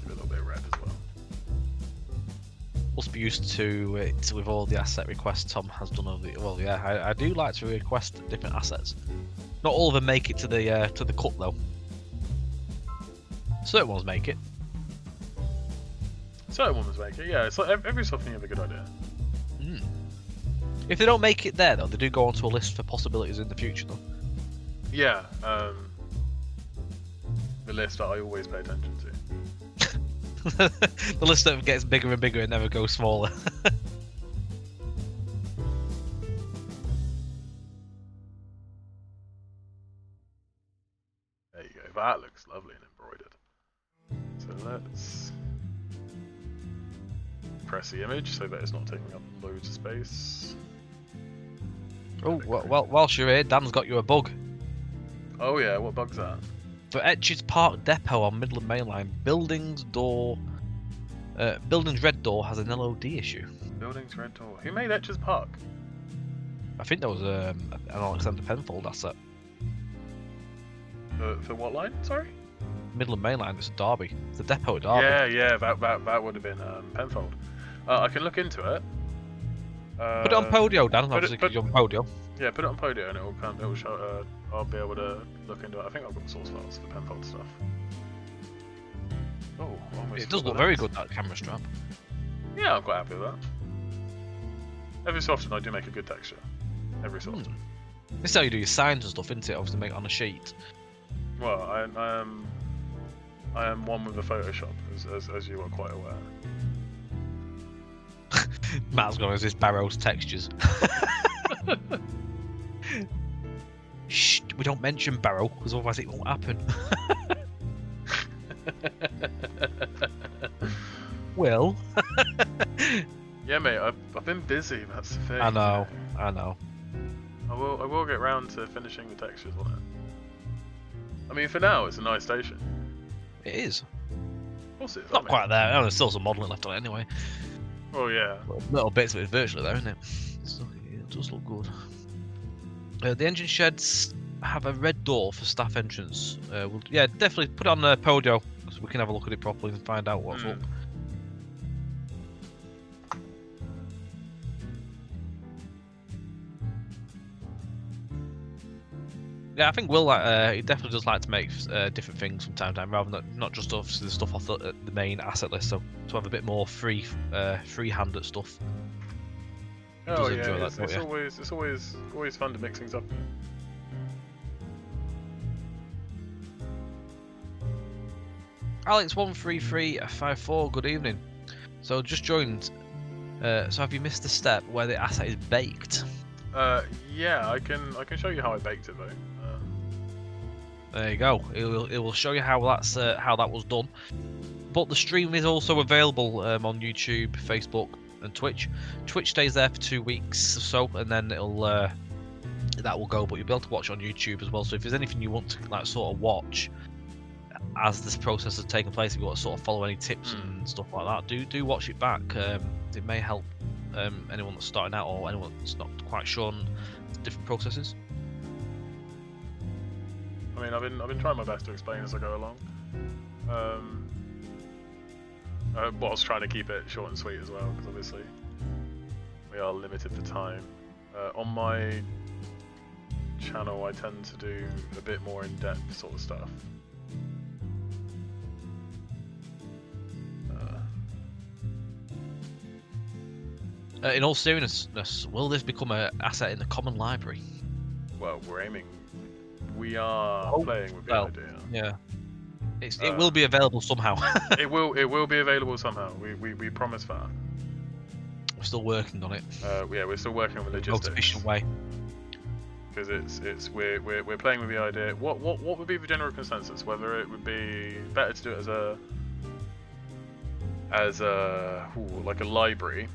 Speaker 2: Give it a little bit of red as well.
Speaker 1: Must be used to it with all the asset requests Tom has done over the. Well, yeah, I do like to request different assets. Not all of them make it to the cut though. Certain ones make it.
Speaker 2: Certain ones make it. Yeah, it's like every something you have a good idea.
Speaker 1: If they don't make it there though, they do go onto a list for possibilities in the future though.
Speaker 2: Yeah, The list that I always pay attention to.
Speaker 1: The list that gets bigger and bigger and never goes smaller.
Speaker 2: There you go. That looks lovely and embroidered. So let's press the image so that it's not taking up loads of space.
Speaker 1: Oh, well, whilst you're here, Dan's got you a bug.
Speaker 2: Oh yeah, what bug's that?
Speaker 1: For Etches Park Depot on Midland Main Line, Buildings Red Door has an LOD issue.
Speaker 2: Buildings Red Door. Who made Etches Park?
Speaker 1: I think that was an Alexander Penfold asset.
Speaker 2: For what line? Sorry.
Speaker 1: Midland Main Line. It's a Derby. It's a depot at Derby.
Speaker 2: Yeah. That would have been Penfold. I can look into it.
Speaker 1: Put it on Podio, Dan. Obviously, because you're on Podio.
Speaker 2: Yeah, put it on Podio and it will show. I'll be able to look into it. I think I've got source files for Penfold stuff. Oh, almost.
Speaker 1: It does look very good, that camera strap.
Speaker 2: Yeah, I'm quite happy with that. Every so often I do make a good texture. Every so often.
Speaker 1: This is how you do your signs and stuff, isn't it? Obviously, make it on a sheet.
Speaker 2: Well, I am one with the Photoshop, as you are quite aware.
Speaker 1: Matt's gone as his Barrow's textures. Shh, we don't mention Barrow, because otherwise it won't happen. Well.
Speaker 2: Yeah, mate, I've been busy, that's the thing.
Speaker 1: I know.
Speaker 2: I will get round to finishing the textures on it. I mean, for now, it's a nice station.
Speaker 1: It is.
Speaker 2: Of course it is.
Speaker 1: Not quite there. There's still some modelling left on it anyway.
Speaker 2: Oh, yeah.
Speaker 1: Little bits of it virtually there, isn't it? It does look good. The engine sheds have a red door for staff entrance. Yeah, definitely put it on the Podio so we can have a look at it properly and find out what's up. Yeah, I think Will he definitely does like to make different things from time to time, rather than not just obviously the stuff off the main asset list. So to have a bit more free-handed stuff.
Speaker 2: Oh yeah, it's always fun to mix things up.
Speaker 1: Alex133554, good evening. So just joined. So have you missed the step where the asset is baked?
Speaker 2: Yeah, I can show you how I baked it though.
Speaker 1: There you go. It will show you how that was done. But the stream is also available on YouTube, Facebook, and Twitch. Twitch stays there for 2 weeks or so, and then it'll that will go. But you'll be able to watch on YouTube as well. So if there's anything you want to like sort of watch as this process has taken place, if you want to sort of follow any tips and stuff like that, do watch it back. It may help anyone that's starting out or anyone that's not quite sure on different processes.
Speaker 2: I mean, I've been trying my best to explain as I go along. Whilst trying to keep it short and sweet as well, because obviously we are limited for time. On my channel, I tend to do a bit more in-depth sort of stuff.
Speaker 1: In all seriousness, will this become an asset in the common library?
Speaker 2: Well, we're aiming. We are playing with the idea.
Speaker 1: Yeah. It will be available somehow.
Speaker 2: it will be available somehow. We promise that.
Speaker 1: We're still working on it.
Speaker 2: Yeah, we're still working on the logistics.
Speaker 1: Most efficient way.
Speaker 2: Because we're playing with the idea. What would be the general consensus? Whether it would be better to do it as a like a library,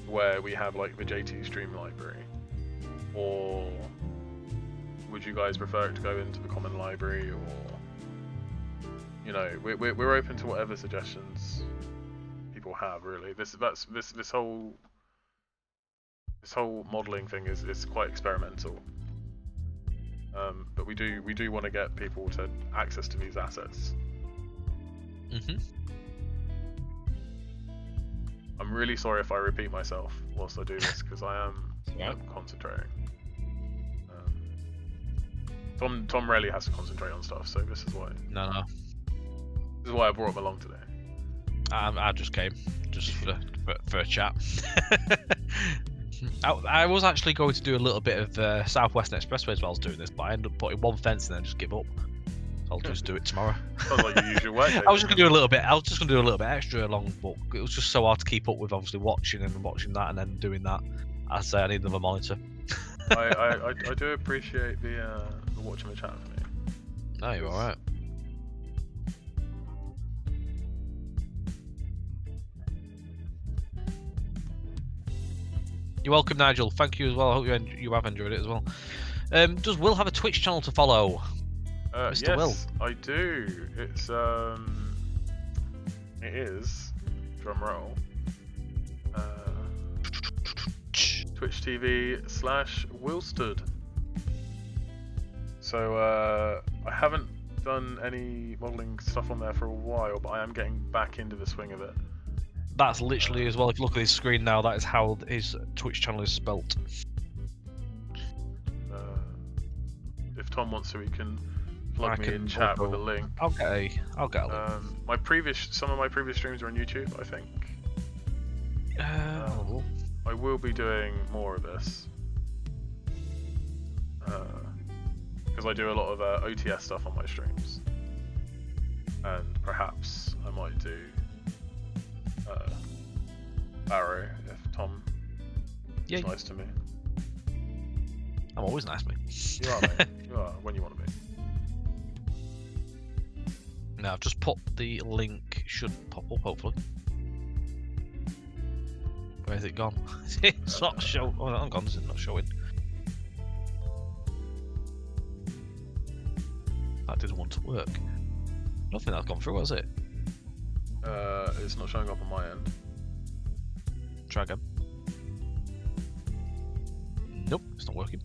Speaker 2: where we have like the JT Stream library, or would you guys prefer it to go into the common library, or we're open to whatever suggestions people have. Really, this whole modelling thing is quite experimental, but we do want to get people to access to these assets. I'm really sorry if I repeat myself whilst I do this, because I am concentrating. Tom rarely has to concentrate on stuff, so this is why.
Speaker 1: No.
Speaker 2: This is why I brought him along today.
Speaker 1: I just came just for a chat. I was actually going to do a little bit of Southwestern Expressway as well as doing this, but I ended up putting one fence and then just give up. So I'll just do it tomorrow.
Speaker 2: Sounds like your usual work day.
Speaker 1: I was just gonna do a little bit. I was just gonna do a little bit extra along, but it was just so hard to keep up with. Obviously, watching that, and then doing that. I say I need another monitor.
Speaker 2: I do appreciate the watching the chat for me.
Speaker 1: No, you're all right. You're welcome, Nigel. Thank you as well. I hope you have enjoyed it as well. Does Will have a Twitch channel to follow? Mr.
Speaker 2: Yes,
Speaker 1: Will.
Speaker 2: I do. It is drum roll. Twitch TV/Willstud. So I haven't done any modelling stuff on there for a while, but I am getting back into the swing of it.
Speaker 1: That's literally as well. If you look at his screen now, that is how his Twitch channel is spelt.
Speaker 2: If Tom wants to, he can plug me in chat with a link.
Speaker 1: I'll get a link.
Speaker 2: Some of my previous streams are on YouTube, I think. I will be doing more of this because I do a lot of OTS stuff on my streams, and perhaps I might do Barrow if Tom is nice to me.
Speaker 1: I'm always nice, mate.
Speaker 2: You are, mate. You are when you want to be.
Speaker 1: Now I've just put the link. Should pop up hopefully. Where's it gone? It's not showing. Oh, hang on, it's not showing. That didn't want to work. Nothing that's gone through, has it?
Speaker 2: It's not showing up on my end.
Speaker 1: Try again. Nope, it's not working.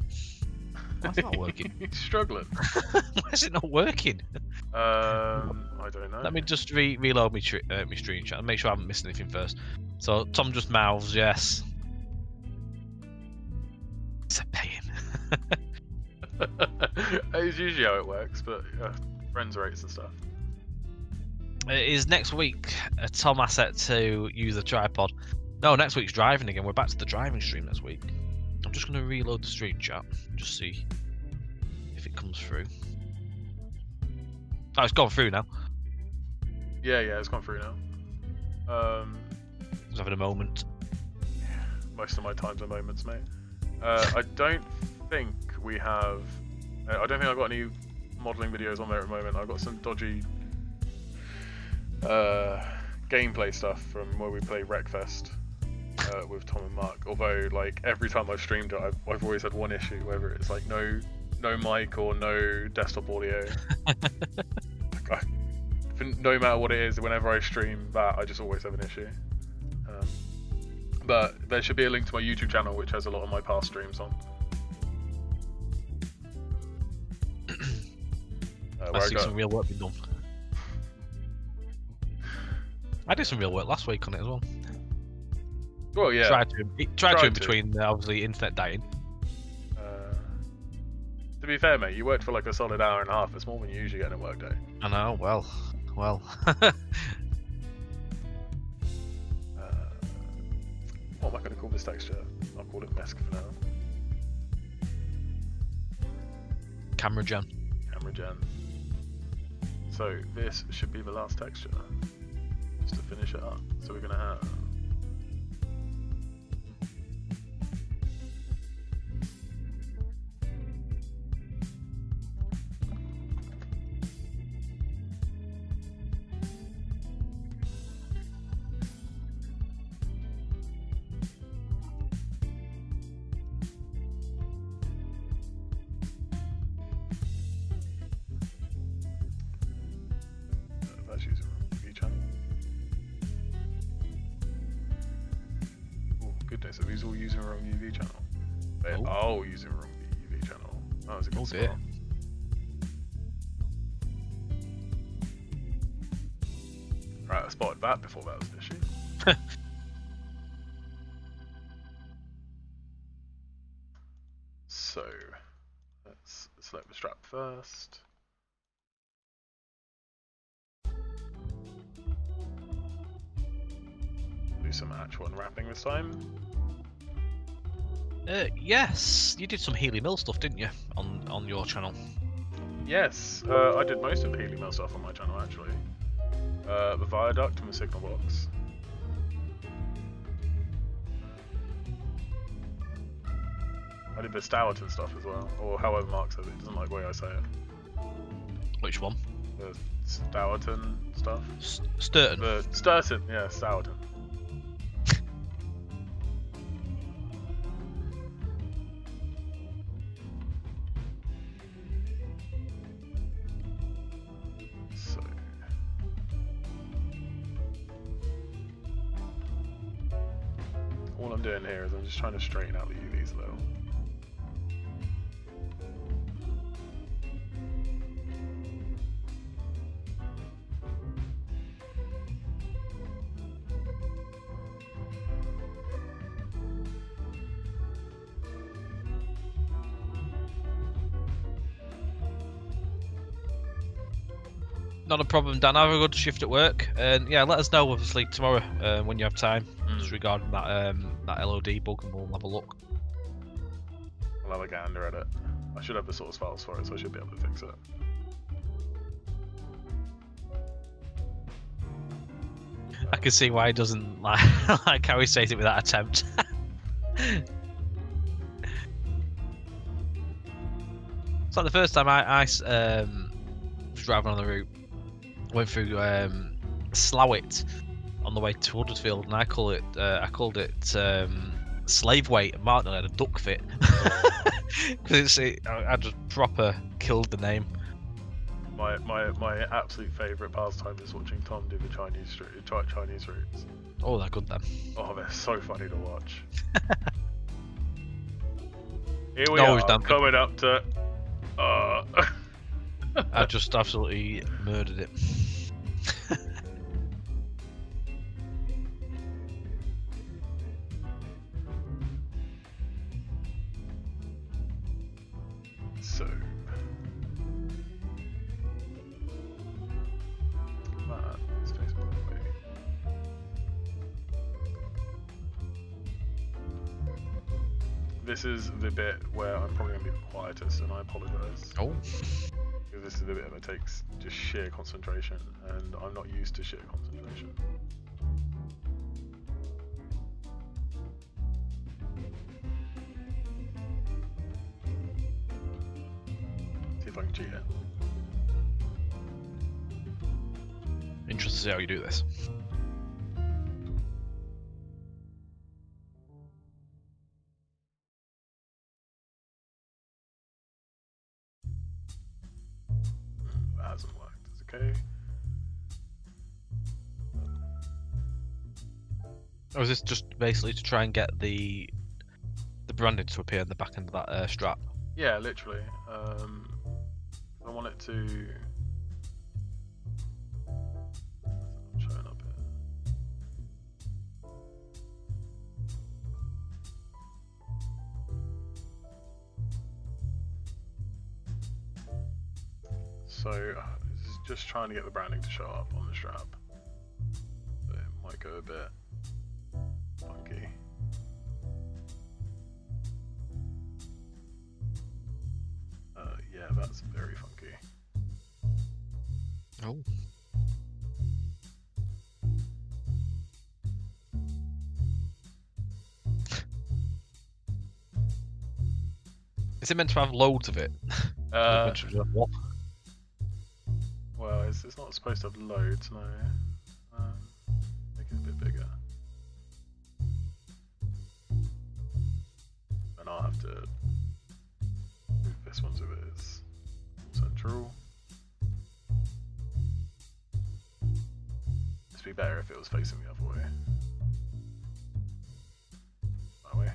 Speaker 1: Why is it not working?
Speaker 2: You're struggling.
Speaker 1: Why is it not working?
Speaker 2: I don't know.
Speaker 1: Let me just reload my screen chat and make sure I haven't missed anything first. So Tom just mouths yes. It's a pain.
Speaker 2: It's usually how it works, but friends rates and stuff.
Speaker 1: It is next week a Tom asset to use a tripod. No, next week's driving again. We're back to the driving stream next week. I'm just going to reload the stream chat, just see if it comes through. Oh, it's gone through now.
Speaker 2: Yeah, it's gone through now.
Speaker 1: Just having a moment.
Speaker 2: Most of my times are moments, mate. I don't think we have. I don't think I've got any modelling videos on there at the moment. I've got some dodgy gameplay stuff from where we play Wreckfest with Tom and Mark. Although, like, every time I've streamed it, I've always had one issue, whether it's like no mic or no desktop audio. No matter what it is, whenever I stream that, I just always have an issue. But there should be a link to my YouTube channel, which has a lot of my past streams on.
Speaker 1: I see some real work being done. I did some real work last week on it as well.
Speaker 2: Well, yeah.
Speaker 1: Tried to in between, obviously, internet dying.
Speaker 2: To be fair, mate, you worked for like a solid hour and a half. It's more than you usually get in a work day.
Speaker 1: I know, well.
Speaker 2: What am I going to call this texture? I'll call it Mesk for now.
Speaker 1: Camera gen.
Speaker 2: So this should be the last texture, just to finish it up. So we're going to have so these all using the wrong UV channel. They are all using the wrong UV channel. That was a good spot. Right, I spotted that before that was an issue. So, let's select the strap first. Do some actual unwrapping this time.
Speaker 1: Yes, you did some Healy Mill stuff, didn't you, on your channel?
Speaker 2: Yes, I did most of the Healy Mill stuff on my channel actually. The viaduct and the signal box. I did the Stourton stuff as well, or however Mark says it. He doesn't like the way I say it.
Speaker 1: Which one?
Speaker 2: The Stourton stuff.
Speaker 1: Sturton.
Speaker 2: The Sturton, yeah, Stourton. So. All I'm doing here is I'm just trying to straighten out the UVs a little.
Speaker 1: Not a problem, Dan. Have a good shift at work, and yeah, let us know obviously tomorrow when you have time, just regarding that that LOD bug, and we'll have a look.
Speaker 2: I'll have a gander at it. I should have the source files for it, so I should be able to fix it.
Speaker 1: I can see why he doesn't like like how he says it with that attempt. It's like the first time I was driving on the route, went through Slowit on the way to Huddersfield, and I called it slave weight, and Martin had a duck fit because I just proper killed the name.
Speaker 2: My absolute favourite pastime is watching Tom do the Chinese routes.
Speaker 1: Oh, they're good then.
Speaker 2: Oh, they're so funny to watch. Here we are, coming up to.
Speaker 1: I just absolutely murdered it.
Speaker 2: So. Let's face it that way. This is the bit where I'm probably going to be the quietest, and I apologise.
Speaker 1: Oh.
Speaker 2: Because this is the bit that takes just sheer concentration, and I'm not used to sheer concentration. See if I can cheat it.
Speaker 1: Interested to see how you do this.
Speaker 2: That hasn't worked. It's okay.
Speaker 1: Or is this just basically to try and get the branding to appear in the back end of that strap?
Speaker 2: Yeah, literally. I want it to. It's not showing up here. So this is just trying to get the branding to show up on the strap. So it might go a bit funky. Yeah, that's very funky.
Speaker 1: Oh. Is it meant to have loads of it? What?
Speaker 2: Well, it's not supposed to have loads, no. Make it a bit bigger. And I'll have to move this one so it is central. It'd be better if it was facing the other way. That way.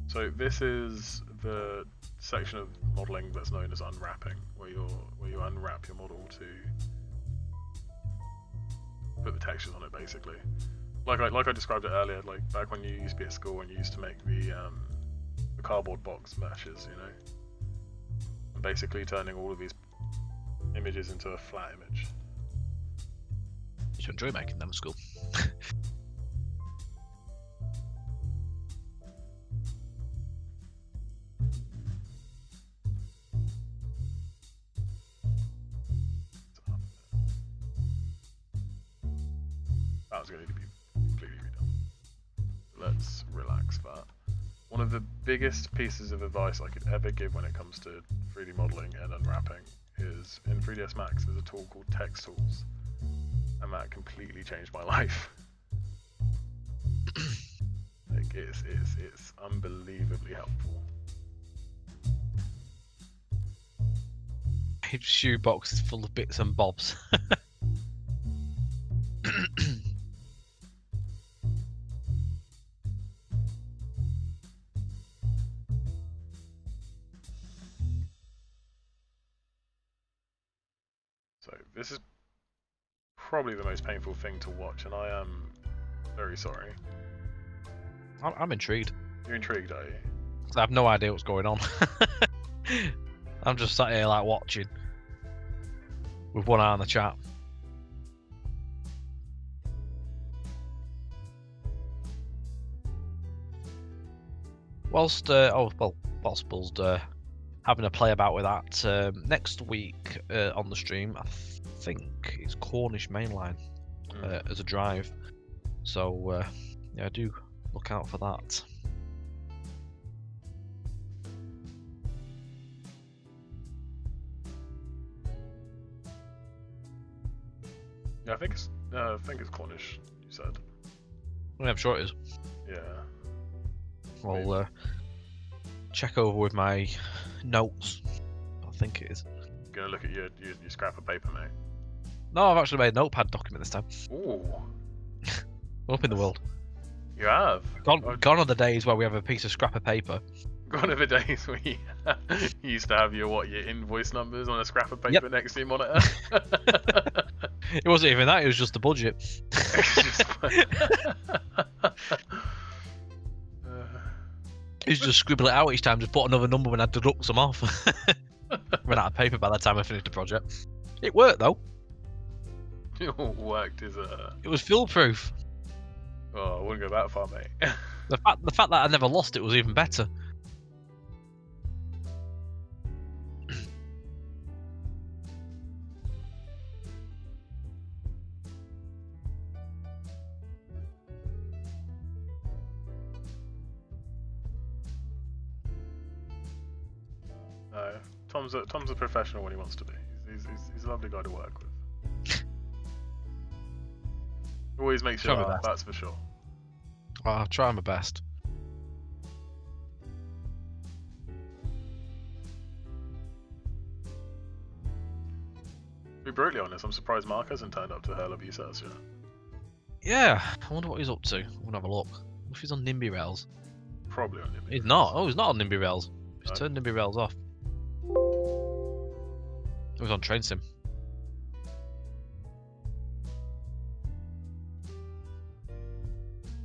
Speaker 2: So this is the section of modelling that's known as unwrapping, where you unwrap your model to put the textures on it, basically. Like I described it earlier, like back when you used to be at school and you used to make the cardboard box meshes, you know, and basically turning all of these images into a flat image.
Speaker 1: to enjoy making them at school.
Speaker 2: That was going to be completely redone. Let's relax that. One of the biggest pieces of advice I could ever give when it comes to 3D modeling and unwrapping is in 3ds Max there's a tool called Text Tools, and that completely changed my life. Like it's unbelievably helpful.
Speaker 1: His shoebox is full of bits and bobs.
Speaker 2: So this is probably the most painful thing to watch, and I am very sorry.
Speaker 1: I'm intrigued.
Speaker 2: You're intrigued, are you?
Speaker 1: I have no idea what's going on. I'm just sat here like watching with one eye on the chat. Whilst Bill's having a play about with that, next week on the stream, I think it's Cornish Mainline as a drive. So yeah, do look out for that.
Speaker 2: Yeah, I think it's Cornish. You said.
Speaker 1: Yeah, I'm sure it is.
Speaker 2: Yeah.
Speaker 1: I'll check over with my notes. I think it is.
Speaker 2: Gonna look at your scrap of paper, mate.
Speaker 1: No, I've actually made a notepad document this time.
Speaker 2: Ooh.
Speaker 1: Up in the world.
Speaker 2: You have.
Speaker 1: Gone are the days where we have a piece of scrap of paper.
Speaker 2: Gone are the days where you used to have your invoice numbers on a scrap of paper next to your monitor.
Speaker 1: It wasn't even that, it was just the budget. You just scribble it out each time, just put another number when I deduct some off. Ran out of paper by the time I finished the project. It worked though.
Speaker 2: It worked as
Speaker 1: It was foolproof.
Speaker 2: Oh, I wouldn't go that far, mate.
Speaker 1: The fact that I never lost it was even better.
Speaker 2: No, Tom's a professional when he wants to be. He's a lovely guy to work with. Always makes you laugh, that's for sure.
Speaker 1: I'll try my best.
Speaker 2: To be brutally honest, I'm surprised Mark hasn't turned up to Hell of Yourselves yet.
Speaker 1: Yeah, I wonder what he's up to. I'm gonna have a look. If he's on NIMBY Rails.
Speaker 2: Probably on NIMBY.
Speaker 1: He's not. Oh, he's not on NIMBY Rails. He's
Speaker 2: No.
Speaker 1: turned NIMBY Rails off. He was on Train Sim.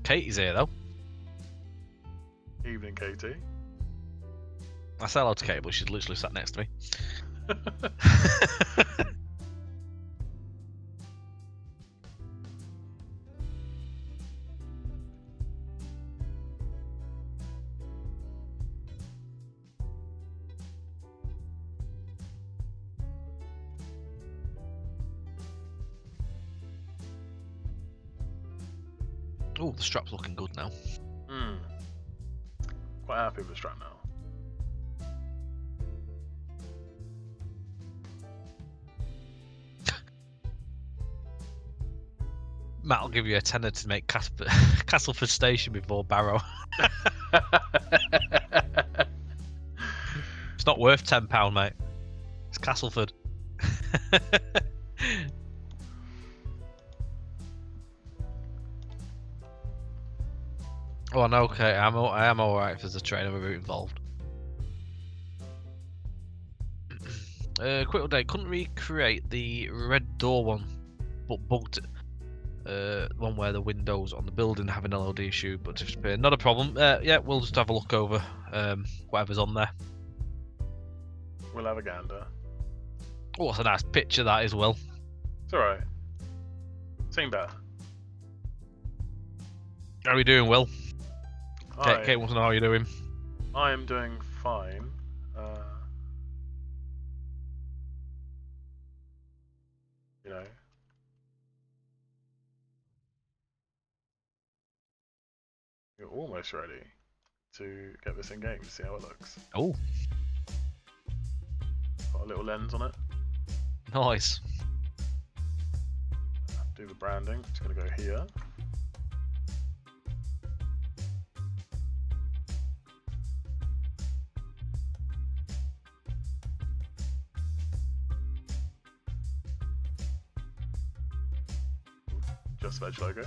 Speaker 1: Katie's here though.
Speaker 2: Evening, Katie.
Speaker 1: I said hello to Katie, but she's literally sat next to me. Oh, the strap's looking good now.
Speaker 2: Quite happy with the strap now.
Speaker 1: Matt'll give you a tenner to make Castleford Station before Barrow. It's not worth £10, mate. It's Castleford. Oh no, okay, I am alright if there's a train of a route involved. Quick update, couldn't recreate the red door one, but bugged one where the windows on the building have an LOD issue, but disappeared. Not a problem. Yeah, we'll just have a look over whatever's on there.
Speaker 2: We'll have a gander.
Speaker 1: Oh, what's a nice picture that is, Will.
Speaker 2: It's alright. Seen better.
Speaker 1: How are you doing, Will?
Speaker 2: Hi.
Speaker 1: Kate wants to know how you're doing.
Speaker 2: I am doing fine. You know. You're almost ready to get this in game to see how it looks.
Speaker 1: Oh,
Speaker 2: Got a little lens on it.
Speaker 1: nice.
Speaker 2: Do the branding. Just gonna go here. Just Veg logo.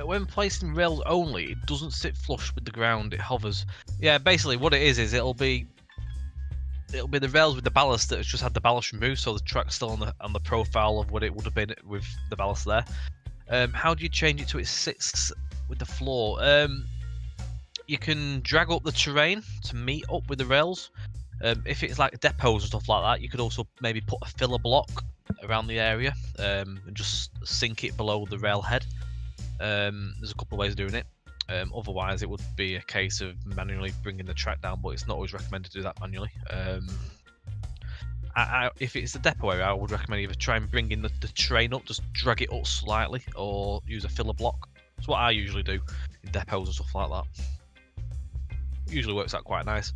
Speaker 1: When placed in rails only, it doesn't sit flush with the ground. It hovers. Yeah, basically what it is it'll be the rails with the ballast that has just had the ballast removed, so the track's still on the profile of what it would have been with the ballast there. How do you change it to it sits with the floor? You can drag up the terrain to meet up with the rails. If it's like depots and stuff like that, you could also maybe put a filler block around the area and just sink it below the rail head. There's a couple of ways of doing it. Otherwise, it would be a case of manually bringing the track down, but it's not always recommended to do that manually. If it's the depot area, I would recommend either try and bring in the train up, just drag it up slightly, or use a filler block. That's what I usually do in depots and stuff like that. It usually works out quite nice.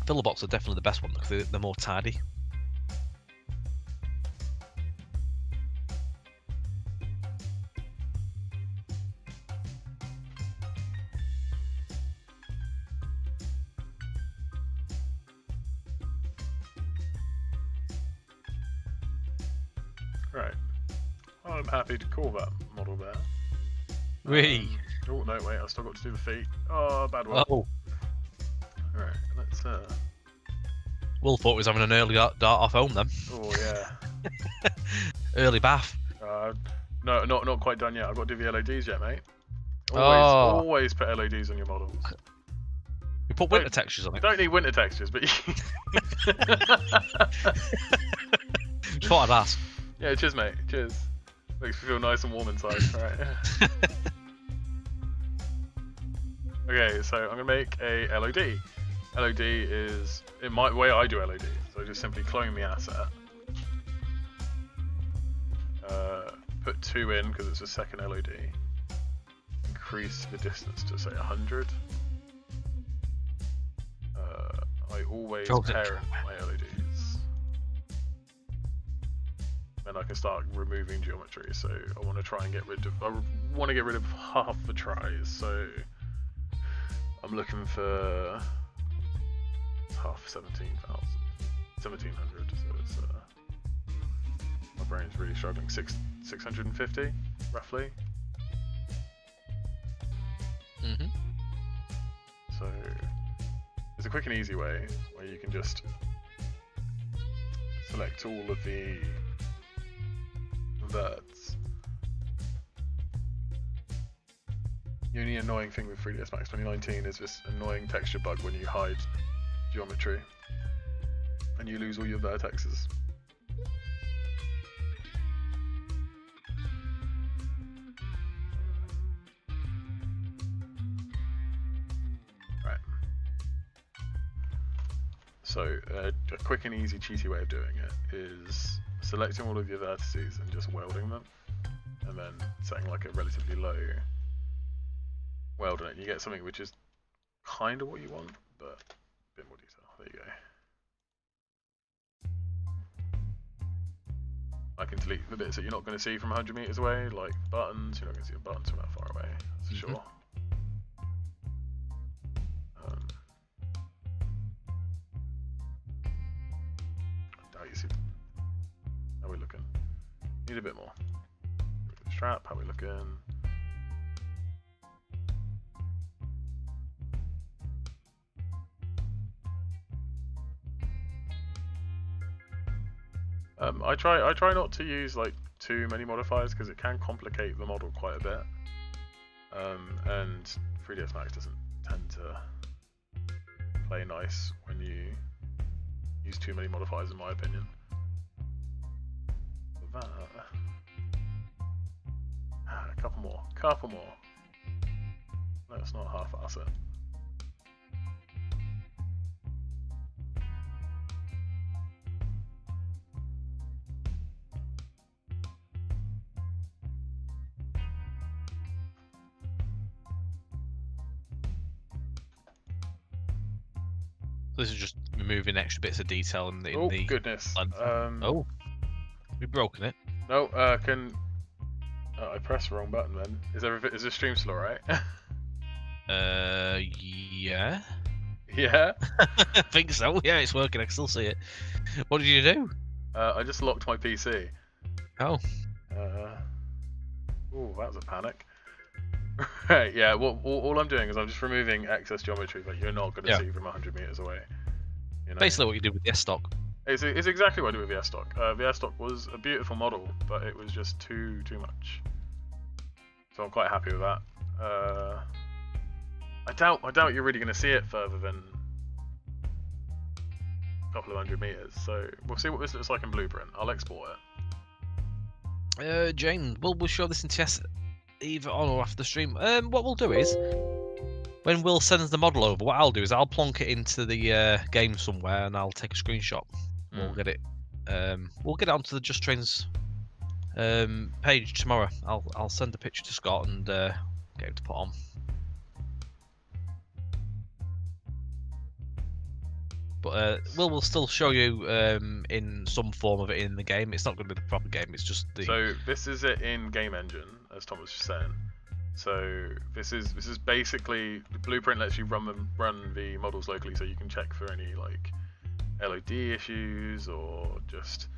Speaker 1: Filler blocks are definitely the best one because they're more tidy.
Speaker 2: Right. I'm happy to call that model there.
Speaker 1: Wee.
Speaker 2: Oh no, wait! I still got to do the feet. Oh, bad one.
Speaker 1: Oh.
Speaker 2: Alright, let's
Speaker 1: Will thought he was having an early dart off home then.
Speaker 2: Oh yeah.
Speaker 1: Early bath.
Speaker 2: No, not quite done yet. I've got to do the LEDs yet, mate. Always put LEDs on your models.
Speaker 1: You put winter textures on it.
Speaker 2: Don't need winter textures, but
Speaker 1: Just thought I'd ask.
Speaker 2: yeah, cheers, mate. Cheers. Makes me feel nice and warm inside. Right. Okay, so I'm gonna make a LOD. LOD is in my way I do LOD. So just simply clone the asset. Put 2 in because it's a second LOD. Increase the distance to say 100. I always pair my LODs. Then I can start removing geometry. So I want to try and get rid of. I want to get rid of half the tries. So I'm looking for half 1700. So it's my brain's really struggling. 650 roughly.
Speaker 1: Mhm.
Speaker 2: So there's a quick and easy way where you can just select all of the verts. The only annoying thing with 3ds Max 2019 is this annoying texture bug when you hide geometry and you lose all your vertexes. Right. So a quick and easy cheaty way of doing it is selecting all of your vertices and just welding them, and then setting like a relatively low weld on it. You get something which is kind of what you want, but a bit more detail. There you go. I can delete the bits that you're not going to see from 100 meters away, like buttons. You're not going to see the buttons from that far away, that's for sure. I doubt you see. How are we looking? Need a bit more. Strap, how are we looking? I try not to use like too many modifiers because it can complicate the model quite a bit, and 3ds Max doesn't tend to play nice when you use too many modifiers, in my opinion. For that, a couple more. Let's not half-ass it.
Speaker 1: This is just removing extra bits of detail in the.
Speaker 2: Oh goodness!
Speaker 1: Oh, we've broken it.
Speaker 2: No, I pressed the wrong button. Then is the stream still alright?
Speaker 1: Yeah.
Speaker 2: Yeah.
Speaker 1: I think so. Yeah, it's working. I can still see it. What did you do?
Speaker 2: I just locked my PC.
Speaker 1: Oh.
Speaker 2: Oh, that was a panic. Right, yeah, all I'm doing is I'm just removing excess geometry that you're not going to see from 100 meters away. You know?
Speaker 1: Basically what you did with the S-Stock.
Speaker 2: It's exactly what I do with the S-Stock. The S-Stock was a beautiful model, but it was just too much. So I'm quite happy with that. I doubt you're really going to see it further than a couple of 100 meters. So we'll see what this looks like in Blueprint. I'll export
Speaker 1: it. Jane, we'll show this in test either on or after the stream. What we'll do is, when Will sends the model over, what I'll do is I'll plonk it into the game somewhere, and I'll take a screenshot. We'll get it. We'll get it onto the Just Trains page tomorrow. I'll send a picture to Scott and get him to put on. But we'll still show you in some form of it in the game. It's not going to be the proper game. It's just the.
Speaker 2: So this is it in game engine, as Tom was just saying. So this is basically the Blueprint lets you run the models locally, so you can check for any like LOD issues or just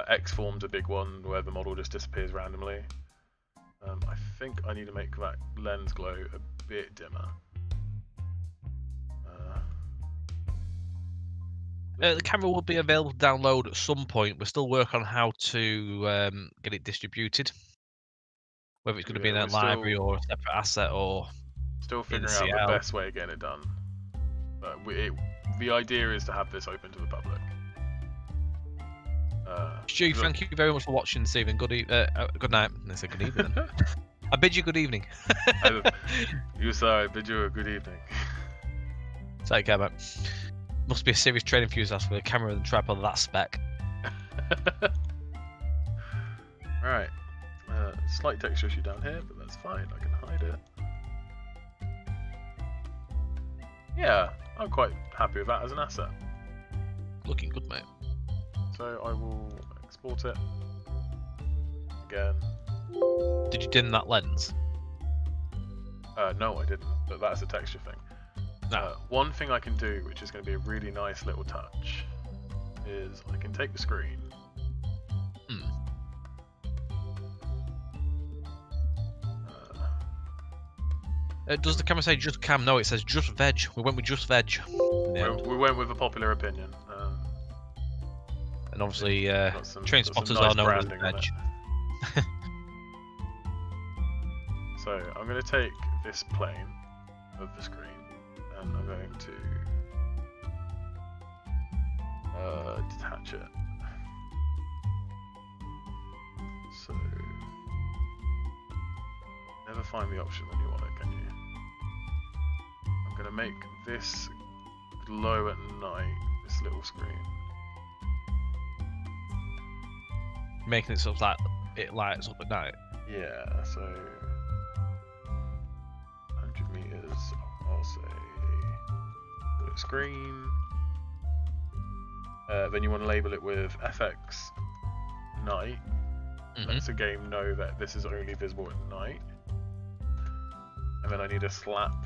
Speaker 2: X form's a big one where the model just disappears randomly. I think I need to make that lens glow a bit dimmer.
Speaker 1: The camera will be available to download at some point. We're still working on how to get it distributed. Whether it's going to be in a library or a separate asset or...
Speaker 2: Still figuring out the best way of getting it done. But the idea is to have this open to the public.
Speaker 1: Stu, thank you very much for watching this evening. Good night. I said good evening. I bid you good evening.
Speaker 2: You say I bid you a good evening.
Speaker 1: Take care, mate. Must be a serious training enthusiast with a camera and tripod of that spec.
Speaker 2: Right. Slight texture issue down here, but that's fine. I can hide it. Yeah, I'm quite happy with that as an asset.
Speaker 1: Looking good, mate.
Speaker 2: So I will export it again.
Speaker 1: Did you dim that lens?
Speaker 2: No, I didn't, but that's a texture thing.
Speaker 1: No.
Speaker 2: One thing I can do, which is going to be a really nice little touch, is I can take the screen.
Speaker 1: Does the camera say just cam? No, it says just veg. We went with just veg.
Speaker 2: We went with a popular opinion.
Speaker 1: And obviously, train spotters are known as veg.
Speaker 2: So I'm going to take this plane of the screen and I'm going to detach it. So never find the option when you want it, can you? I'm going to make this glow at night, this little screen.
Speaker 1: Making it so that it lights up at night.
Speaker 2: Yeah, so 100 meters, I'll say bullet screen. Then you want to label it with FX night. Lets the game know that this is only visible at night. And then I need to slap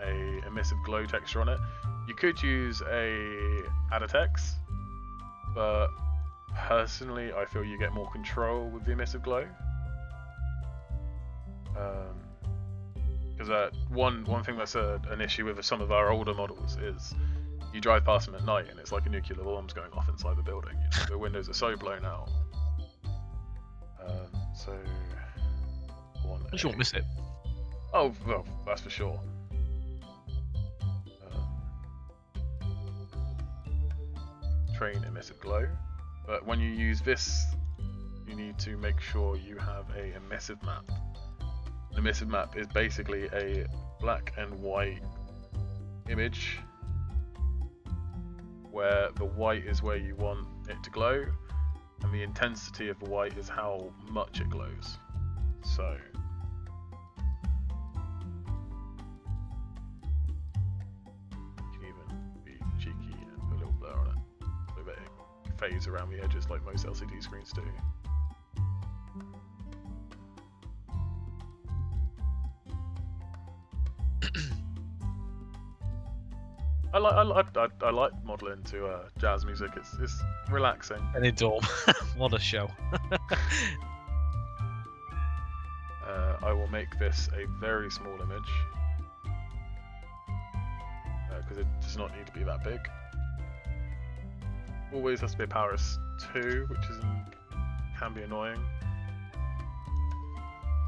Speaker 2: a emissive glow texture on it. You could use a adder text, but personally I feel you get more control with the emissive glow. Because one thing that's an issue with some of our older models is you drive past them at night and it's like a nuclear bomb's going off inside the building. You know, the windows are so blown out.
Speaker 1: You won't miss it.
Speaker 2: Oh, well, that's for sure. Train emissive glow. But when you use this, you need to make sure you have a emissive map. An emissive map is basically a black and white image where the white is where you want it to glow, and the intensity of the white is how much it glows. So you can even be cheeky and put a little blur on it so that it fades around the edges like most LCD screens do. I like modelling to jazz music. It's relaxing.
Speaker 1: Any dorm. What a show.
Speaker 2: I will make this a very small image because it does not need to be that big. Always has to be a power of 2, which can be annoying.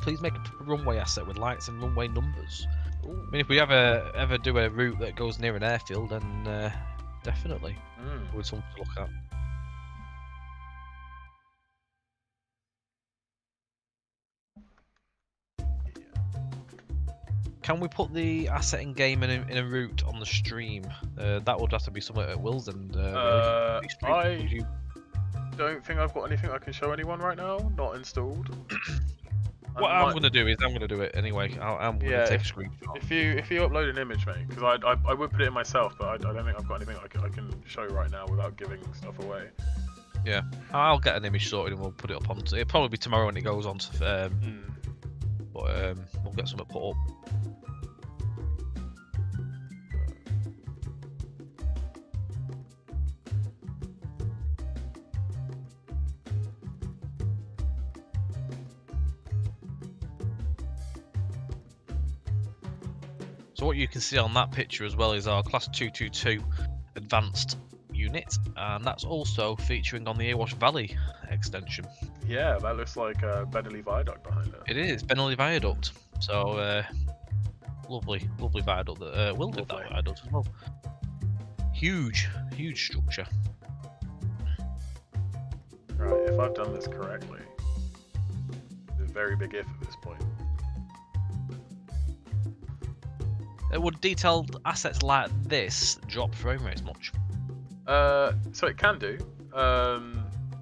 Speaker 1: Please make a runway asset with lights and runway numbers.
Speaker 2: Ooh.
Speaker 1: I mean, if we ever do a route that goes near an airfield, then definitely would something to look at. Can we put the asset in game in a route on the stream? That would have to be somewhere at Will's and
Speaker 2: I don't think I've got anything I can show anyone right now. Not installed.
Speaker 1: What I'm going to do is I'm going to do it anyway. I'm going to take a screenshot.
Speaker 2: If you upload an image, mate, because I would put it in myself, but I don't think I've got anything I can show right now without giving stuff away.
Speaker 1: Yeah, I'll get an image sorted and we'll put it up on. It'll probably be tomorrow when it goes on. But we'll get something put up. So what you can see on that picture as well is our Class 222 Advanced unit, and that's also featuring on the Awash Valley extension.
Speaker 2: Yeah, that looks like a Benelli Viaduct behind it.
Speaker 1: It is, Benelli Viaduct. So, lovely viaduct that will do that viaduct as well. Huge structure.
Speaker 2: Right, if I've done this correctly, it's a very big if at this point.
Speaker 1: Would detailed assets like this drop frame rates much?
Speaker 2: So it can do.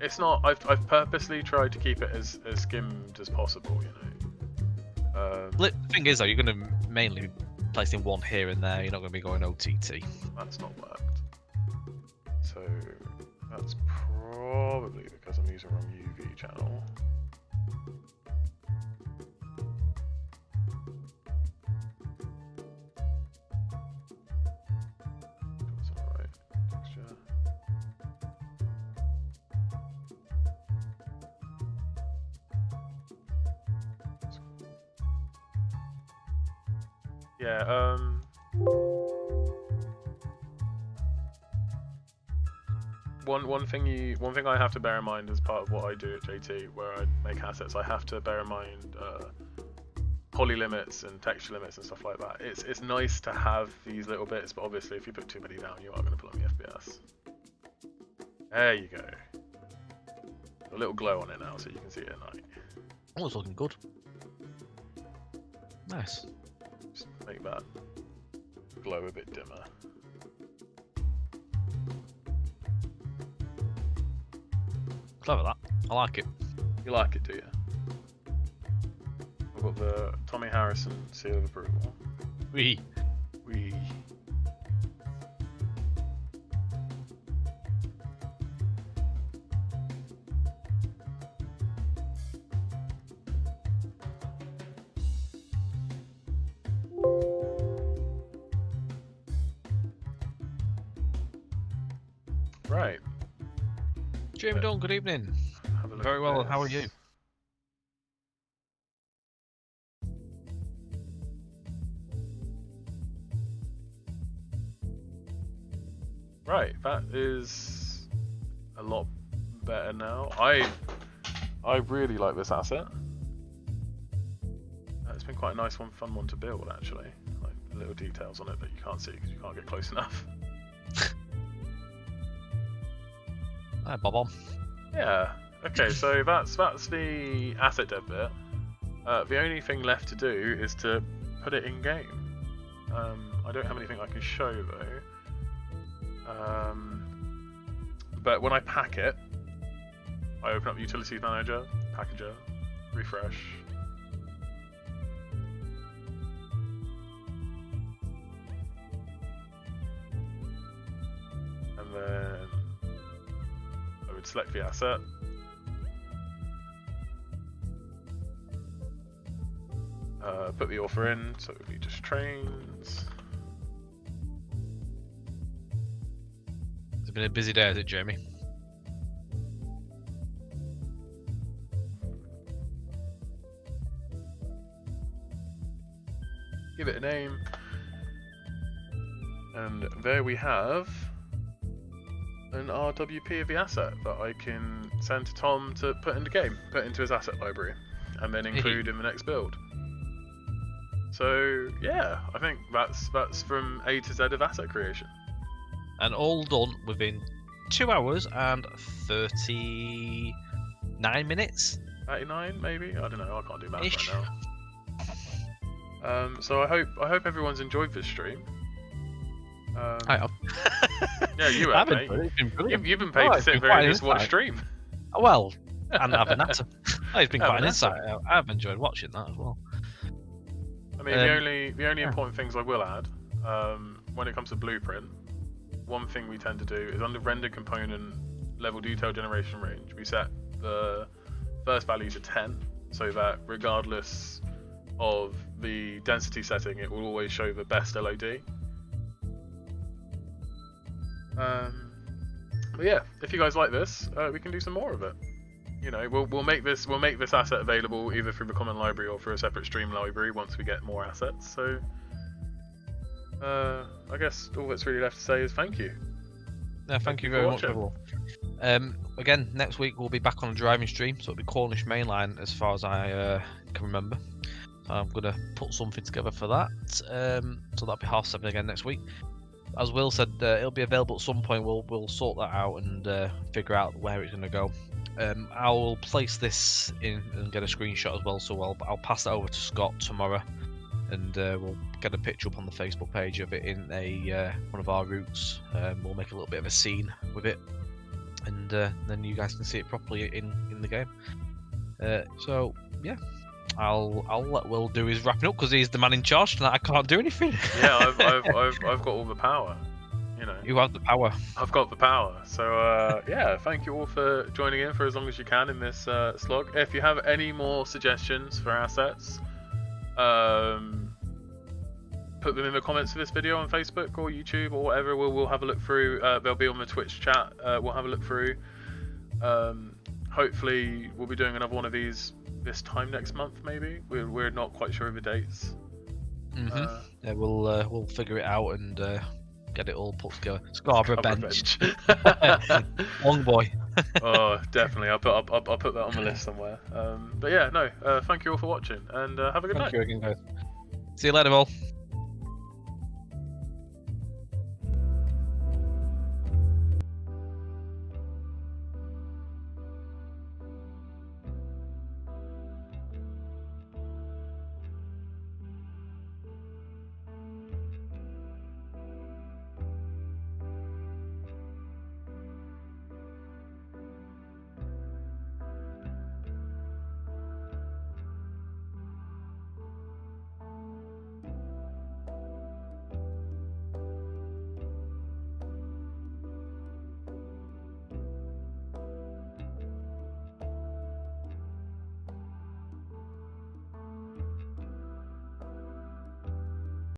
Speaker 2: It's not. I've purposely tried to keep it as skimmed as possible. You know.
Speaker 1: The thing is, though, you're going to mainly be placing one here and there. You're not going to be going OTT.
Speaker 2: That's not worked. So that's probably because I'm using wrong UV channel. Yeah, one thing I have to bear in mind as part of what I do at JT, where I make assets, I have to bear in mind poly limits and texture limits and stuff like that. It's nice to have these little bits, but obviously if you put too many down, you are going to pull on the FPS. There you go. A little glow on it now, so you can see it at night.
Speaker 1: Oh, it's looking good. Nice.
Speaker 2: Just make that glow a bit dimmer.
Speaker 1: Clever that. I like it.
Speaker 2: You like it, do you? I've got the Tommy Harrison seal of approval.
Speaker 1: Wee.
Speaker 2: Right.
Speaker 1: Jamie Dunn, good evening.
Speaker 2: Have a look
Speaker 1: Very
Speaker 2: at
Speaker 1: well,
Speaker 2: this.
Speaker 1: how are you?
Speaker 2: Right, that is a lot better now. I really like this asset. it's been quite a nice one, fun one to build actually. Like little details on it that you can't see because you can't get close enough.
Speaker 1: Hi, Bob on.
Speaker 2: Yeah. Okay, so that's the asset dev bit. The only thing left to do is to put it in game. I don't have anything I can show though. But when I pack it, I open up Utilities Manager, Packager, refresh. And then I would select the asset. Put the author in, so it would be just trains.
Speaker 1: It's been a busy day, has it, Jamie?
Speaker 2: Give it a name. And there we have an RWP of the asset that I can send to Tom to put into game, put into his asset library, and then include in the next build. So yeah, I think that's from A to Z of asset creation.
Speaker 1: And all done within 2 hours and 39 minutes.
Speaker 2: 39 maybe? I don't know. I can't do math right now. So I hope everyone's enjoyed this stream.
Speaker 1: I have.
Speaker 2: Yeah, you have, mate. You've been paid to sit there and just watch stream.
Speaker 1: Well, and have an answer. It's been
Speaker 2: Have
Speaker 1: quite
Speaker 2: an
Speaker 1: an insight. I've enjoyed watching that as well.
Speaker 2: I mean, the only important things I will add, when it comes to Blueprint, one thing we tend to do is under render component level detail generation range, we set the first value to 10, so that regardless of the density setting, it will always show the best LOD. But yeah, if you guys like this, we can do some more of it. You know, we'll make this asset available either through the common library or through a separate stream library once we get more assets. So I guess all that's really left to say is thank you.
Speaker 1: Yeah, thank you very much, everyone. Again, next week we'll be back on a driving stream, so it'll be Cornish Mainline as far as I can remember. So I'm gonna put something together for that. So that'll be 7:30 again next week. As Will said, it'll be available at some point. We'll sort that out and figure out where it's gonna go. I'll place this in and get a screenshot as well, so I'll pass that over to Scott tomorrow, and we'll get a picture up on the Facebook page of it in one of our routes. We'll make a little bit of a scene with it, and then you guys can see it properly in the game. So yeah, I'll let Will do his wrapping up because he's the man in charge tonight. I can't do anything.
Speaker 2: Yeah, I've got all the power. You know,
Speaker 1: you have the power.
Speaker 2: I've got the power. So yeah, thank you all for joining in for as long as you can in this slog. If you have any more suggestions for assets, put them in the comments of this video on Facebook or YouTube or whatever. We'll have a look through. They'll be on the Twitch chat. We'll have a look through. Hopefully, we'll be doing another one of these this time next month. Maybe we're not quite sure of the dates.
Speaker 1: Yeah, we'll figure it out and get it all put together. Scarborough Bench. Long boy.
Speaker 2: Oh, definitely. I'll put that on the list somewhere. But yeah, no. Thank you all for watching, and have a good night.
Speaker 1: Thank you again, guys. See you later, all.